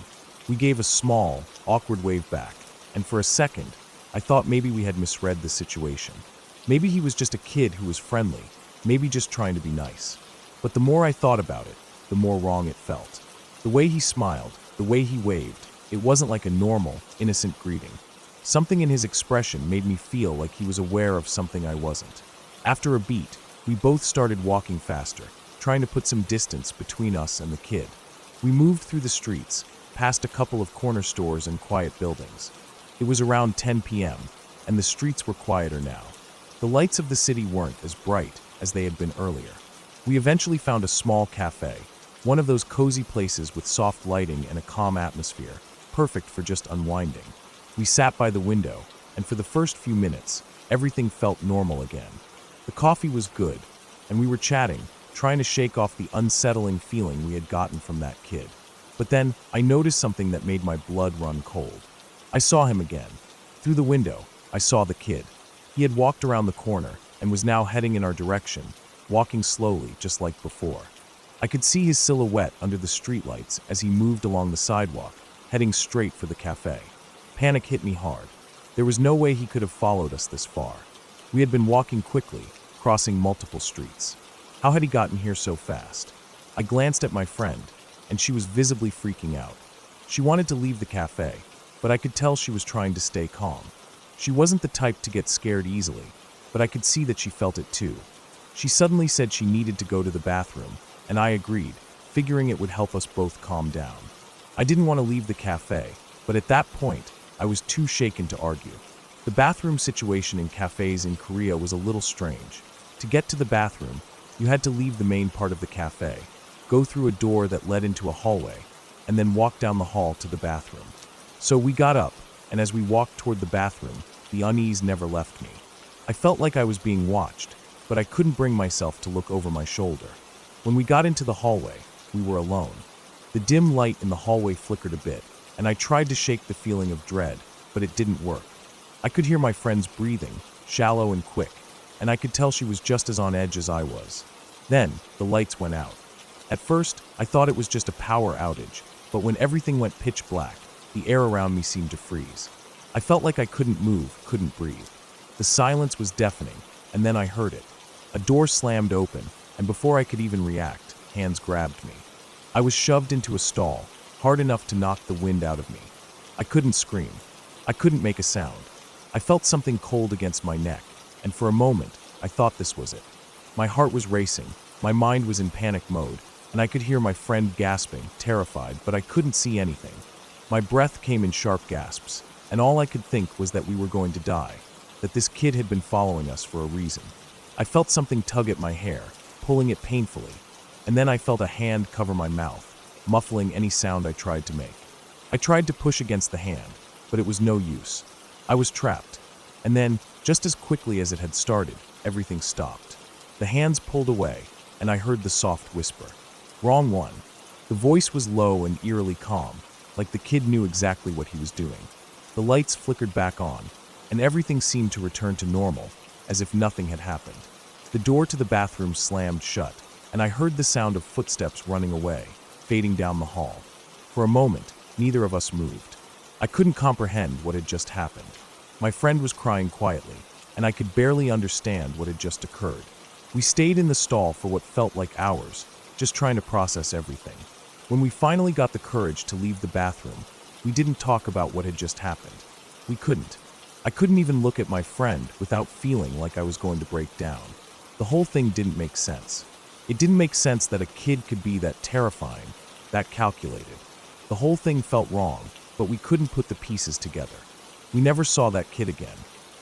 We gave a small, awkward wave back, and for a second, I thought maybe we had misread the situation. Maybe he was just a kid who was friendly, maybe just trying to be nice. But the more I thought about it, the more wrong it felt. The way he smiled, the way he waved, it wasn't like a normal, innocent greeting. Something in his expression made me feel like he was aware of something I wasn't. After a beat, we both started walking faster, trying to put some distance between us and the kid. We moved through the streets, past a couple of corner stores and quiet buildings. It was around 10 p.m., and the streets were quieter now. The lights of the city weren't as bright as they had been earlier. We eventually found a small cafe, one of those cozy places with soft lighting and a calm atmosphere, perfect for just unwinding. We sat by the window, and for the first few minutes, everything felt normal again. The coffee was good, and we were chatting, trying to shake off the unsettling feeling we had gotten from that kid. But then, I noticed something that made my blood run cold. I saw him again. Through the window, I saw the kid. He had walked around the corner and was now heading in our direction, walking slowly, just like before. I could see his silhouette under the streetlights as he moved along the sidewalk, heading straight for the cafe. Panic hit me hard. There was no way he could have followed us this far. We had been walking quickly, crossing multiple streets. How had he gotten here so fast? I glanced at my friend, and she was visibly freaking out. She wanted to leave the cafe, but I could tell she was trying to stay calm. She wasn't the type to get scared easily, but I could see that she felt it too. She suddenly said she needed to go to the bathroom, and I agreed, figuring it would help us both calm down. I didn't want to leave the cafe, but at that point, I was too shaken to argue. The bathroom situation in cafes in Korea was a little strange. To get to the bathroom, you had to leave the main part of the cafe, go through a door that led into a hallway, and then walk down the hall to the bathroom. So we got up, and as we walked toward the bathroom, the unease never left me. I felt like I was being watched, but I couldn't bring myself to look over my shoulder. When we got into the hallway, we were alone. The dim light in the hallway flickered a bit, and I tried to shake the feeling of dread, but it didn't work. I could hear my friend's breathing, shallow and quick, and I could tell she was just as on edge as I was. Then, the lights went out. At first, I thought it was just a power outage, but when everything went pitch black, the air around me seemed to freeze. I felt like I couldn't move, couldn't breathe. The silence was deafening, and then I heard it. A door slammed open, and before I could even react, hands grabbed me. I was shoved into a stall, hard enough to knock the wind out of me. I couldn't scream. I couldn't make a sound. I felt something cold against my neck, and for a moment, I thought this was it. My heart was racing, my mind was in panic mode, and I could hear my friend gasping, terrified, but I couldn't see anything. My breath came in sharp gasps, and all I could think was that we were going to die, that this kid had been following us for a reason. I felt something tug at my hair, pulling it painfully, and then I felt a hand cover my mouth, muffling any sound I tried to make. I tried to push against the hand, but it was no use. I was trapped, and then, just as quickly as it had started, everything stopped. The hands pulled away, and I heard the soft whisper. Wrong one. The voice was low and eerily calm, like the kid knew exactly what he was doing. The lights flickered back on, and everything seemed to return to normal, as if nothing had happened. The door to the bathroom slammed shut, and I heard the sound of footsteps running away, fading down the hall. For a moment, neither of us moved. I couldn't comprehend what had just happened. My friend was crying quietly, and I could barely understand what had just occurred. We stayed in the stall for what felt like hours, just trying to process everything. When we finally got the courage to leave the bathroom, we didn't talk about what had just happened. We couldn't. I couldn't even look at my friend without feeling like I was going to break down. The whole thing didn't make sense. It didn't make sense that a kid could be that terrifying, that calculated. The whole thing felt wrong, but we couldn't put the pieces together. We never saw that kid again.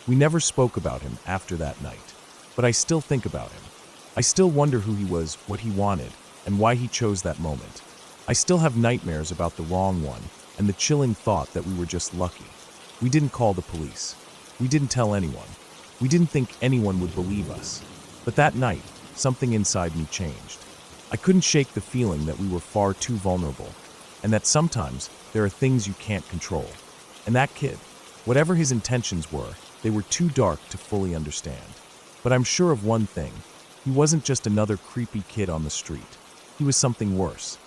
We never spoke about him after that night. But I still think about him. I still wonder who he was, what he wanted, and why he chose that moment. I still have nightmares about the wrong one and the chilling thought that we were just lucky. We didn't call the police. We didn't tell anyone. We didn't think anyone would believe us. But that night, something inside me changed. I couldn't shake the feeling that we were far too vulnerable, and that sometimes there are things you can't control. And that kid, whatever his intentions were, they were too dark to fully understand. But I'm sure of one thing. He wasn't just another creepy kid on the street. He was something worse.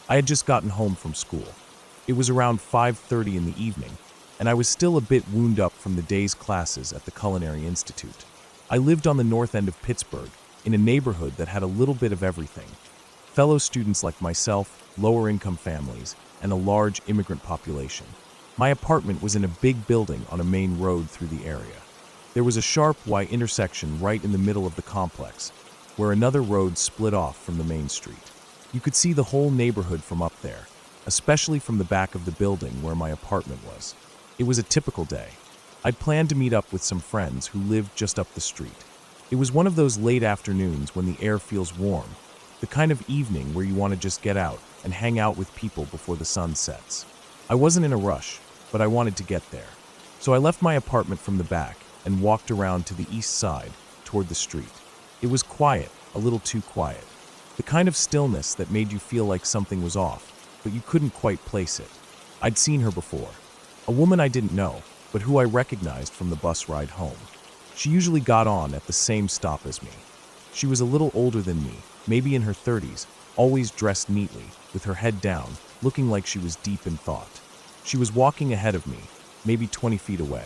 I had just gotten home from school. It was around 5:30 in the evening, and I was still a bit wound up from the day's classes at the Culinary Institute. I lived on the north end of Pittsburgh, in a neighborhood that had a little bit of everything. Fellow students like myself, lower-income families, and a large immigrant population. My apartment was in a big building on a main road through the area. There was a sharp Y intersection right in the middle of the complex, where another road split off from the main street. You could see the whole neighborhood from up there, especially from the back of the building where my apartment was. It was a typical day. I'd planned to meet up with some friends who lived just up the street. It was one of those late afternoons when the air feels warm, the kind of evening where you want to just get out and hang out with people before the sun sets. I wasn't in a rush, but I wanted to get there. So I left my apartment from the back and walked around to the east side, toward the street. It was quiet, a little too quiet. The kind of stillness that made you feel like something was off, but you couldn't quite place it. I'd seen her before. A woman I didn't know, but who I recognized from the bus ride home. She usually got on at the same stop as me. She was a little older than me, maybe in her 30s, always dressed neatly, with her head down, looking like she was deep in thought. She was walking ahead of me, maybe 20 feet away.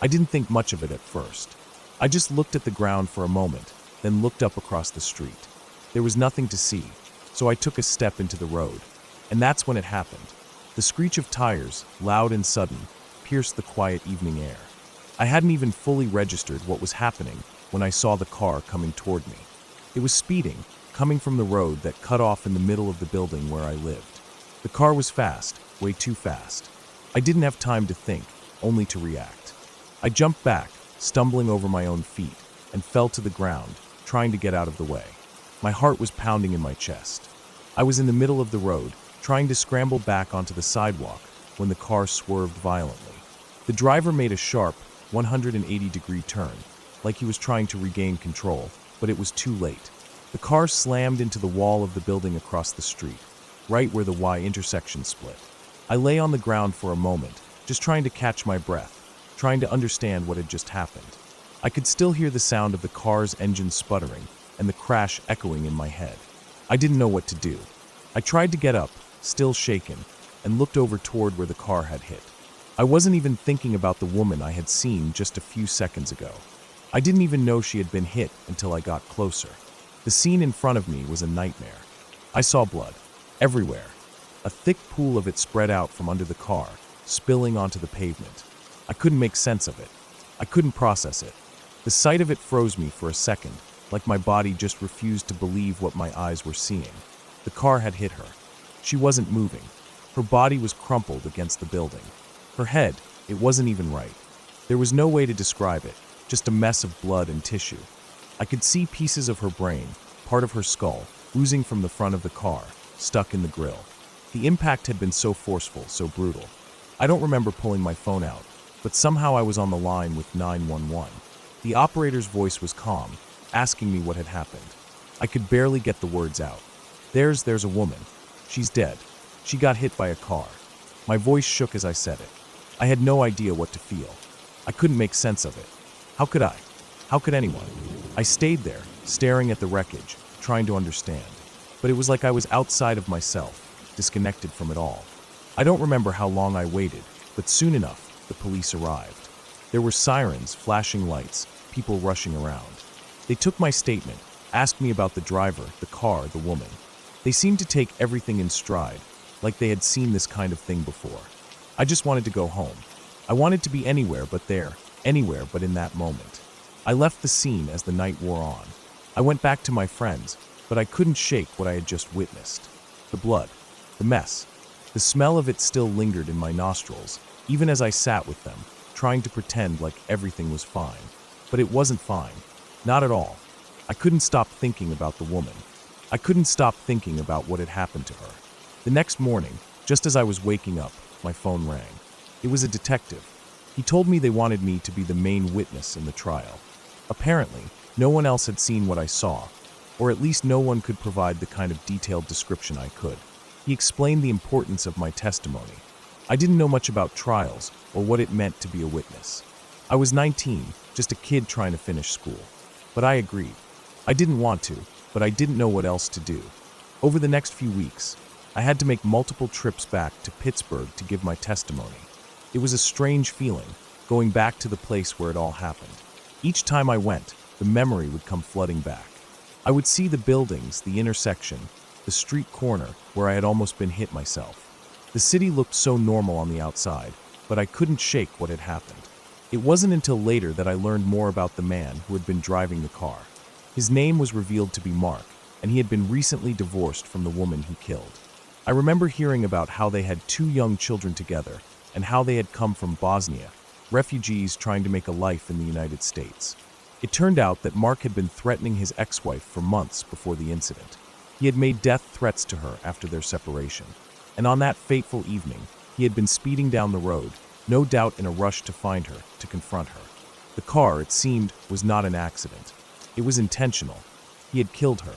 I didn't think much of it at first. I just looked at the ground for a moment, then looked up across the street. There was nothing to see, so I took a step into the road. And that's when it happened. The screech of tires, loud and sudden, pierced the quiet evening air. I hadn't even fully registered what was happening when I saw the car coming toward me. It was speeding, coming from the road that cut off in the middle of the building where I lived. The car was fast, way too fast. I didn't have time to think, only to react. I jumped back, stumbling over my own feet, and fell to the ground, trying to get out of the way. My heart was pounding in my chest. I was in the middle of the road, trying to scramble back onto the sidewalk when the car swerved violently. The driver made a sharp, 180-degree turn, like he was trying to regain control, but it was too late. The car slammed into the wall of the building across the street, right where the Y intersection split. I lay on the ground for a moment, just trying to catch my breath, trying to understand what had just happened. I could still hear the sound of the car's engine sputtering and the crash echoing in my head. I didn't know what to do. I tried to get up, still shaken, and looked over toward where the car had hit. I wasn't even thinking about the woman I had seen just a few seconds ago. I didn't even know she had been hit until I got closer. The scene in front of me was a nightmare. I saw blood, everywhere. A thick pool of it spread out from under the car, spilling onto the pavement. I couldn't make sense of it. I couldn't process it. The sight of it froze me for a second, like my body just refused to believe what my eyes were seeing. The car had hit her. She wasn't moving. Her body was crumpled against the building. Her head, it wasn't even right. There was no way to describe it, just a mess of blood and tissue. I could see pieces of her brain, part of her skull, oozing from the front of the car, stuck in the grill. The impact had been so forceful, so brutal. I don't remember pulling my phone out, but somehow I was on the line with 911. The operator's voice was calm, asking me what had happened. I could barely get the words out. There's a woman. She's dead. She got hit by a car. My voice shook as I said it. I had no idea what to feel. I couldn't make sense of it. How could I? How could anyone? I stayed there, staring at the wreckage, trying to understand. But it was like I was outside of myself, disconnected from it all. I don't remember how long I waited, but soon enough, the police arrived. There were sirens, flashing lights, people rushing around. They took my statement, asked me about the driver, the car, the woman. They seemed to take everything in stride, like they had seen this kind of thing before. I just wanted to go home. I wanted to be anywhere but there, anywhere but in that moment. I left the scene as the night wore on. I went back to my friends, but I couldn't shake what I had just witnessed. The blood, the mess, the smell of it still lingered in my nostrils, even as I sat with them, trying to pretend like everything was fine. But it wasn't fine. Not at all. I couldn't stop thinking about the woman. I couldn't stop thinking about what had happened to her. The next morning, just as I was waking up, my phone rang. It was a detective. He told me they wanted me to be the main witness in the trial. Apparently, no one else had seen what I saw, or at least no one could provide the kind of detailed description I could. He explained the importance of my testimony. I didn't know much about trials or what it meant to be a witness. I was 19, just a kid trying to finish school. But I agreed. I didn't want to, but I didn't know what else to do. Over the next few weeks, I had to make multiple trips back to Pittsburgh to give my testimony. It was a strange feeling, going back to the place where it all happened. Each time I went, the memory would come flooding back. I would see the buildings, the intersection, the street corner where I had almost been hit myself. The city looked so normal on the outside, but I couldn't shake what had happened. It wasn't until later that I learned more about the man who had been driving the car. His name was revealed to be Mark, and he had been recently divorced from the woman he killed. I remember hearing about how they had 2 young children together and how they had come from Bosnia, refugees trying to make a life in the United States. It turned out that Mark had been threatening his ex-wife for months before the incident. He had made death threats to her after their separation. And on that fateful evening, he had been speeding down the road, no doubt in a rush to find her, to confront her. The car, it seemed, was not an accident. It was intentional. He had killed her.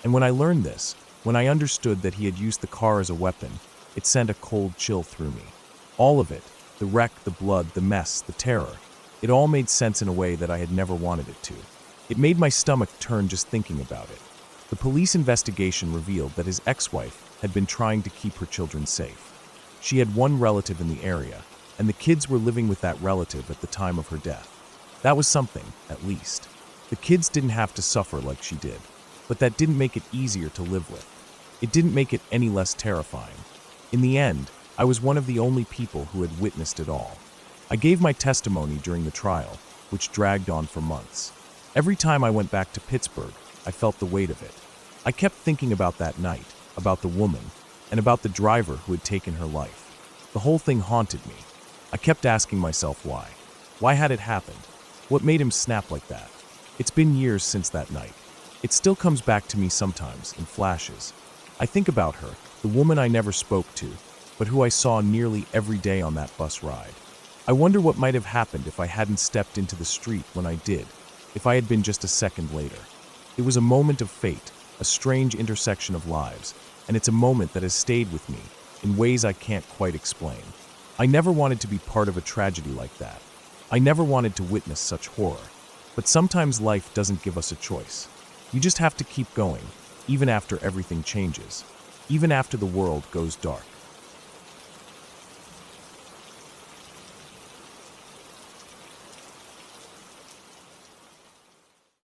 And when I learned this, when I understood that he had used the car as a weapon, it sent a cold chill through me. All of it, the wreck, the blood, the mess, the terror, it all made sense in a way that I had never wanted it to. It made my stomach turn just thinking about it. The police investigation revealed that his ex-wife had been trying to keep her children safe. She had one relative in the area, and the kids were living with that relative at the time of her death. That was something, at least. The kids didn't have to suffer like she did, but that didn't make it easier to live with. It didn't make it any less terrifying. In the end, I was one of the only people who had witnessed it all. I gave my testimony during the trial, which dragged on for months. Every time I went back to Pittsburgh, I felt the weight of it. I kept thinking about that night, about the woman, and about the driver who had taken her life. The whole thing haunted me. I kept asking myself why. Why had it happened? What made him snap like that? It's been years since that night. It still comes back to me sometimes, in flashes. I think about her, the woman I never spoke to, but who I saw nearly every day on that bus ride. I wonder what might have happened if I hadn't stepped into the street when I did, if I had been just a second later. It was a moment of fate, a strange intersection of lives, and it's a moment that has stayed with me in ways I can't quite explain. I never wanted to be part of a tragedy like that. I never wanted to witness such horror. But sometimes life doesn't give us a choice. You just have to keep going, even after everything changes, even after the world goes dark.